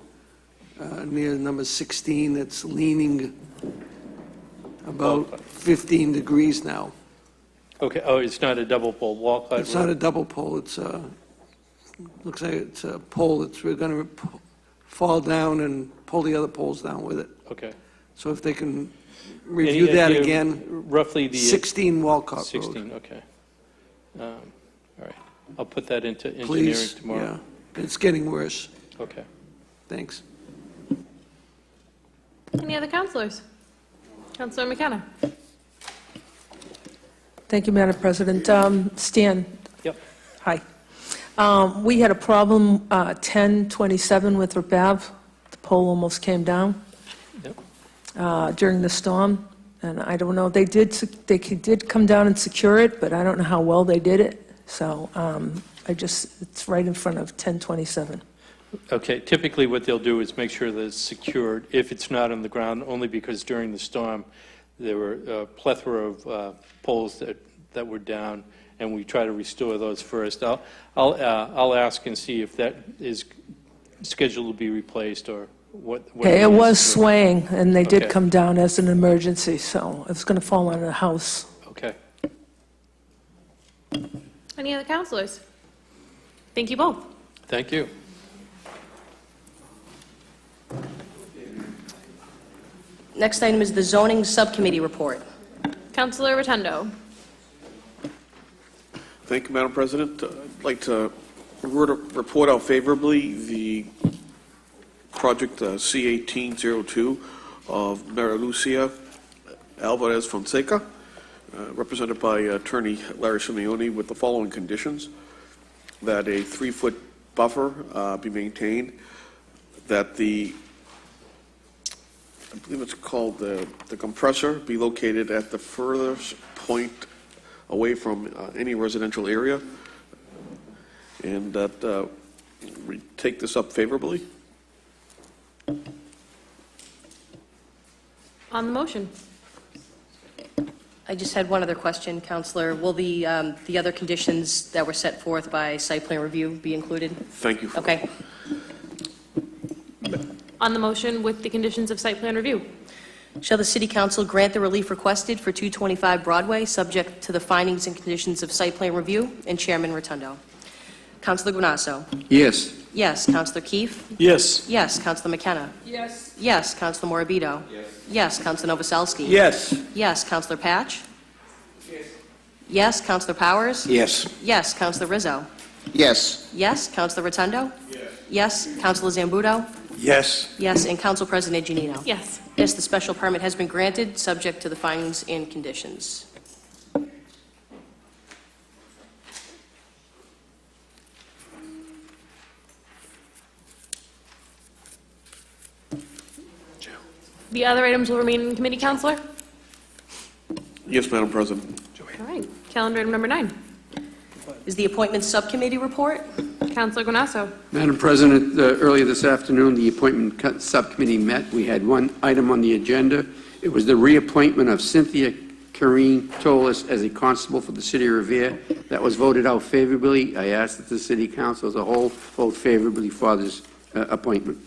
S20: near number 16 that's leaning about 15 degrees now.
S10: Okay, oh, it's not a double pole, Walcott
S20: It's not a double pole, it's looks like it's a pole that's going to fall down and pull the other poles down with it.
S10: Okay.
S20: So if they can review that again.
S10: Roughly the...
S20: 16 Walcott
S10: 16,
S20: Road.
S10: okay. All right. I'll put that into engineering
S20: Please,
S10: tomorrow.
S20: yeah. It's getting worse.
S10: Okay.
S20: Thanks.
S12: Any other councilors? Councilor McKenna?
S3: Thank you, Madam President. Stan?
S10: Yep.
S3: Hi. We had a problem 1027 with Rabav. The pole almost came down during the storm, and I don't know, they did come down and secure it, but I don't know how well they did it. So it's right in front of 1027.
S10: Okay, typically what they'll do is make sure that it's secured if it's not on the ground, only because during the storm, there were a plethora of poles that were down, and we try to restore those first. I'll ask and see if that is scheduled to be replaced or what.
S3: Okay, it was swaying, and they did
S10: Okay.
S3: come down as an emergency, so it's going to fall on a house.
S10: Okay.
S12: Any other counselors? Thank you both.
S10: Thank you.
S17: Next item is the zoning subcommittee report.
S12: Councilor Rotundo.
S1: Thank you, Madam President. I'd like to report out favorably the project C-1802 of Maria Lucia Alvarez Fonseca, represented by Attorney Larry Simeone, with the following conditions: that a 3-foot buffer be maintained, that I believe it's called the compressor, be located at the furthest point away from any residential area, and that we take this up favorably.
S12: On the motion.
S17: I just had one other question, Counselor. Will the other conditions that were set forth by site plan review be included?
S1: Thank you.
S17: Okay.
S12: On the motion with the conditions of site plan review.
S17: Shall the City Council grant the relief requested for 225 Broadway, subject to the findings and conditions of site plan review? And Chairman Rotundo. Counselor Guanasso.
S8: Yes.
S17: Yes. Counselor Keefe.
S15: Yes.
S17: Yes. Counselor McKenna.
S3: Yes.
S17: Yes. Counselor Morabito. Yes. Yes. Counselor Novoselsky.
S20: Yes.
S17: Yes. Counselor Patch. Yes. Counselor Powers.
S18: Yes.
S17: Yes. Counselor Rizzo.
S6: Yes.
S17: Yes. Counselor Rotundo. Yes. Counselor Zambuto.
S18: Yes.
S17: Yes. And Council President Janino.
S12: Yes.
S17: Yes, the special permit has been granted, subject to the findings and conditions.
S12: The other items will remain in committee, Counselor?
S1: Yes, Madam President.
S12: All right. Calendar item number 9.
S17: Is the appointment subcommittee report?
S12: Counselor Guanasso.
S8: Madam President, earlier this afternoon, the appointment subcommittee met. We had one item on the agenda. It was the reappointment of Cynthia Karine Tolis as a constable for the City of Revere. That was voted out favorably. I ask that the City Council as a whole vote favorably for this appointment.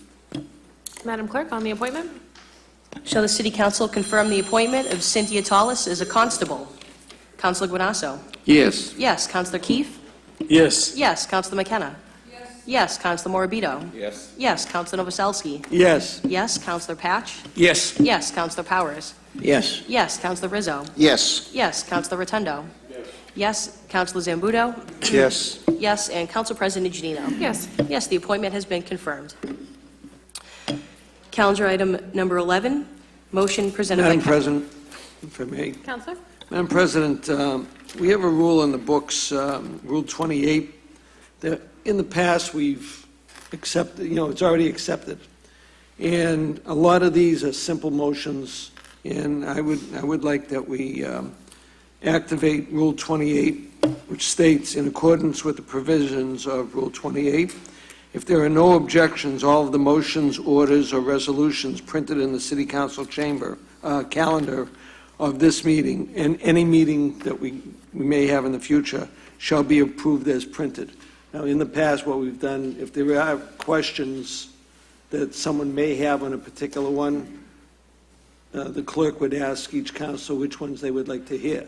S12: Madam Clerk, on the appointment.
S17: Shall the City Council confirm the appointment of Cynthia Tallis as a constable? Counselor Guanasso.
S8: Yes.
S17: Yes. Counselor Keefe.
S15: Yes.
S17: Yes. Counselor McKenna. Yes. Counselor Morabito.
S9: Yes.
S17: Yes. Counselor Novoselsky.
S20: Yes.
S17: Yes. Counselor Patch.
S20: Yes.
S17: Yes. Counselor Powers.
S18: Yes.
S17: Yes. Counselor Rizzo.
S6: Yes.
S17: Yes. Counselor Rotundo. Yes. Counselor Zambuto.
S20: Yes.
S17: Yes. And Council President Janino.
S12: Yes.
S17: Yes, the appointment has been confirmed. Calendar item number 11, motion presented by...
S20: Madam President, if I may.
S12: Counselor?
S20: Madam President, we have a rule in the books, Rule 28, that in the past we've accepted, it's already accepted. And a lot of these are simple motions, and I would like that we activate Rule 28, which states, in accordance with the provisions of Rule 28, if there are no objections, all of the motions, orders, or resolutions printed in the City Council chamber calendar of this meeting and any meeting that we may have in the future shall be approved as printed. Now, in the past, what we've done, if there are questions that someone may have on a particular one, the clerk would ask each council which ones they would like to hear.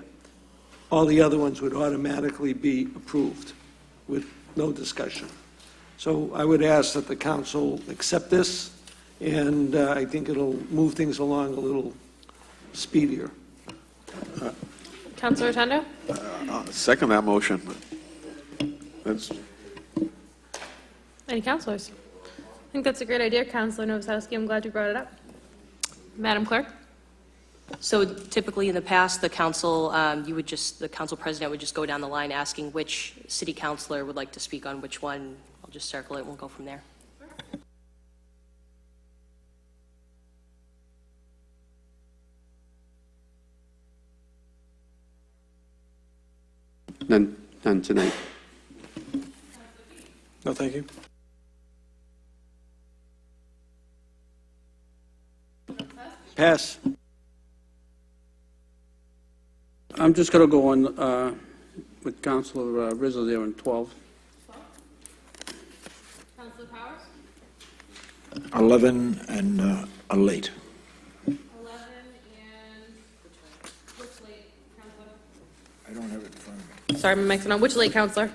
S20: All the other ones would automatically be approved with no discussion. So I would ask that the council accept this, and I think it'll move things along a little speedier.
S12: Counselor Rotundo?
S1: Second that motion. That's
S12: Any counselors? I think that's a great idea, Counselor Novoselsky. I'm glad you brought it up. Madam Clerk?
S17: So typically in the past, the council, the council president would just go down the line asking which city councilor would like to speak on which one. I'll just circle it and we'll go from there.
S8: None tonight.
S15: No, thank you.
S20: Pass.
S5: I'm just going to go on with Councilor Rizzo there on 12.
S12: Councilor Powers?
S18: 11 and a late.
S12: 11 and which late, Councilor?
S18: I don't have it in front of me.
S12: Sorry, I'm mixing up. Which late, Councilor?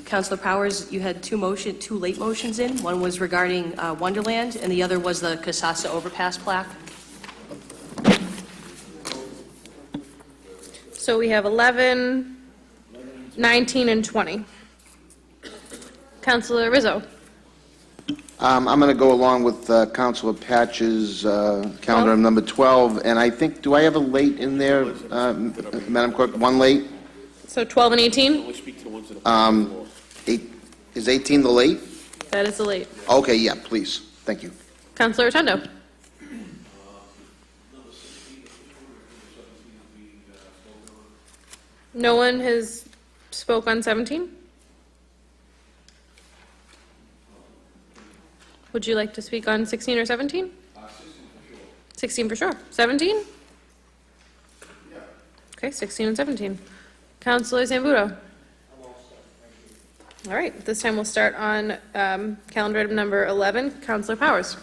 S17: Councilor Powers, you had two late motions in. One was regarding Wonderland, and the other was the Casasa overpass plaque.
S12: So we have 11, 19, and 20. Councilor Rizzo?
S6: I'm going to go along with Councilor Patch's calendar item number 12, and I think, do I have a late in there, Madam Clerk? One late?
S12: So 12 and 18?
S6: Is 18 the late?
S12: That is the late.
S6: Okay, yeah, please. Thank you.
S12: Councilor Rotundo? No one has spoke on 17? Would you like to speak on 16 or 17? 16 for sure. 17? Okay, 16 and 17. Councilor Zambudo? All right, this time we'll start on calendar item number 11. Councilor Powers.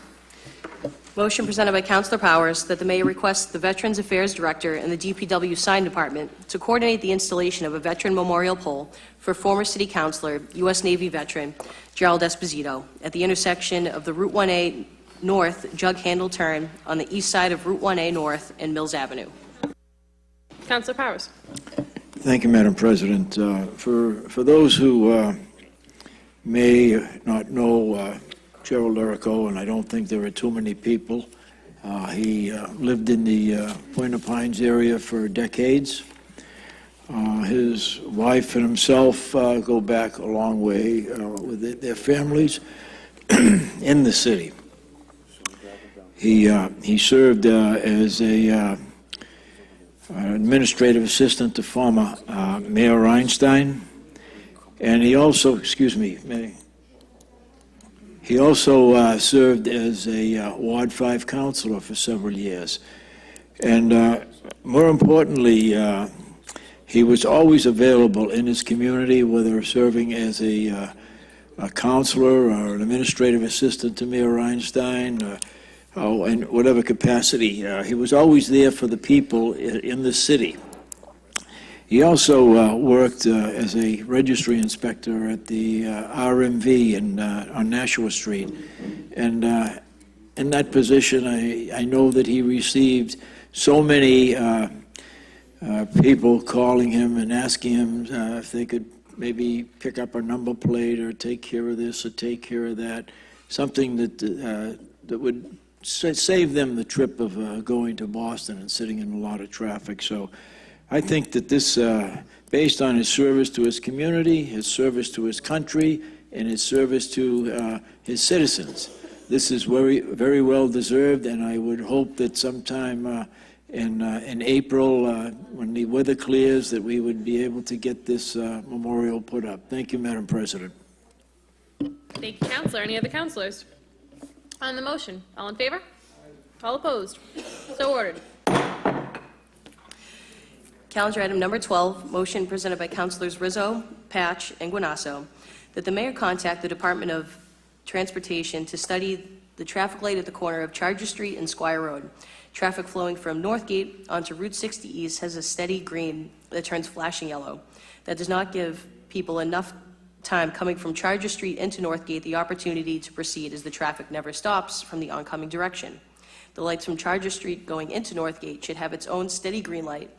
S17: Motion presented by Councilor Powers that the mayor requests the Veterans Affairs Director and the DPW Sign Department to coordinate the installation of a veteran memorial pole for former City Councilor, U.S. Navy veteran Gerald Esposito at the intersection of the Route 1A North Jug Handle turn on the east side of Route 1A North and Mills Avenue.
S12: Councilor Powers.
S18: Thank you, Madam President. For those who may not know Gerald Lurico, and I don't think there are too many people, he lived in the Point Pines area for decades. His wife and himself go back a long way with their families in the city. He served as a administrative assistant to former Mayor Einstein, and he also, he also served as a Ward 5 councilor for several years. And more importantly, he was always available in his community, whether serving as a counselor or an administrative assistant to Mayor Einstein, in whatever capacity. He was always there for the people in the city. He also worked as a registry inspector at the RMV on Nashua Street. And in that position, I know that he received so many people calling him and asking him if they could maybe pick up a number plate or take care of this or take care of that, something that would save them the trip of going to Boston and sitting in a lot of traffic. So I think that this, based on his service to his community, his service to his country, and his service to his citizens, this is very, very well deserved, and I would hope that sometime in April, when the weather clears, that we would be able to get this memorial put up. Thank you, Madam President.
S12: Thank you, Councilor. Any other councilors? On the motion, all in favor? All opposed? So ordered.
S17: Calendar item number 12, motion presented by Councilors Rizzo, Patch, and Guanasso, that the mayor contact the Department of Transportation to study the traffic light at the corner of Charger Street and Squire Road. Traffic flowing from Northgate onto Route 60 East has a steady green that turns flashing yellow. That does not give people enough time coming from Charger Street into Northgate the opportunity to proceed, as the traffic never stops from the oncoming direction. The lights from Charger Street going into Northgate should have its own steady green light,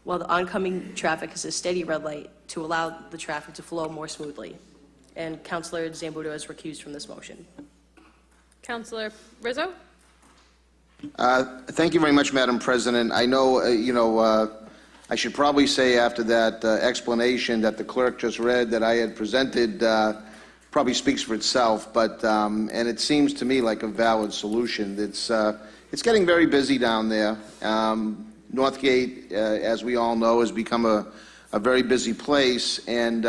S17: while the oncoming traffic has a steady red light to allow the traffic to flow more smoothly. And Councilor Zambudo is recused from this motion.
S12: Councilor Rizzo?
S6: Thank you very much, Madam President. I know, I should probably say after that explanation that the clerk just read that I had presented probably speaks for itself, but, and it seems to me like a valid solution. It's getting very busy down there. Northgate, as we all know, has become a very busy place, and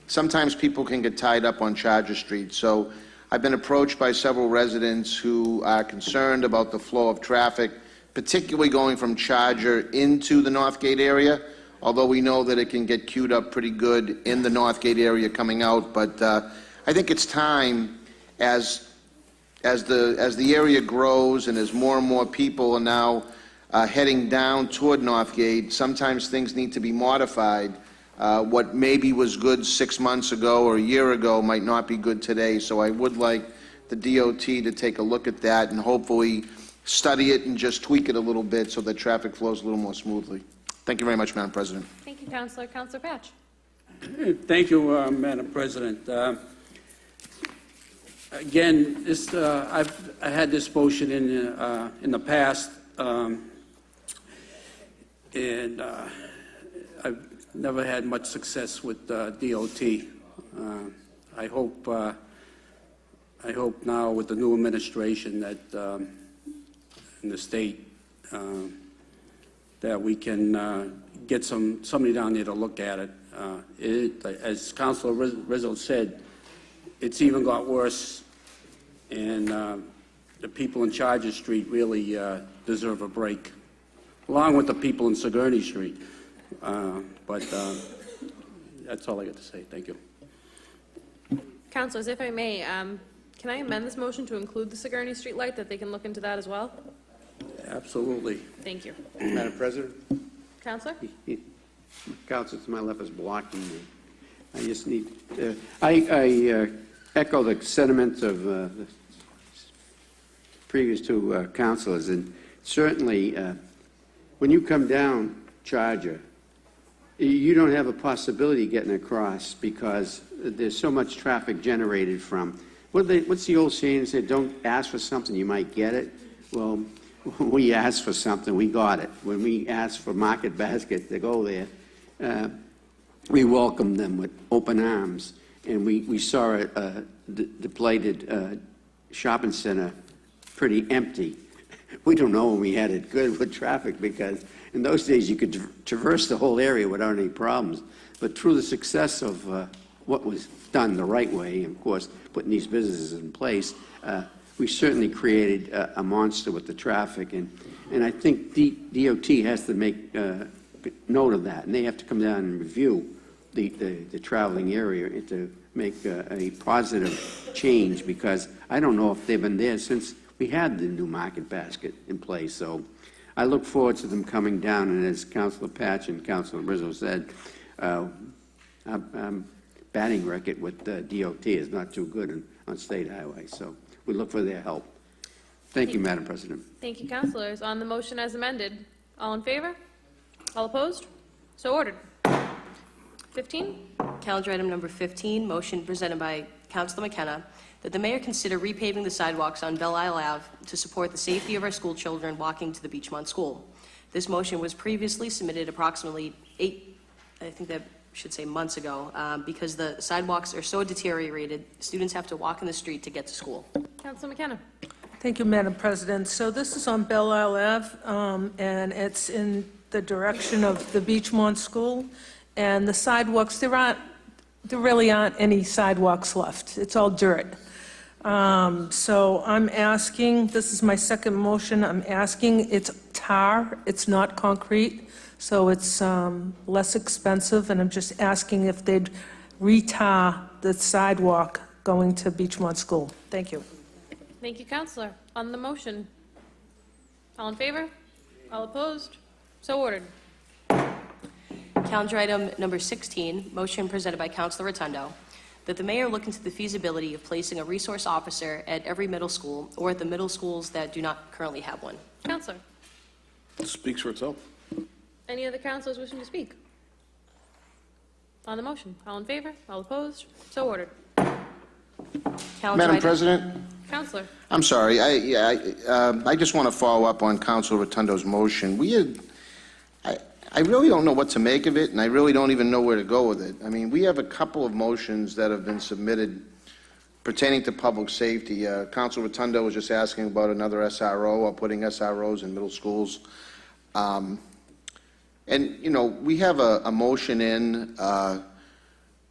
S6: sometimes people can get tied up on Charger Street. So I've been approached by several residents who are concerned about the flow of traffic, particularly going from Charger into the Northgate area, although we know that it can get queued up pretty good in the Northgate area coming out. But I think it's time, as the area grows and as more and more people are now heading down toward Northgate, sometimes things need to be modified. What maybe was good 6 months ago or a year ago might not be good today. So I would like the DOT to take a look at that and hopefully study it and just tweak it a little bit so that traffic flows a little more smoothly. Thank you very much, Madam President.
S12: Thank you, Councilor. Councilor Patch.
S5: Thank you, Madam President. Again, I had this motion in the past, and I've never had much success with DOT. I hope now with the new administration that in the state that we can get somebody down there to look at it. As Councilor Rizzo said, it's even got worse, and the people in Charger Street really deserve a break, along with the people in Sigourney Street. But that's all I got to say. Thank you.
S12: Councilors, if I may, can I amend this motion to include the Sigourney Street light, that they can look into that as well?
S5: Absolutely.
S12: Thank you.
S8: Madam President?
S12: Councilor?
S8: Council to my left is blocking me. I just need, I echo the sentiments of the previous two councilors, and certainly when you come down Charger, you don't have a possibility of getting across because there's so much traffic generated from, what's the old saying? It said, don't ask for something, you might get it. Well, we asked for something, we got it. When we asked for Market Basket to go there, we welcomed them with open arms, and we saw a depleted shopping center pretty empty. We don't know when we had it good with traffic, because in those days you could traverse the whole area without any problems. But through the success of what was done the right way, and of course putting these businesses in place, we certainly created a monster with the traffic, and I think DOT has to make note of that, and they have to come down and review the traveling area to make a positive change, because I don't know if they've been there since we had the new Market Basket in place. So I look forward to them coming down, and as Councilor Patch and Councilor Rizzo said, batting record with DOT is not too good on state highways, so we look for their help. Thank you, Madam President.
S12: Thank you, councilors. On the motion as amended, all in favor? All opposed? So ordered. 15?
S17: Calendar item number 15, motion presented by Councilor McKenna, that the mayor consider repaving the sidewalks on Belle Isle Ave to support the safety of our school children walking to the Beachmont School. This motion was previously submitted approximately 8, I think that should say months ago, because the sidewalks are so deteriorated, students have to walk in the street to get to school.
S12: Councilor McKenna.
S3: Thank you, Madam President. So this is on Belle Isle Ave, and it's in the direction of the Beachmont School. And the sidewalks, there really aren't any sidewalks left. It's all dirt. So I'm asking, this is my second motion, I'm asking, it's tar, it's not concrete, so it's less expensive, and I'm just asking if they'd re-tar the sidewalk going to Beachmont School. Thank you.
S12: Thank you, councilor. On the motion, all in favor? All opposed? So ordered.
S17: Calendar item number 16, motion presented by Councilor Rotundo, that the mayor look into the feasibility of placing a resource officer at every middle school or at the middle schools that do not currently have one.
S12: Councilor.
S1: It speaks for itself.
S12: Any other councilors wishing to speak? On the motion, all in favor? All opposed? So ordered.
S17: Calendar
S6: Madam
S17: item-
S6: President,
S12: Counselor.
S6: I'm sorry, I just want to follow up on Councilor Rotundo's motion. I really don't know what to make of it, and I really don't even know where to go with it. I mean, we have a couple of motions that have been submitted pertaining to public safety. Councilor Rotundo was just asking about another SRO or putting SROs in middle schools. And, you know, we have a motion in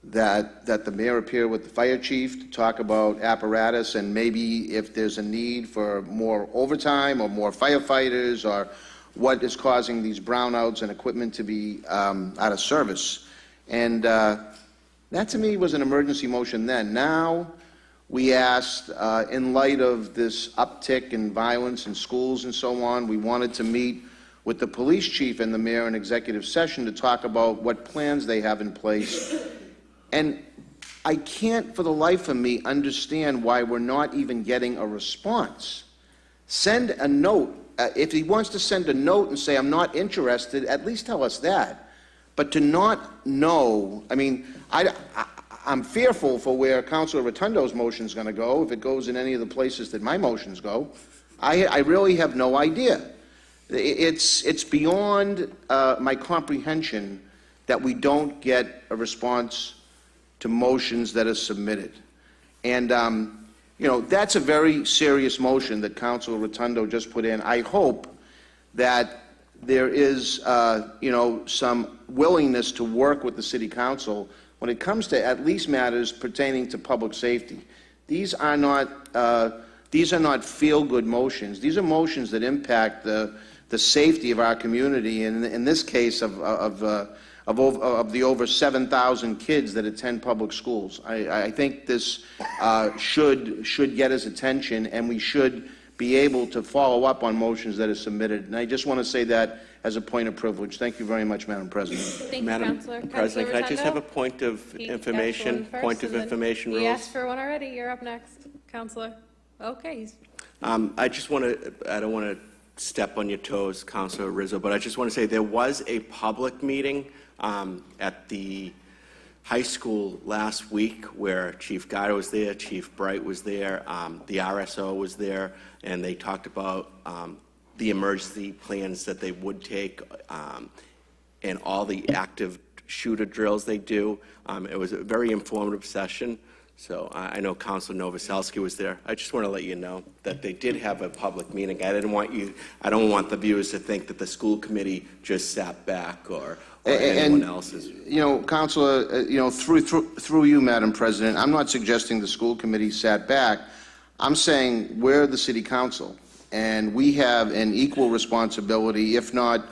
S6: that the mayor appear with the fire chief to talk about apparatus and maybe if there's a need for more overtime or more firefighters or what is causing these brownouts and equipment to be out of service. And that to me was an emergency motion then. Now we asked, in light of this uptick in violence in schools and so on, we wanted to meet with the police chief and the mayor in executive session to talk about what plans they have in place. And I can't for the life of me understand why we're not even getting a response. Send a note. If he wants to send a note and say, I'm not interested, at least tell us that. But to not know, I mean, I'm fearful for where Councilor Rotundo's motion is going to go, if it goes in any of the places that my motions go. I really have no idea. It's beyond my comprehension that we don't get a response to motions that are submitted. And, you know, that's a very serious motion that Councilor Rotundo just put in. I hope that there is, you know, some willingness to work with the City Council when it comes to at least matters pertaining to public safety. These are not feel-good motions. These are motions that impact the safety of our community, and in this case of the over 7,000 kids that attend public schools. I think this should get his attention, and we should be able to follow up on motions that are submitted. And I just want to say that as a point of privilege. Thank you very much, Madam President.
S12: Thank you,
S9: Madam
S12: Counselor.
S9: President, can I just
S12: Rotundo?
S9: have a point of
S12: He
S9: information,
S12: asked one
S9: point
S12: first,
S9: of
S12: and then
S9: information
S12: He
S9: rules?
S12: asked for one already. You're up next, Counselor. Okay.
S9: I just want to, I don't want to step on your toes, Councilor Rizzo, but I just want to say there was a public meeting at the high school last week where Chief Guido was there, Chief Bright was there, the RSO was there, and they talked about the emergency plans that they would take and all the active shooter drills they do. It was a very informative session. So I know Councilor Novoselsky was there. I just want to let you know that they did have a public meeting. I don't want the viewers to think that the school committee just sat back or anyone else's.
S6: You know, Councilor, you know, through you, Madam President, I'm not suggesting the school committee sat back. I'm saying we're the City Council, and we have an equal responsibility, if not,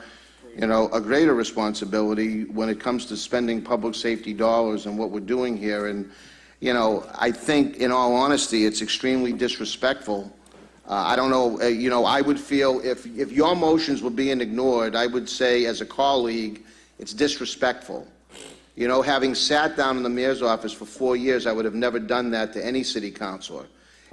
S6: you know, a greater responsibility when it comes to spending public safety dollars and what we're doing here. And you know, I think, in all honesty, it's extremely disrespectful. I don't know, you know, I would feel if your motions were being ignored, I would say as a colleague, it's disrespectful. You know, having sat down in the mayor's office for 4 years, I would have never done that to any city councilor.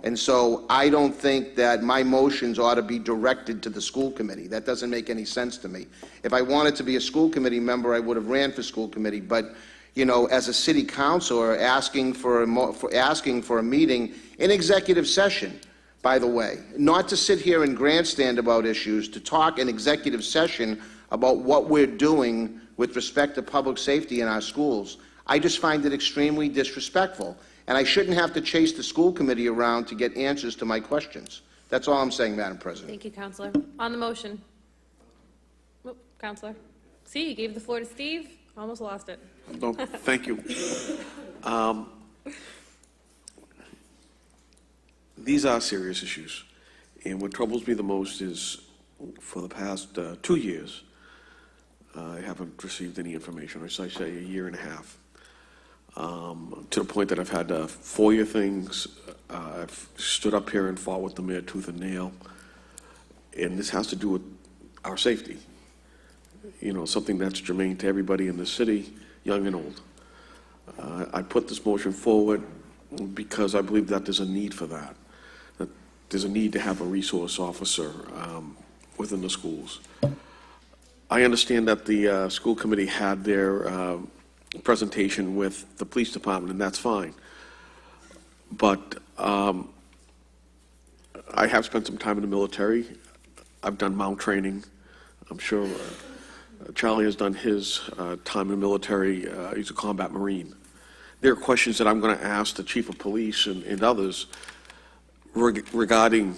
S6: And so I don't think that my motions ought to be directed to the school committee. That doesn't make any sense to me. If I wanted to be a school committee member, I would have ran for school committee. But you know, as a city councilor, asking for a meeting in executive session, by the way, not to sit here and grandstand about issues, to talk in executive session about what we're doing with respect to public safety in our schools. I just find it extremely disrespectful, and I shouldn't have to chase the school committee around to get answers to my questions. That's all I'm saying, Madam President.
S12: Thank you, Counselor. On the motion. Oh, Counselor. See, you gave the floor to Steve. Almost lost it.
S1: No, thank you. These are serious issues, and what troubles me the most is for the past 2 years, I haven't received any information, or as I say, a year and a half, to the point that I've had to FOIA things. I've stood up here and fought with the mayor tooth and nail, and this has to do with our safety. You know, something that's germane to everybody in the city, young and old. I put this motion forward because I believe that there's a need for that there's a need to have a resource officer within the schools. I understand that the school committee had their presentation with the police department, and that's fine. But I have spent some time in the military. I've done mount training. I'm sure Charlie has done his time in the military. He's a combat Marine. There are questions that I'm going to ask the chief of police and others regarding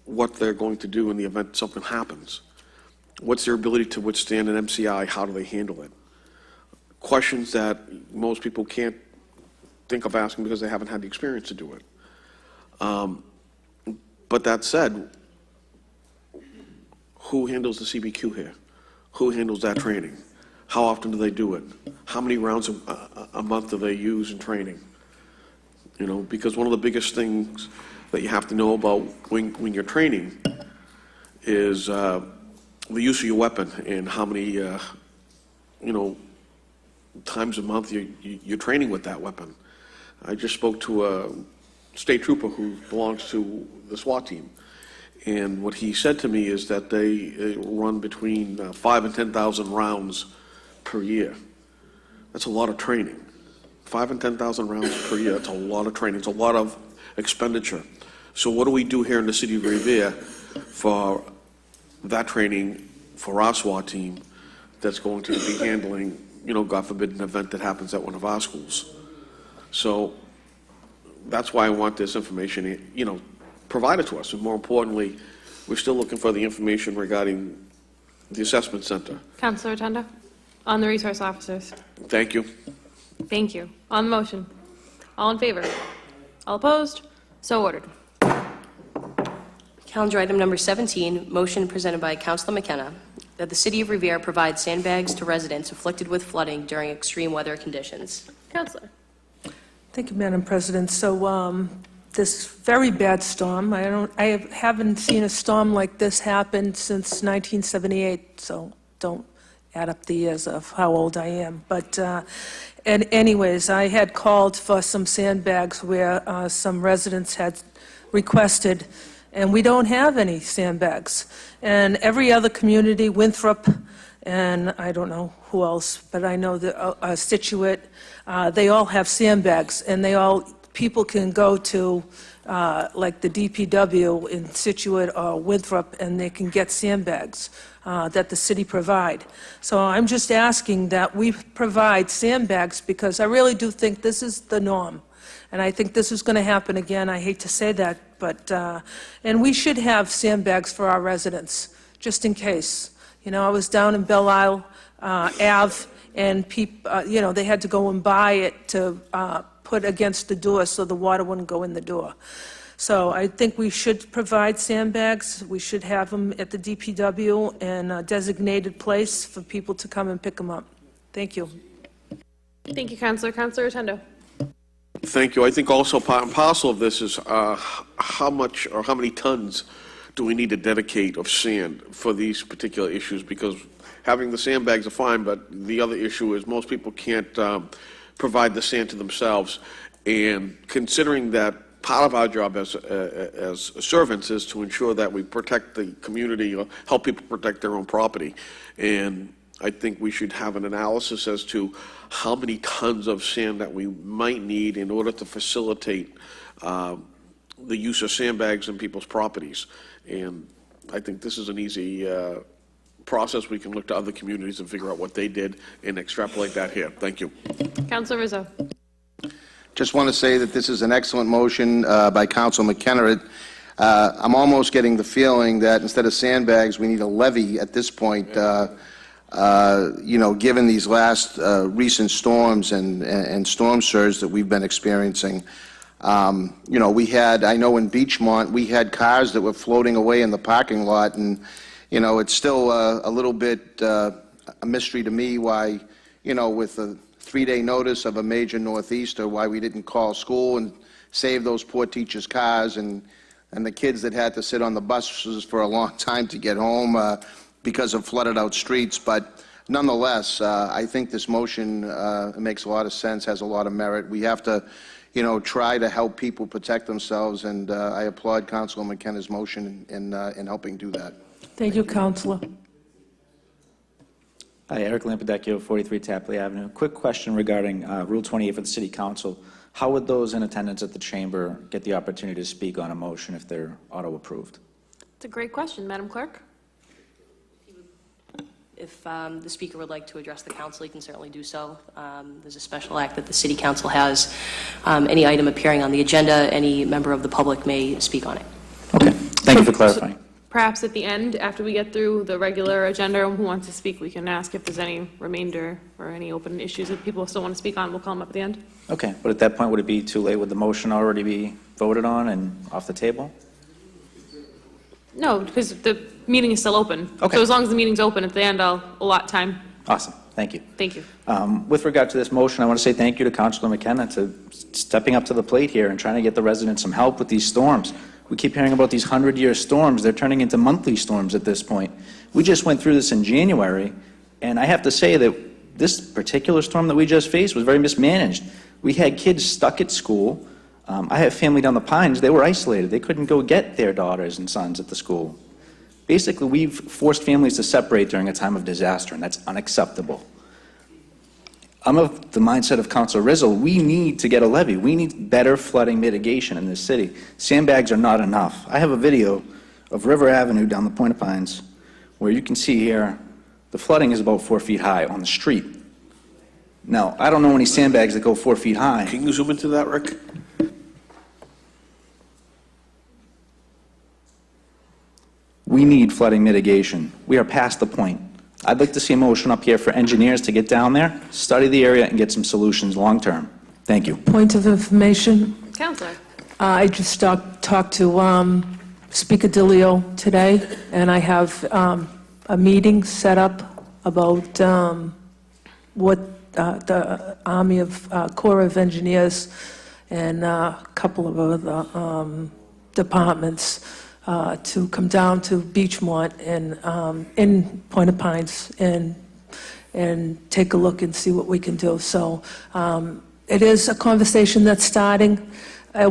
S1: what they're going to do in the event something happens. What's their ability to withstand an MCI? How do they handle it? Questions that most people can't think of asking because they haven't had the experience to do it. But that said, who handles the CBQ here? Who handles that training? How often do they do it? How many rounds a month do they use in training? You know, because one of the biggest things that you have to know about when you're training is the use of your weapon and how many, times a month you're training with that weapon. I just spoke to a state trooper who belongs to the SWAT team, and what he said to me is that they run between 5,000 and 10,000 rounds per year. That's a lot of training. 5,000 and 10,000 rounds per year, that's a lot of training. It's a lot of expenditure. So what do we do here in the city of Revere for that training for our SWAT team that's going to be handling, God forbid, an event that happens at one of our schools? So that's why I want this information, provided to us. And more importantly, we're still looking for the information regarding the assessment center.
S12: Councilor Rotundo, on the resource officers.
S1: Thank you.
S12: Thank you. On the motion. All in favor? All opposed? So ordered.
S17: Calendar item number 17, motion presented by Councilor McKenna, that the City of Revere provide sandbags to residents afflicted with flooding during extreme weather conditions.
S12: Councilor.
S3: Thank you, Madam President. So this very bad storm, I haven't seen a storm like this happen since 1978, so don't add up the years of how old I am. But anyways, I had called for some sandbags where some residents had requested, and we don't have any sandbags. And every other community, Winthrop, and I don't know who else, but I know that Situate, they all have sandbags, and people can go to like the DPW in Situate or Winthrop, and they can get sandbags that the city provide. So I'm just asking that we provide sandbags, because I really do think this is the norm. And I think this is going to happen again. I hate to say that, but, and we should have sandbags for our residents, just in case. I was down in Belle Isle Ave, and people, they had to go and buy it to put against the door so the water wouldn't go in the door. So I think we should provide sandbags. We should have them at the DPW in a designated place for people to come and pick them up. Thank you.
S12: Thank you, Councilor. Councilor Rotundo.
S1: Thank you. I think also part and parcel of this is how much or how many tons do we need to dedicate of sand for these particular issues? Because having the sandbags are fine, but the other issue is most people can't provide the sand to themselves. And considering that part of our job as servants is to ensure that we protect the community or help people protect their own property. And I think we should have an analysis as to how many tons of sand that we might need in order to facilitate the use of sandbags in people's properties. And I think this is an easy process. We can look to other communities and figure out what they did and extrapolate that here. Thank you.
S12: Councilor Rizzo.
S6: Just want to say that this is an excellent motion by Council McKenna. I'm almost getting the feeling that instead of sandbags, we need a levee at this point, given these last recent storms and storm surge that we've been experiencing. We had, I know in Beachmont, we had cars that were floating away in the parking lot, and, it's still a little bit a mystery to me why, with a 3-day notice of a major northeaster, why we didn't call school and save those poor teachers' cars and the kids that had to sit on the buses for a long time to get home because of flooded out streets. But nonetheless, I think this motion makes a lot of sense, has a lot of merit. We have to, try to help people protect themselves, and I applaud Councilor McKenna's motion in helping do that.
S3: Thank you, Councilor.
S13: Hi, Eric Lampadecchio, 43 Tapley Avenue. Quick question regarding Rule 28 for the City Council. How would those in attendance at the chamber get the opportunity to speak on a motion if they're auto-approved?
S12: It's a great question, Madam Clerk.
S17: If the speaker would like to address the council, he can certainly do so. There's a special act that the city council has. Any item appearing on the agenda, any member of the public may speak on it.
S13: Okay, thank you for clarifying.
S12: Perhaps at the end, after we get through the regular agenda, who wants to speak, we can ask if there's any remainder or any open issues that people still want to speak on. We'll call them up at the end.
S13: Okay, but at that point, would it be too late? Would the motion already be voted on and off the table?
S12: No, because the meeting is still open.
S13: Okay.
S12: So as long as the meeting's open, at the end, I'll allot time.
S13: Awesome, thank you.
S12: Thank you.
S13: With regard to this motion, I want to say thank you to Councilor McKenna to stepping up to the plate here and trying to get the residents some help with these storms. We keep hearing about these 100-year storms. They're turning into monthly storms at this point. We just went through this in January, and I have to say that this particular storm that we just faced was very mismanaged. We had kids stuck at school. I have family down the Pines. They were isolated. They couldn't go get their daughters and sons at the school. Basically, we've forced families to separate during a time of disaster, and that's unacceptable. I'm of the mindset of Councilor Rizzo. We need to get a levee. We need better flooding mitigation in this city. Sandbags are not enough. I have a video of River Avenue down the Point of Pines where you can see here the flooding is about 4 feet high on the street. Now, I don't know any sandbags that go 4 feet high.
S1: Can you zoom into that, Rick?
S13: We need flooding mitigation. We are past the point. I'd like to see a motion up here for engineers to get down there, study the area, and get some solutions long-term. Thank you.
S3: Point of information.
S12: Counselor.
S3: I just talked to Speaker DeLeo today, and I have a meeting set up about what the Army of Corps of Engineers and a couple of other departments to come down to Beachmont and in Point of Pines and take a look and see what we can do. So it is a conversation that's starting.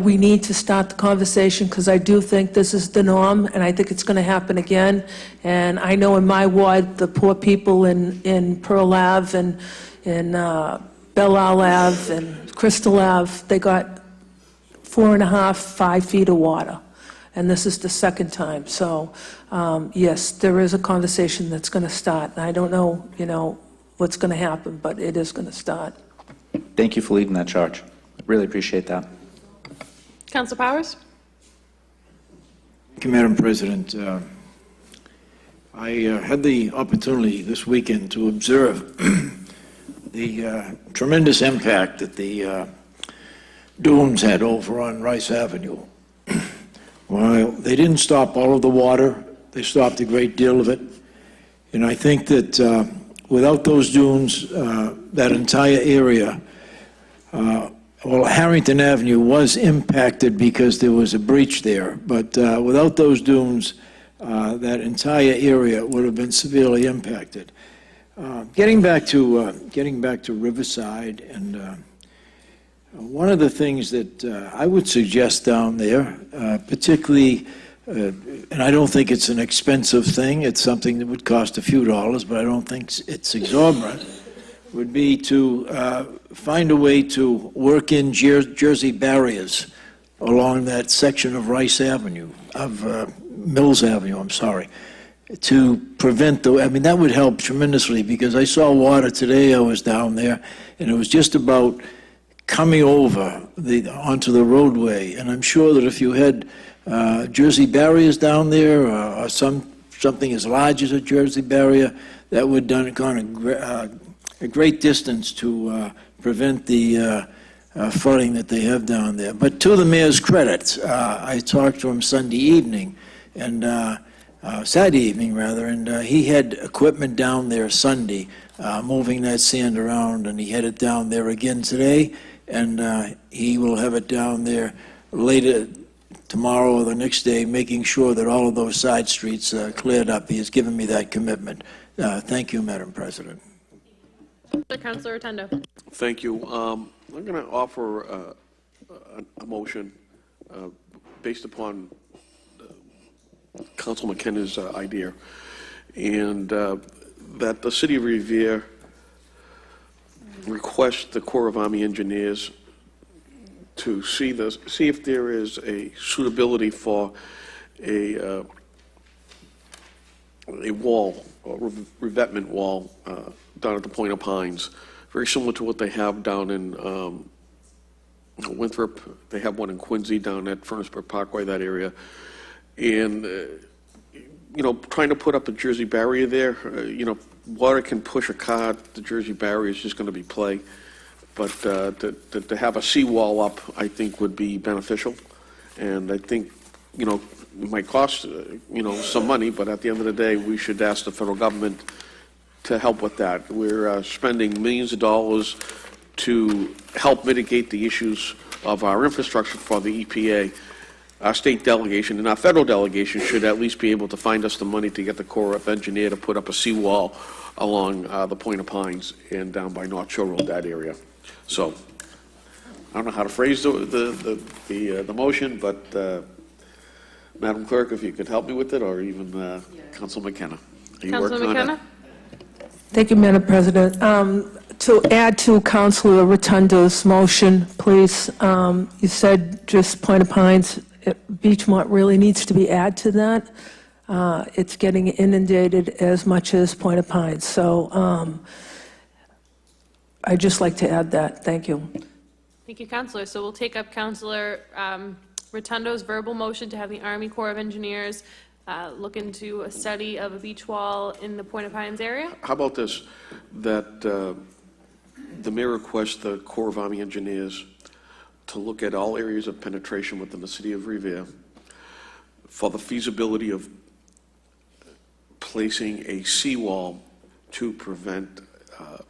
S3: We need to start the conversation because I do think this is the norm, and I think it's going to happen again. And I know in my ward, the poor people in Pearl Ave and in Belle Isle Ave and Crystal Ave, they got 4.5, 5 feet of water. And this is the second time. So, yes, there is a conversation that's going to start. And I don't know, what's going to happen, but it is going to start.
S13: Thank you for leading that charge. Really appreciate that.
S12: Counselor Powers?
S18: Thank you, Madam President. I had the opportunity this weekend to observe the tremendous impact that the dooms had over on Rice Avenue. Well, they didn't stop all of the water. They stopped a great deal of it. And I think that without those dunes, that entire area, well, Harrington Avenue was impacted because there was a breach there. But without those dunes, that entire area would have been severely impacted. Getting back to Riverside, and one of the things that I would suggest down there, particularly, and I don't think it's an expensive thing, it's something that would cost a few dollars, but I don't think it's exorbitant, would be to find a way to work in Jersey barriers along that section of Rice Avenue, of Mills Avenue, I'm sorry, to prevent that would help tremendously, because I saw water today, I was down there, and it was just about coming over onto the roadway. And I'm sure that if you had Jersey barriers down there, or something as large as a Jersey barrier, that would have gone a great distance to prevent the flooding that they have down there. But to the mayor's credit, I talked to him Sunday evening, and Saturday evening rather, and he had equipment down there Sunday, moving that sand around, and he had it down there again today, and he will have it down there later tomorrow or the next day, making sure that all of those side streets are cleared up. He has given me that commitment. Thank you, Madam President.
S12: Councilor Rotundo.
S1: Thank you. I'm going to offer a motion based upon Council McKenna's idea, and that the City of Revere request the Corps of Army Engineers to see if there is a suitability for a wall, or revetment wall, down at the Point of Pines, very similar to what they have down in Winthrop. They have one in Quincy down at Furnaceburg Parkway, that area. And, trying to put up a Jersey barrier there, water can push a car, the Jersey barrier is just going to be play. But to have a seawall up, I think, would be beneficial. And I think, it might cost, some money, but at the end of the day, we should ask the federal government to help with that. We're spending millions of dollars to help mitigate the issues of our infrastructure for the EPA. Our state delegation and our federal delegation should at least be able to find us the money to get the Corps of Engineers to put up a seawall along the Point of Pines and down by North Shore Road, that area. So, I don't know how to phrase the motion, but Madam Clerk, if you could help me with it, or even Council McKenna. Are you working on it?
S3: Thank you, Madam President. To add to Councilor Rotundo's motion, please, you said just Point of Pines, Beachmont really needs to be added to that. It's getting inundated as much as Point of Pines. So I'd just like to add that. Thank you.
S12: Thank you, Councilor. So we'll take up Councilor Rotundo's verbal motion to have the Army Corps of Engineers look into a study of a beach wall in the Point of Pines area.
S1: How about this, that the mayor requests the Corps of Army Engineers to look at all areas of penetration within the city of Revere for the feasibility of placing a seawall to prevent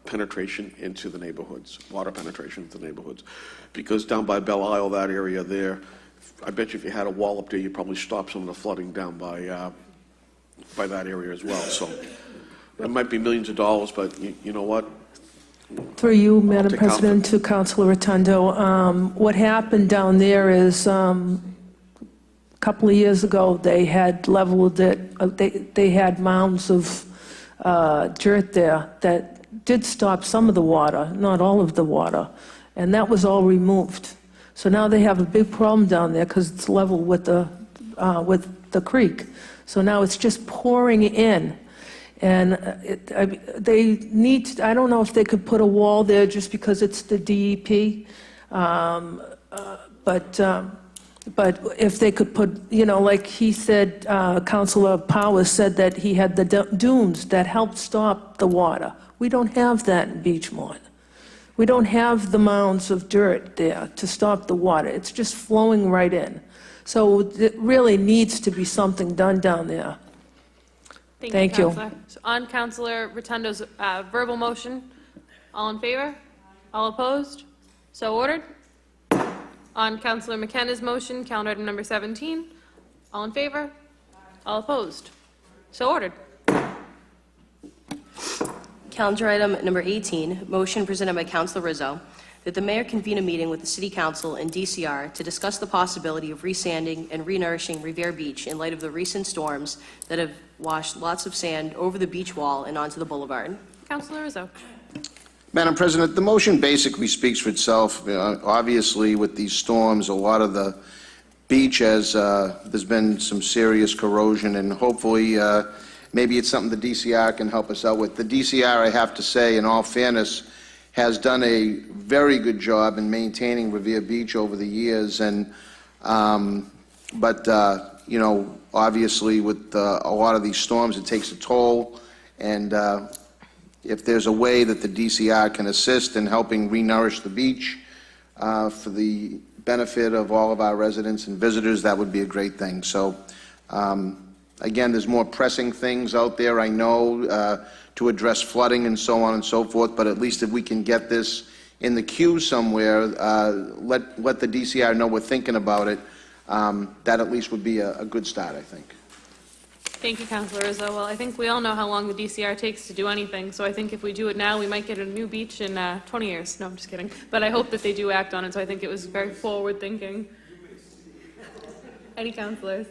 S1: penetration into the neighborhoods, water penetration into the neighborhoods. Because down by Belle Isle, that area there, I bet you if you had a wall up there, you'd probably stop some of the flooding down by that area as well. So it might be millions of dollars, but you know what?
S3: Through you, Madam President, to Councilor Rotundo, what happened down there is a couple of years ago, they had leveled it, they had mounds of dirt there that did stop some of the water, not all of the water, and that was all removed. So now they have a big problem down there because it's level with the creek. So now it's just pouring in. And they need, I don't know if they could put a wall there just because it's the DEP, but if they could put, like he said, Councilor Powers said that he had the dunes that helped stop the water. We don't have that in Beachmont. We don't have the mounds of dirt there to stop the water. It's just flowing right in. So it really needs to be something done down there. Thank you.
S12: Councilor. So on Councilor Rotundo's verbal motion, all in favor? All opposed? So ordered. On Councilor McKenna's motion, calendar item number 17, all in favor? All opposed? So ordered.
S17: Calendar item number 18, motion presented by Councilor Rizzo, that the mayor convene a meeting with the City Council and DCR to discuss the possibility of resanding and renourishing Revere Beach in light of the recent storms that have washed lots of sand over the beach wall and onto the boulevard.
S12: Councilor Rizzo.
S6: Madam President, the motion basically speaks for itself. Obviously, with these storms, a lot of the beach has, there's been some serious corrosion, and hopefully, maybe it's something the DCR can help us out with. The DCR, I have to say, in all fairness, has done a very good job in maintaining Revere Beach over the years, and obviously with a lot of these storms, it takes a toll, and if there's a way that the DCR can assist in helping renourish the beach for the benefit of all of our residents and visitors, that would be a great thing. So again, there's more pressing things out there, I know, to address flooding and so on and so forth, but at least if we can get this in the queue somewhere, let the DCR know we're thinking about it, that at least would be a good start, I think.
S12: Thank you, Councilor Rizzo. Well, I think we all know how long the DCR takes to do anything, so I think if we do it now, we might get a new beach in 20 years. No, I'm just kidding. But I hope that they do act on it, so I think it was very forward-thinking. Any councilors?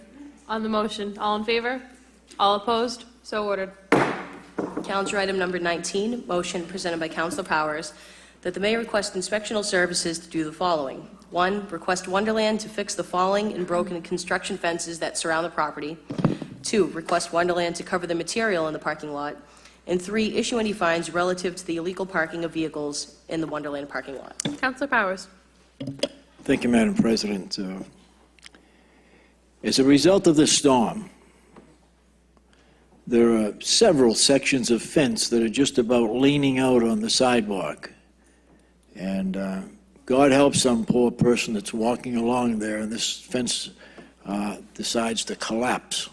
S12: On the motion, all in favor? All opposed? So ordered.
S17: Calendar item number 19, motion presented by Councilor Powers, that the mayor request inspectional services to do the following: 1, request Wonderland to fix the falling and broken construction fences that surround the property. 2, request Wonderland to cover the material in the parking lot. And 3, issue any fines relative to the illegal parking of vehicles in the Wonderland parking lot.
S12: Councilor Powers.
S18: Thank you, Madam President. As a result of this storm, there are several sections of fence that are just about leaning out on the sidewalk. And God help some poor person that's walking along there and this fence decides to collapse.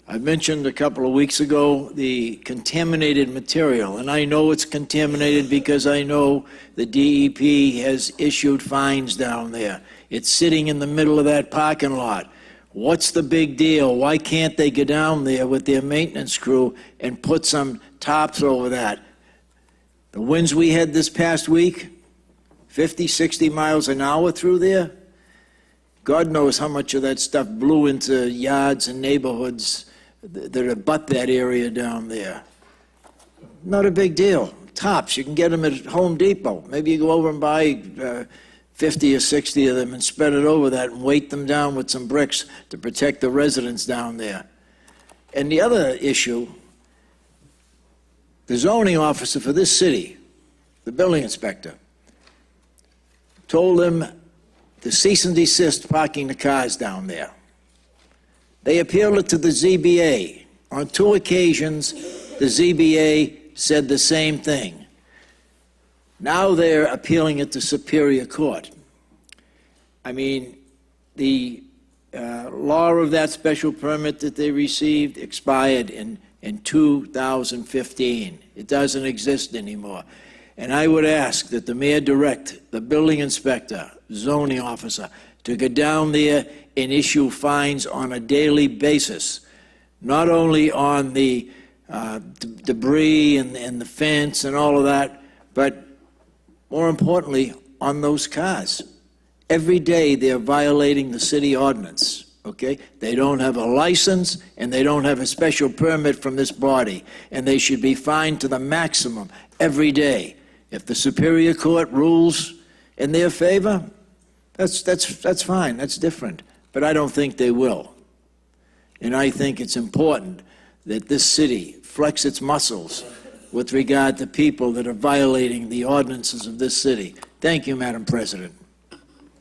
S18: I mentioned a couple of weeks ago the contaminated material, and I know it's contaminated because I know the DEP has issued fines down there. It's sitting in the middle of that parking lot. What's the big deal? Why can't they go down there with their maintenance crew and put some tops over that? The winds we had this past week, 50, 60 miles an hour through there, God knows how much of that stuff blew into yards and neighborhoods that abut that area down there. Not a big deal. Tops, you can get them at Home Depot. Maybe you go over and buy 50 or 60 of them and spread it over that and weight them down with some bricks to protect the residents down there. And the other issue, the zoning officer for this city, the building inspector, told them to cease and desist parking the cars down there. They appealed it to the ZBA. On 2 occasions, the ZBA said the same thing. Now they're appealing it to Superior Court. I mean, the law of that special permit that they received expired in 2015. It doesn't exist anymore. And I would ask that the mayor direct the building inspector, zoning officer, to go down there and issue fines on a daily basis, not only on the debris and the fence and all of that, but more importantly, on those cars. Every day they're violating the city ordinance, okay? They don't have a license and they don't have a special permit from this body, and they should be fined to the maximum every day. If the Superior Court rules in their favor, that's fine, that's different. But I don't think they will. And I think it's important that this city flex its muscles with regard to people that are violating the ordinances of this city. Thank you, Madam President.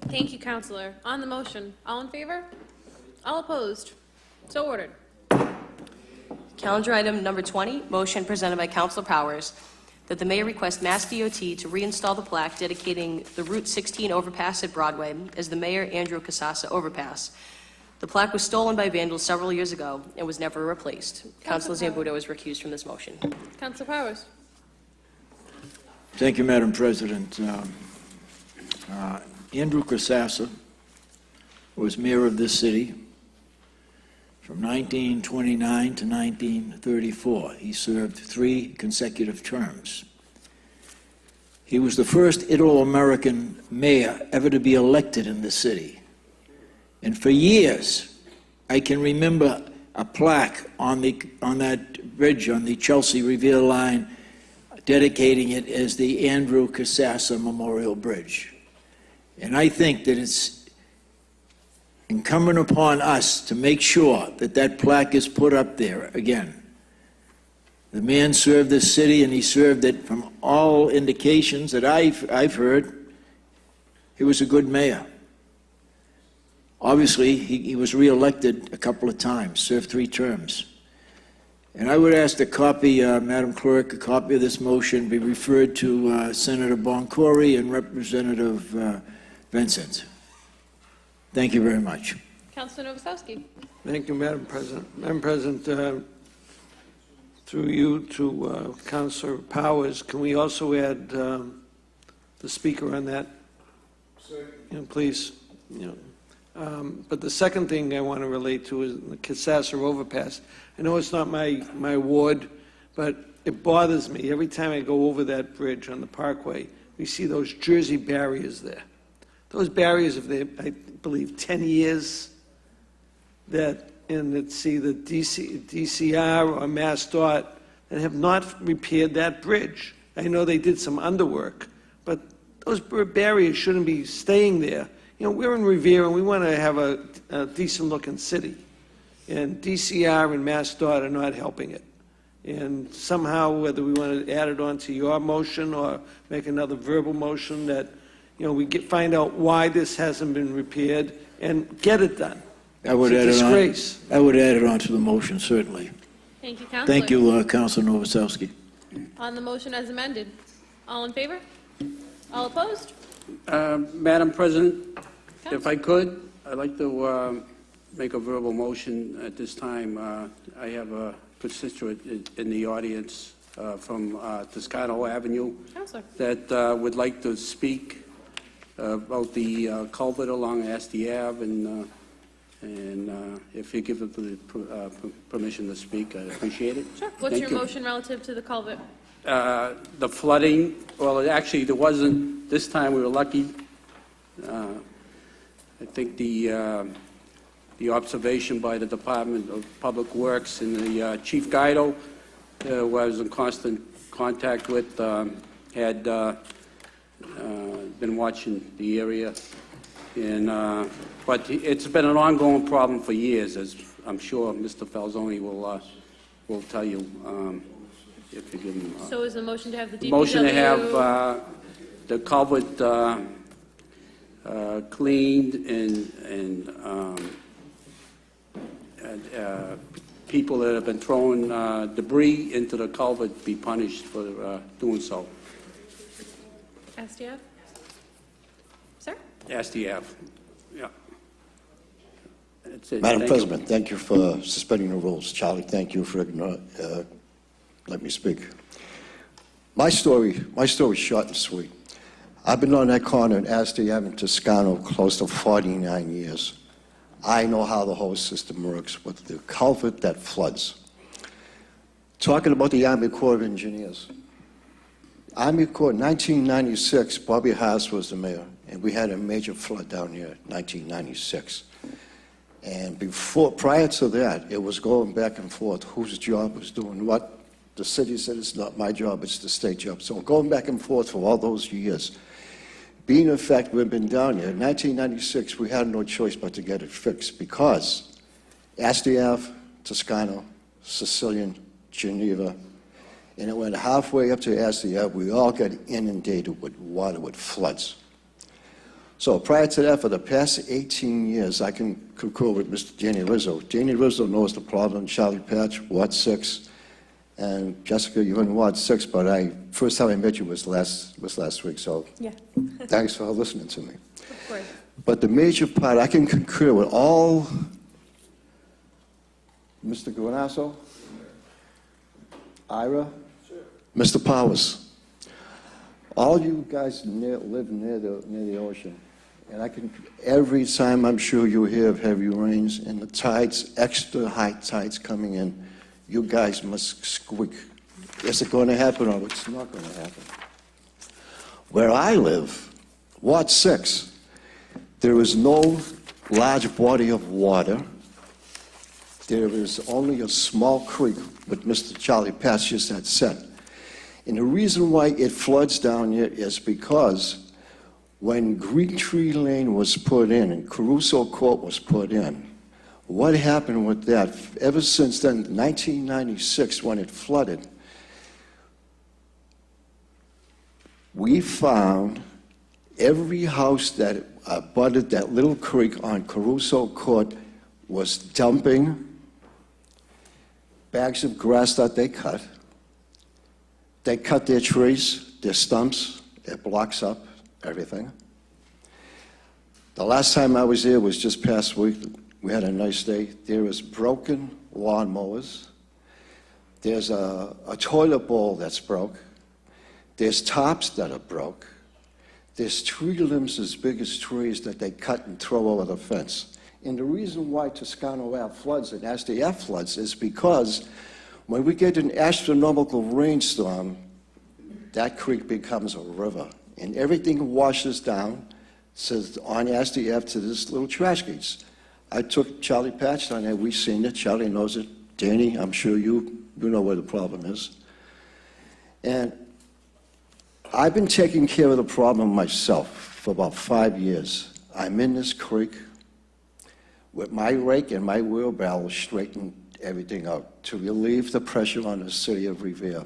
S12: Thank you, Councilor. On the motion, all in favor? All opposed? So ordered.
S17: Calendar item number 20, motion presented by Councilor Powers, that the mayor request Mass DOT to reinstall the plaque dedicating the Route 16 overpass at Broadway as the Mayor Andrew Casassa overpass. The plaque was stolen by vandals several years ago and was never replaced. Councilor Zambudo is recused from this motion.
S12: Councilor Powers.
S18: Thank you, Madam President. Andrew Casassa was mayor of this city from 1929 to 1934. He served 3 consecutive terms. He was the first Italo-American mayor ever to be elected in the city. And for years, I can remember a plaque on that bridge on the Chelsea-Revere line dedicating it as the Andrew Casassa Memorial Bridge. And I think that it's incumbent upon us to make sure that that plaque is put up there again. The man served this city, and he served it, from all indications that I've heard, he was a good mayor. Obviously, he was reelected a couple of times, served 3 terms. And I would ask a copy, Madam Clerk, a copy of this motion be referred to Senator Boncory and Representative Vincent. Thank you very much.
S12: Councilor Novoselsky.
S20: Thank you, Madam President. Madam President, through you to Councilor Powers, can we also add the speaker on that? Please. But the second thing I want to relate to is the Casassa overpass. I know it's not my ward, but it bothers me. Every time I go over that bridge on the Parkway, we see those Jersey barriers there. Those barriers have, I believe, 10 years, and it's either DCR or MassDOT that have not repaired that bridge. I know they did some underwork, but those barriers shouldn't be staying there. You know, we're in Revere, and we want to have a decent-looking city. And DCR and MassDOT are not helping it. And somehow, whether we want to add it on to your motion or make another verbal motion that, you know, we find out why this hasn't been repaired and get it done.
S18: I would
S20: It's a
S18: add it on.
S20: disgrace.
S18: I would add it on to the motion, certainly.
S12: Thank you, Counselor.
S18: Thank you, Councilor Novoselsky.
S12: On the motion as amended, all in favor? All opposed?
S5: Madam President, if I could, I'd like to make a verbal motion at this time. I have a constituent in the audience from Toscano Avenue
S12: Counselor.
S5: that would like to speak about the culvert along Asti Ave, and if you give them permission to speak, I'd appreciate it.
S12: Sure. What's
S5: Thank
S12: your
S5: you.
S12: motion relative to the culvert?
S5: The flooding, well, actually, there wasn't, this time we were lucky. I think the observation by the Department of Public Works and the Chief Guido, who I was in constant contact with, had been watching the area. And, but it's been an ongoing problem for years, as I'm sure Mr. Falzoni will tell you, if you give him.
S12: So is the motion to have the DPW?
S5: Motion to have the culvert cleaned and people that have been throwing debris into the culvert be punished for doing so.
S12: SDF? Sir?
S5: SDF, yeah. That's it.
S11: Madam
S5: Thank you.
S11: President, thank you for suspending the rules. Charlie, thank you for let me speak. My story's short and sweet. I've been on that corner in Asti Ave in Toscano close to 49 years. I know how the whole system works with the culvert that floods. Talking about the Army Corps of Engineers. Army Corps, 1996, Bobby Haas was the mayor, and we had a major flood down here in 1996. And prior to that, it was going back and forth, whose job was doing what. The city said it's not my job, it's the state job. So going back and forth for all those years. Being in fact, we've been down here. In 1996, we had no choice but to get it fixed because Asti Ave, Toscano, Sicilian, Geneva, and it went halfway up to Asti Ave. We all got inundated with water, with floods. So prior to that, for the past 18 years, I can concur with Mr. Danny Rizzo. Danny Rizzo knows the problem. Charlie Patch, Ward 6, and Jessica, you're in Ward 6, but first time I met you was last week, so
S12: Yeah.
S11: thanks for listening to me.
S12: Of course.
S11: But the major part, I can concur with all, Mr. Guanasso, Ira, Mr. Powers. All you guys live near the ocean. And every time I'm sure you hear of heavy rains and the tides, extra high tides coming in, you guys must squeak. Is it going to happen or it's not going to happen? Where I live, Ward 6, there is no large body of water. There is only a small creek, what Mr. Charlie Patch just had said. And the reason why it floods down here is because when Green Tree Lane was put in and Caruso Court was put in, what happened with that? Ever since then, 1996, when it flooded, we found every house that abutted that little creek on Caruso Court was dumping bags of grass that they cut. They cut their trees, their stumps, it blocks up everything. The last time I was here was just past week. We had a nice day. There was broken lawnmowers. There's a toilet bowl that's broke. There's tops that are broke. There's tree limbs as big as trees that they cut and throw over the fence. And the reason why Toscano Ave floods and Asti Ave floods is because when we get an astronomical rainstorm, that creek becomes a river. And everything washes down, says on Asti Ave to this little trash gates. I took Charlie Patch down there. We've seen it. Charlie knows it. Danny, I'm sure you know where the problem is. And I've been taking care of the problem myself for about 5 years. I'm in this creek with my rake and my wheelbarrow straightening everything out to relieve the pressure on the city of Revere.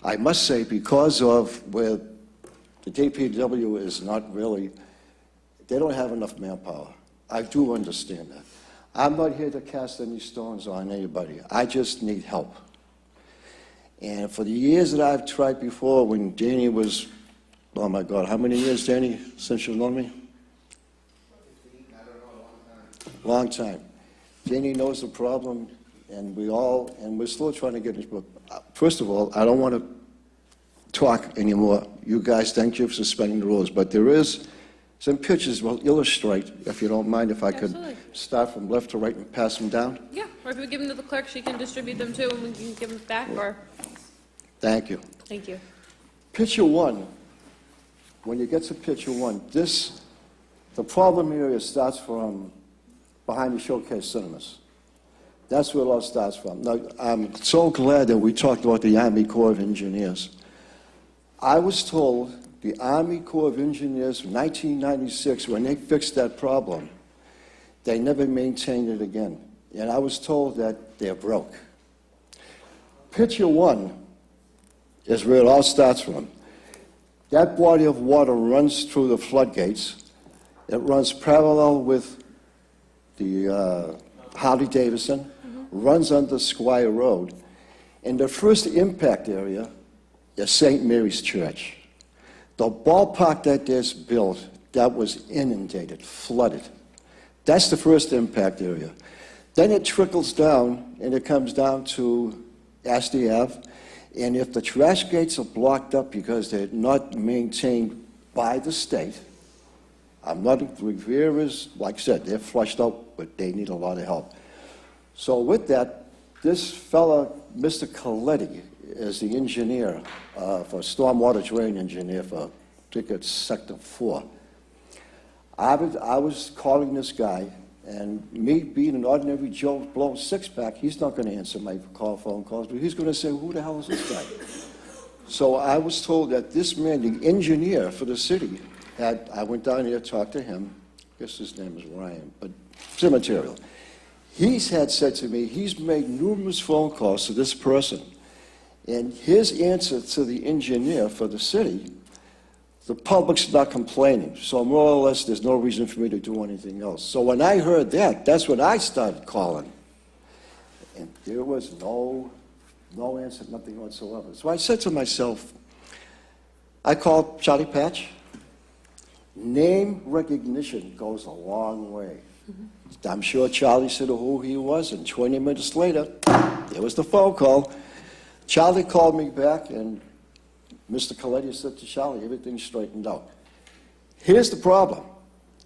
S11: I must say, because of where the DPW is not really, they don't have enough manpower. I do understand that. I'm not here to cast any stones on anybody. I just need help. And for the years that I've tried before, when Danny was, oh my God, how many years, Danny, since you've known me? Long time. Danny knows the problem, and we're still trying to get it. But first of all, I don't want to talk anymore. You guys, thank you for suspending the rules, but there is some pictures will illustrate, if you don't mind, if I could start from left to right and pass them down.
S12: Yeah, or if we give them to the clerk, she can distribute them too, and we can give them back, or,
S11: Thank you.
S12: thank you.
S11: Picture one, when you get to picture one, the problem area starts from behind the Showcase Cinemas. That's where it all starts from. Now, I'm so glad that we talked about the Army Corps of Engineers. I was told the Army Corps of Engineers in 1996, when they fixed that problem, they never maintained it again. And I was told that they're broke. Picture one is where it all starts from. That body of water runs through the floodgates. It runs parallel with the Harley-Davidson, runs under Squire Road. And the first impact area is St. Mary's Church. The ballpark that is built, that was inundated, flooded. That's the first impact area. Then it trickles down, and it comes down to Astor Ave. And if the trash gates are blocked up because they're not maintained by the state, Revere is, like I said, they're flushed out, but they need a lot of help. So with that, this fella, Mr. Coletti, is the engineer for stormwater drain engineer for, I think it's Sector 4. I was calling this guy, and me being an ordinary Joe Blow six-pack, he's not going to answer my phone calls, but he's going to say, who the hell is this guy? So I was told that this man, the engineer for the city, I went down here, talked to him, I guess his name is Ryan, but it's immaterial. He's had said to me, he's made numerous phone calls to this person, and his answer to the engineer for the city, the public's not complaining, so more or less there's no reason for me to do anything else. So when I heard that, that's when I started calling, and there was no answer, nothing whatsoever. So I said to myself, I called Charlie Patch. Name recognition goes a long way. I'm sure Charlie said who he was, and 20 minutes later, there was the phone call. Charlie called me back, and Mr. Coletti said to Charlie, everything's straightened out. Here's the problem.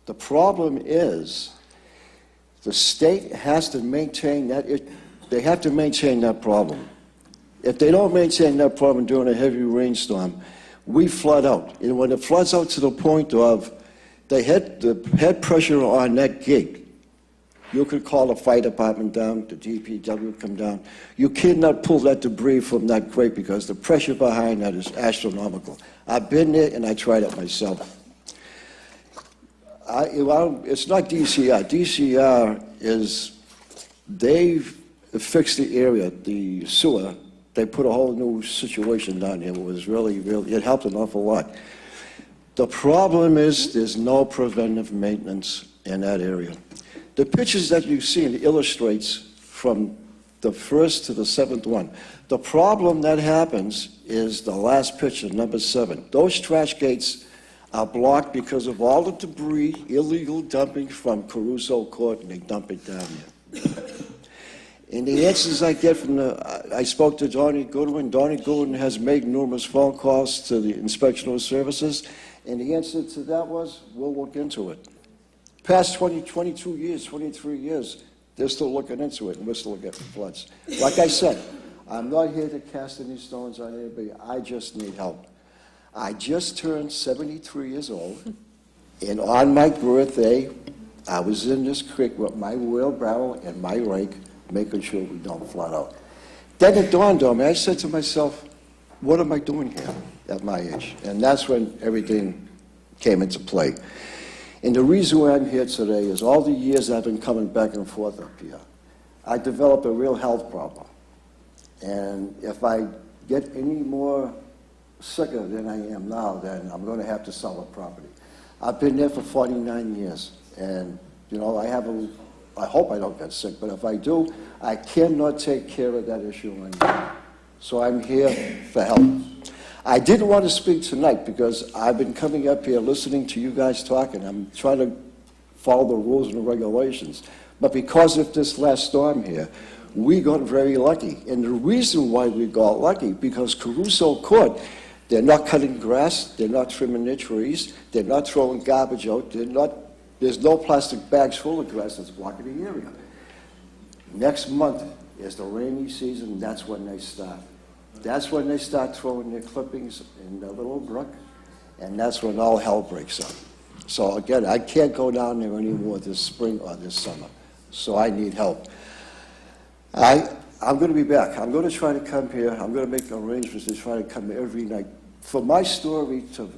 S11: The problem is the state has to maintain that. They have to maintain that problem. If they don't maintain that problem during a heavy rainstorm, we flood out. And when it floods out to the point of the head pressure on that gate, you could call the fire department down, the DPW would come down. You cannot pull that debris from that grate because the pressure behind that is astronomical. I've been there and I tried it myself. It's not DCR. DCR is, they've fixed the area, the sewer. They put a whole new situation down here. It was really, it helped an awful lot. The problem is there's no preventive maintenance in that area. The pictures that you see illustrates from the first to the seventh one. The problem that happens is the last picture, number 7. Those trash gates are blocked because of all the debris, illegal dumping from Caruso Court, and they dump it down here. And the answers I get from I spoke to Donnie Goodwin. Donnie Goodwin has made numerous phone calls to the inspectional services, and the answer to that was, we'll look into it. Past 22 years, 23 years, they're still looking into it, and we're still getting floods. Like I said, I'm not here to cast any stones on anybody. I just need help. I just turned 73 years old, and on my birthday, I was in this creek with my wheelbarrow and my rake, making sure we don't flood out. Then it dawned on me. I said to myself, what am I doing here at my age? And that's when everything came into play. And the reason why I'm here today is all the years I've been coming back and forth up here, I developed a real health problem. And if I get any more sicker than I am now, then I'm going to have to sell the property. I've been there for 49 years, and, you know, I hope I don't get sick, but if I do, I cannot take care of that issue anymore. So I'm here for help. I didn't want to speak tonight because I've been coming up here listening to you guys talking. I'm trying to follow the rules and the regulations. But because of this last storm here, we got very lucky. And the reason why we got lucky, because Caruso Court, they're not cutting grass, they're not trimming their trees, they're not throwing garbage out, there's no plastic bags full of grass that's blocking the area. Next month is the rainy season, that's when they start. That's when they start throwing their clippings in the little brook, and that's when all hell breaks up. So again, I can't go down there anymore this spring or this summer, so I need help. I'm going to be back. I'm going to try to come here. I'm going to make arrangements to try to come every night. For my story to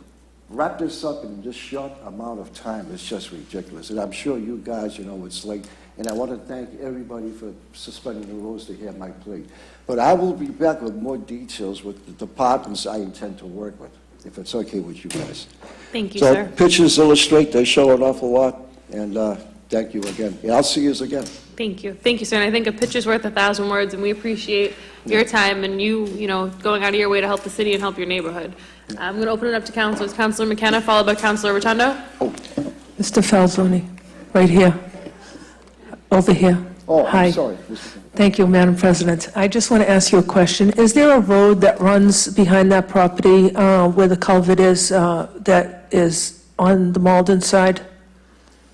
S11: wrap this up in this short amount of time is just ridiculous. And I'm sure you guys, you know, it's late. And I want to thank everybody for suspending the rules to hear my plea. But I will be back with more details with the departments I intend to work with, if it's okay with you guys.
S12: Thank you,
S11: So
S12: sir.
S11: pictures illustrate, they show an awful lot. And thank you again. And I'll see you again.
S12: Thank you. Thank you, sir. And I think a picture's worth 1,000 words, and we appreciate your time and you know, going out of your way to help the city and help your neighborhood. I'm going to open it up to councilors. Councilor McKenna, followed by Councilor Rotundo.
S3: Mr. Falzoni, right here, over here.
S11: Oh,
S3: Hi.
S11: I'm sorry.
S3: Thank you, Madam President. I just want to ask you a question. Is there a road that runs behind that property where the culvert is, that is on the Malden side?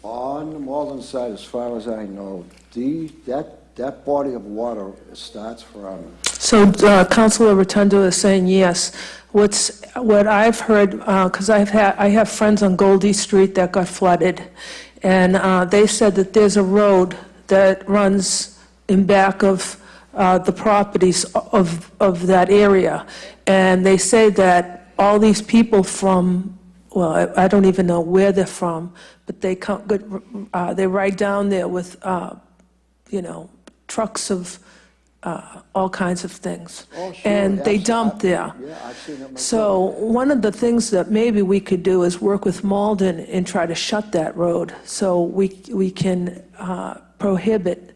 S11: On the Malden side, as far as I know, that body of water starts from...
S3: So Councilor Rotundo is saying yes. What I've heard, because I have friends on Goldie Street that got flooded, and they said that there's a road that runs in back of the properties of that area. And they say that all these people from, well, I don't even know where they're from, but they ride down there with, you know, trucks of all kinds of things.
S11: Oh, sure,
S3: And they
S11: yes,
S3: dump there.
S11: Yeah, I've seen it myself.
S3: So one of the things that maybe we could do is work with Malden and try to shut that road so we can prohibit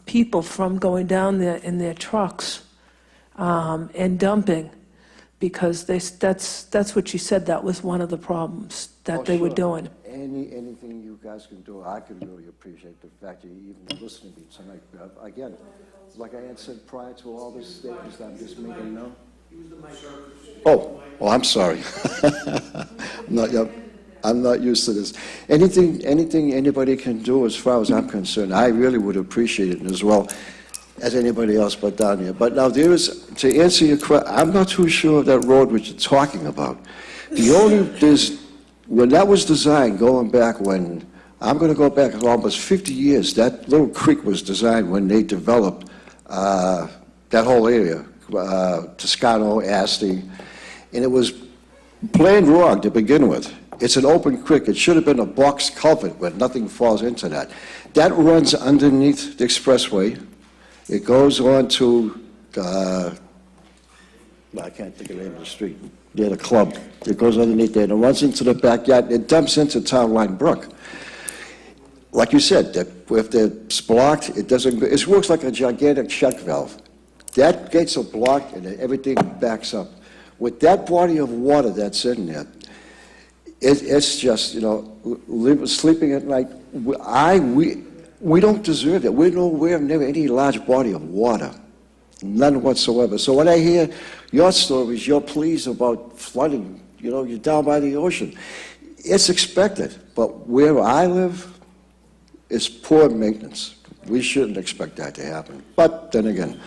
S3: people from going down there in their trucks and dumping, because that's what you said, that was one of the problems that they were
S11: sure.
S3: doing.
S11: Anything you guys can do, I can really appreciate the fact that you even listened to me tonight. Again, like I had said prior to all this statements that I'm just making now. Oh, I'm sorry. I'm not used to this. Anything anybody can do, as far as I'm concerned, I really would appreciate it as well as anybody else but down here. But now to answer your question, I'm not too sure of that road which you're talking about. When that was designed, going back when, I'm going to go back almost 50 years, that little creek was designed when they developed that whole area, Toscano, Asti, and it was planned wrong to begin with. It's an open creek. It should have been a box culvert where nothing falls into that. That runs underneath the expressway. It goes on to, I can't think of the name of the street, near the club. It goes underneath there and it runs into the backyard. It dumps into Town Line Brook. Like you said, if it's blocked, it works like a gigantic check valve. That gates are blocked and everything backs up. With that body of water that's in there, it's just, you know, sleeping at night. We don't deserve it. We're nowhere near any large body of water. None whatsoever. So when I hear your stories, your pleas about flooding, you know, you're down by the ocean, it's expected. But where I live, it's poor maintenance. We shouldn't expect that to happen. But then again...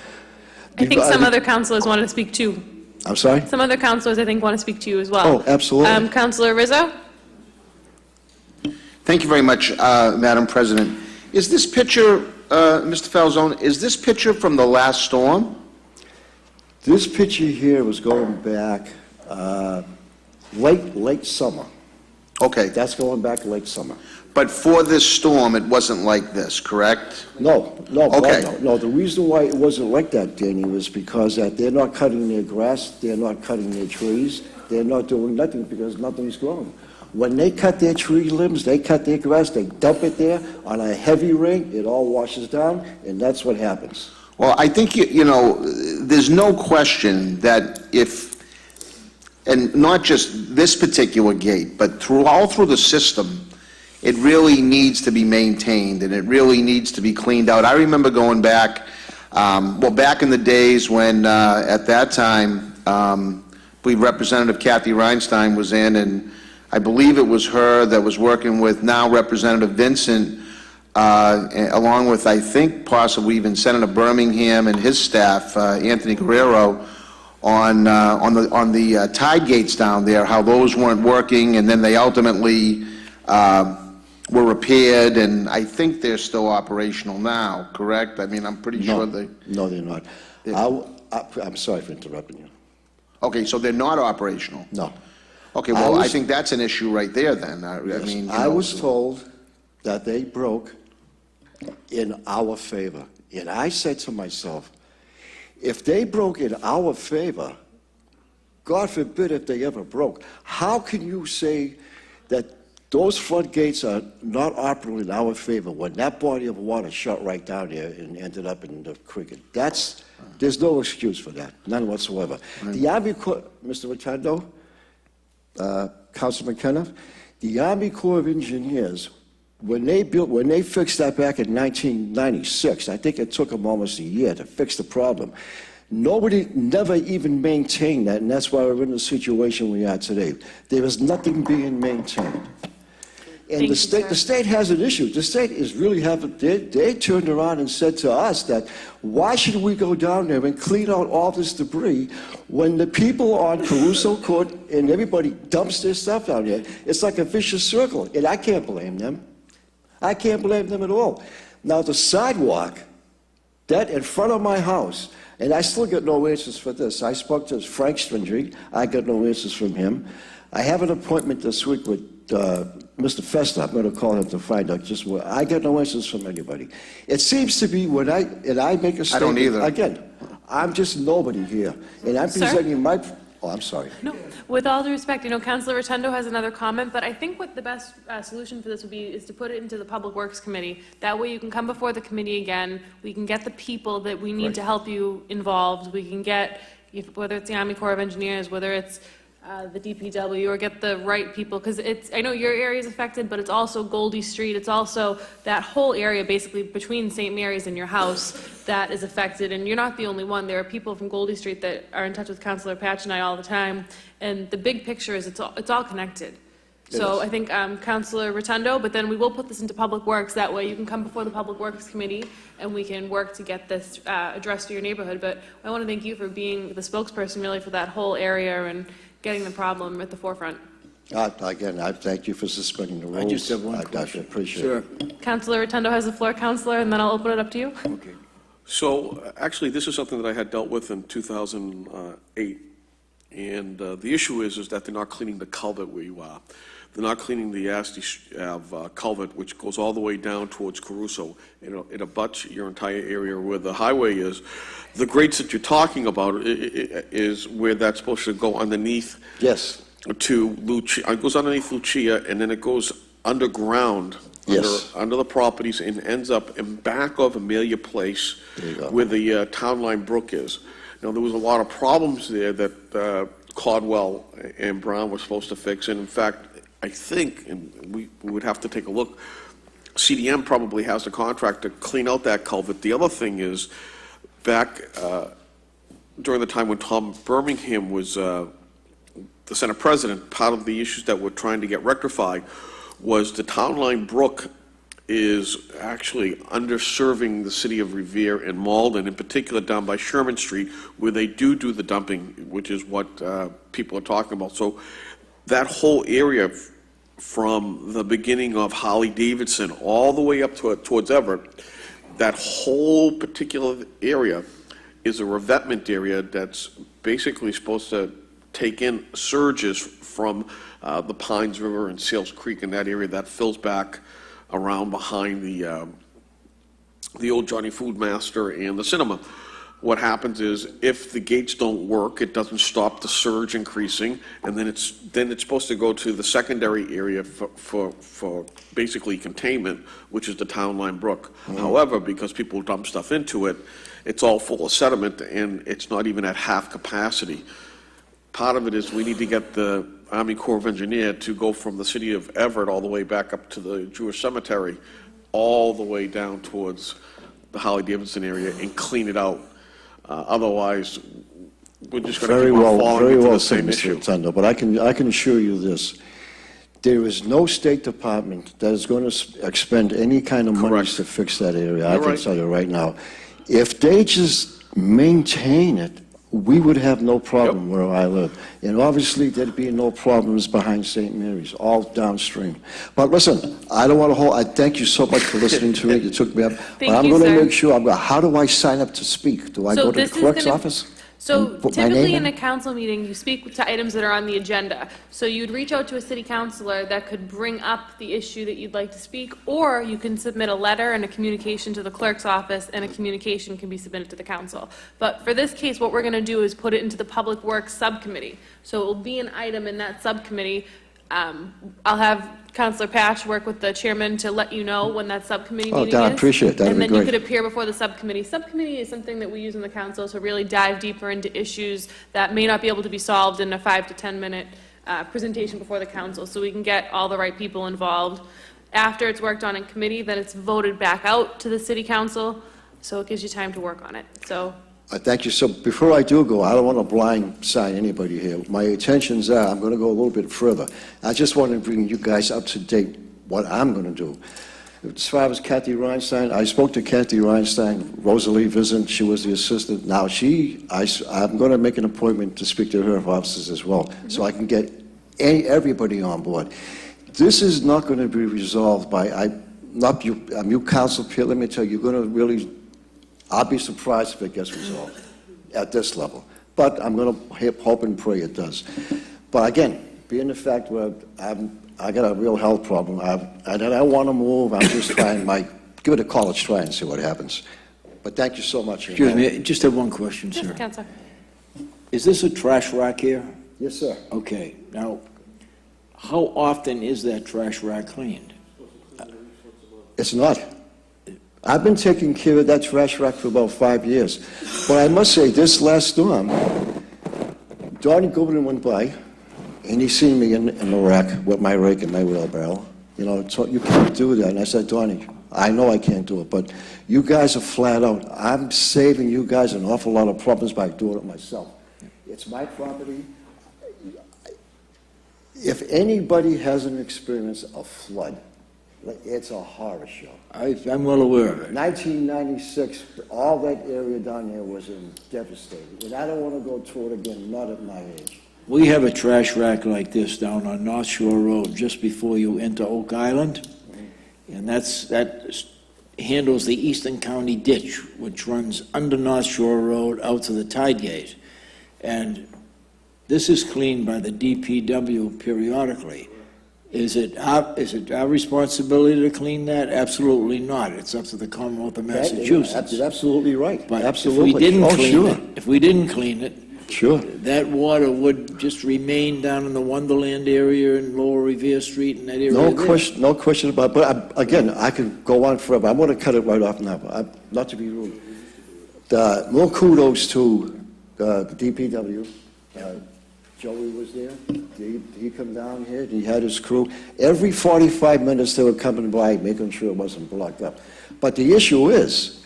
S12: I think some other councilors wanted to speak too.
S11: I'm sorry?
S12: Some other councilors, I think, want to speak to you as well.
S11: Oh, absolutely.
S12: Councilor Rizzo?
S6: Thank you very much, Madam President. Is this picture, Mr. Falzone, is this picture from the last storm?
S11: This picture here was going back late summer.
S6: Okay,
S11: That's going back late summer.
S6: but for this storm, it wasn't like this, correct?
S11: No,
S6: Okay.
S11: God, no. The reason why it wasn't like that, Danny, was because that they're not cutting their grass, they're not cutting their trees, they're not doing nothing because nothing's growing. When they cut their tree limbs, they cut their grass, they dump it there, on a heavy rain, it all washes down, and that's what happens.
S6: Well, I think, you know, there's no question that if, and not just this particular gate, but all through the system, it really needs to be maintained, and it really needs to be cleaned out. I remember going back, back in the days when, at that time, I believe Representative Kathy Reinstein was in, and I believe it was her that was working with now Representative Vincent, along with, I think, possibly even Senator Birmingham and his staff, Anthony Guerrero, on the tide gates down there, how those weren't working, and then they ultimately were repaired, and I think they're still operational now, correct? I mean, I'm pretty sure they...
S11: No, they're not. I'm sorry for interrupting you.
S6: Okay, so they're not operational?
S11: No.
S6: Okay, well, I think that's an issue right there, then. I mean,
S11: I was told that they broke in our favor. And I said to myself, if they broke in our favor, God forbid if they ever broke, how can you say that those floodgates are not operating in our favor when that body of water shot right down there and ended up in the creek? There's no excuse for that, none whatsoever. The Army Corps, Mr. Rotundo, Councilman Kenneth, the Army Corps of Engineers, when they fixed that back in 1996, I think it took them almost a year to fix the problem. Nobody never even maintained that, and that's why we're in the situation we are today. There is nothing being maintained. And the state has an issue. The state is really they turned around and said to us that why should we go down there and clean out all this debris when the people on Caruso Court and everybody dumps their stuff down there? It's like a vicious circle, and I can't blame them. I can't blame them at all. Now, the sidewalk, that in front of my house, and I still get no answers for this. I spoke to Frank Stringey. I got no answers from him. I have an appointment this week with Mr. Fester. I'm going to call him to find out just what. I get no answers from anybody. It seems to be when I make a statement.
S6: I don't either.
S11: Again, I'm just nobody here, and I'm presenting my. Oh, I'm sorry.
S12: No, with all due respect, Councilor Rotundo has another comment, but I think what the best solution for this would be is to put it into the Public Works Committee. That way you can come before the committee again, we can get the people that we need to help you involved, we can get, whether it's the Army Corps of Engineers, whether it's the DPW, or get the right people, because I know your area is affected, but it's also Goldie Street, it's also that whole area basically between St. Mary's and your house that is affected, and you're not the only one. There are people from Goldie Street that are in touch with Councilor Patch and I all the time, and the big picture is it's all connected. So I think Councilor Rotundo, but then we will put this into Public Works, that way you can come before the Public Works Committee and we can work to get this addressed to your neighborhood. But I want to thank you for being the spokesperson really for that whole area and getting the problem at the forefront.
S11: Again, I thank you for suspending the rules.
S18: I just have one
S11: I
S18: question.
S11: appreciate
S18: Sure.
S11: it.
S12: Councilor Rotundo has the floor, Councilor, and then I'll open it up to you.
S18: Okay.
S1: So, actually, this is something that I had dealt with in 2008, and the issue is that they're not cleaning the culvert where you are. They're not cleaning the Asti Ave culvert, which goes all the way down towards Caruso. It abuts your entire area where the highway is. The grates that you're talking about is where that's supposed to go underneath.
S11: Yes.
S1: To Lucia, it goes underneath Lucia, and then it goes underground.
S11: Yes.
S1: Under the properties, and ends up in back of Amelia Place, where the town line brook is. Now, there was a lot of problems there that Caldwell and Brown were supposed to fix, and in fact, I think, and we would have to take a look, CDM probably has the contract to clean out that culvert. The other thing is, back during the time when Tom Birmingham was the Senate President, part of the issues that we're trying to get rectified was the town line brook is actually underserving the city of Revere and Malden, in particular down by Sherman Street, where they do the dumping, which is what people are talking about. So that whole area from the beginning of Holly-Davidson all the way up towards Everett, that whole particular area is a revetment area that's basically supposed to take in surges from the Pines River and Sales Creek in that area that fills back around behind the old Johnny Food Master and the cinema. What happens is, if the gates don't work, it doesn't stop the surge increasing, and then it's supposed to go to the secondary area for basically containment, which is the Town Line Brook. However, because people dump stuff into it, it's all full of sediment, and it's not even at half capacity. Part of it is we need to get the Army Corps of Engineers to go from the city of Everett all the way back up to the Jewish cemetery, all the way down towards the Holly-Davidson area, and clean it out. Otherwise, we're just going to keep on falling into the same issue.
S11: Mr. Rotundo, but I can assure you this. There is no State Department that is going to expend any kind of money to fix that area. I can tell you right now. If they just maintain it, we would have no problem where I live. And obviously, there'd be no problems behind St. Mary's, all downstream. But listen, I don't want to hold, I thank you so much for listening to me. You took me up. But I'm going to make sure, how do I sign up to speak? Do I go to the clerk's office?
S12: So typically in a council meeting, you speak to items that are on the agenda. So you'd reach out to a city councilor that could bring up the issue that you'd like to speak, or you can submit a letter and a communication to the clerk's office, and a communication can be submitted to the council. But for this case, what we're going to do is put it into the Public Works Subcommittee. So it will be an item in that subcommittee. I'll have Councilor Patch work with the chairman to let you know when that subcommittee meeting is.
S11: I appreciate that.
S12: And then you could appear before the subcommittee. Subcommittee is something that we use in the council to really dive deeper into issues that may not be able to be solved in a 5 to 10 minute presentation before the council, so we can get all the right people involved. After it's worked on in committee, then it's voted back out to the city council, so it gives you time to work on it. So.
S11: Thank you. So before I do go, I don't want to blind sign anybody here. My intentions are, I'm going to go a little bit further. I just want to bring you guys up to date what I'm going to do. As far as Kathy Reinstein, I spoke to Kathy Reinstein, Rosalie Vizent, she was the assistant. Now I'm going to make an appointment to speak to her offices as well, so I can get everybody on board. This is not going to be resolved by, you council peer, let me tell you, you're going to really, I'll be surprised if it gets resolved at this level. But I'm going to hope and pray it does. But again, being the fact where I got a real health problem, and I want to move, I'm just trying, give it a college try and see what happens. But thank you so much.
S18: Excuse me, just have one question, sir.
S12: Yes, Councilor.
S18: Is this a trash rack here?
S11: Yes, sir.
S18: Okay. Now, how often is that trash rack cleaned?
S11: It's not. I've been taking care of that trash rack for about 5 years. But I must say, this last storm, Donnie Goodwin went by, and he seen me in the rack with my rake and my wheelbarrow. You know, so you can't do that. And I said, Donnie, I know I can't do it, but you guys are flat out. I'm saving you guys an awful lot of problems by doing it myself. It's my property. If anybody has an experience of flood, it's a horror show.
S18: I'm well aware of it.
S11: 1996, all that area down there was devastated. And I don't want to go through it again, not at my age.
S18: We have a trash rack like this down on North Shore Road, just before you enter Oak Island. And that handles the Eastern County ditch, which runs under North Shore Road out to the tide gate. And this is cleaned by the DPW periodically. Is it our responsibility to clean that? Absolutely not. It's up to the Commonwealth of Massachusetts.
S11: You're absolutely right.
S18: But
S11: absolutely.
S18: If we didn't clean it,
S11: sure,
S18: that water would just remain down in the Wonderland area and Lower Revere Street and that area.
S11: No question about it. But again, I could go on forever. I'm going to cut it right off now. Not to be rude. More kudos to the DPW. Joey was there. He come down here. He had his crew. Every 45 minutes they were coming by, making sure it wasn't blocked up. But the issue is,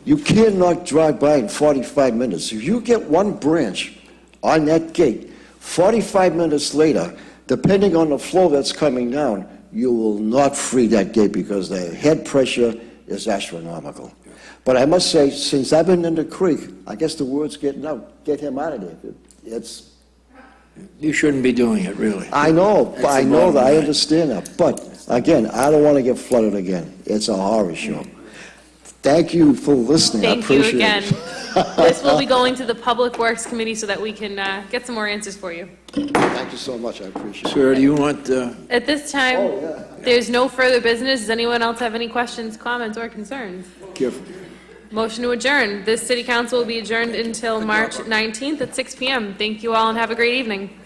S11: you cannot drive by in 45 minutes. If you get one branch on that gate, 45 minutes later, depending on the flow that's coming down, you will not free that gate because the head pressure is astronomical. But I must say, since I've been in the creek, I guess the word's getting out. Get him out of there.
S18: You shouldn't be doing it, really.
S11: I know. I know that. I understand that. But again, I don't want to get flooded again. It's a horror show. Thank you for listening. I appreciate it.
S12: Thank you again. This will be going to the Public Works Committee so that we can get some more answers for you.
S11: Thank you so much, I appreciate it.
S18: Sir, do you want,
S12: At this time, there's no further business. Does anyone else have any questions, comments, or concerns?
S18: careful.
S12: Motion to adjourn. This city council will be adjourned until March 19th at 6 p.m. Thank you all and have a great evening.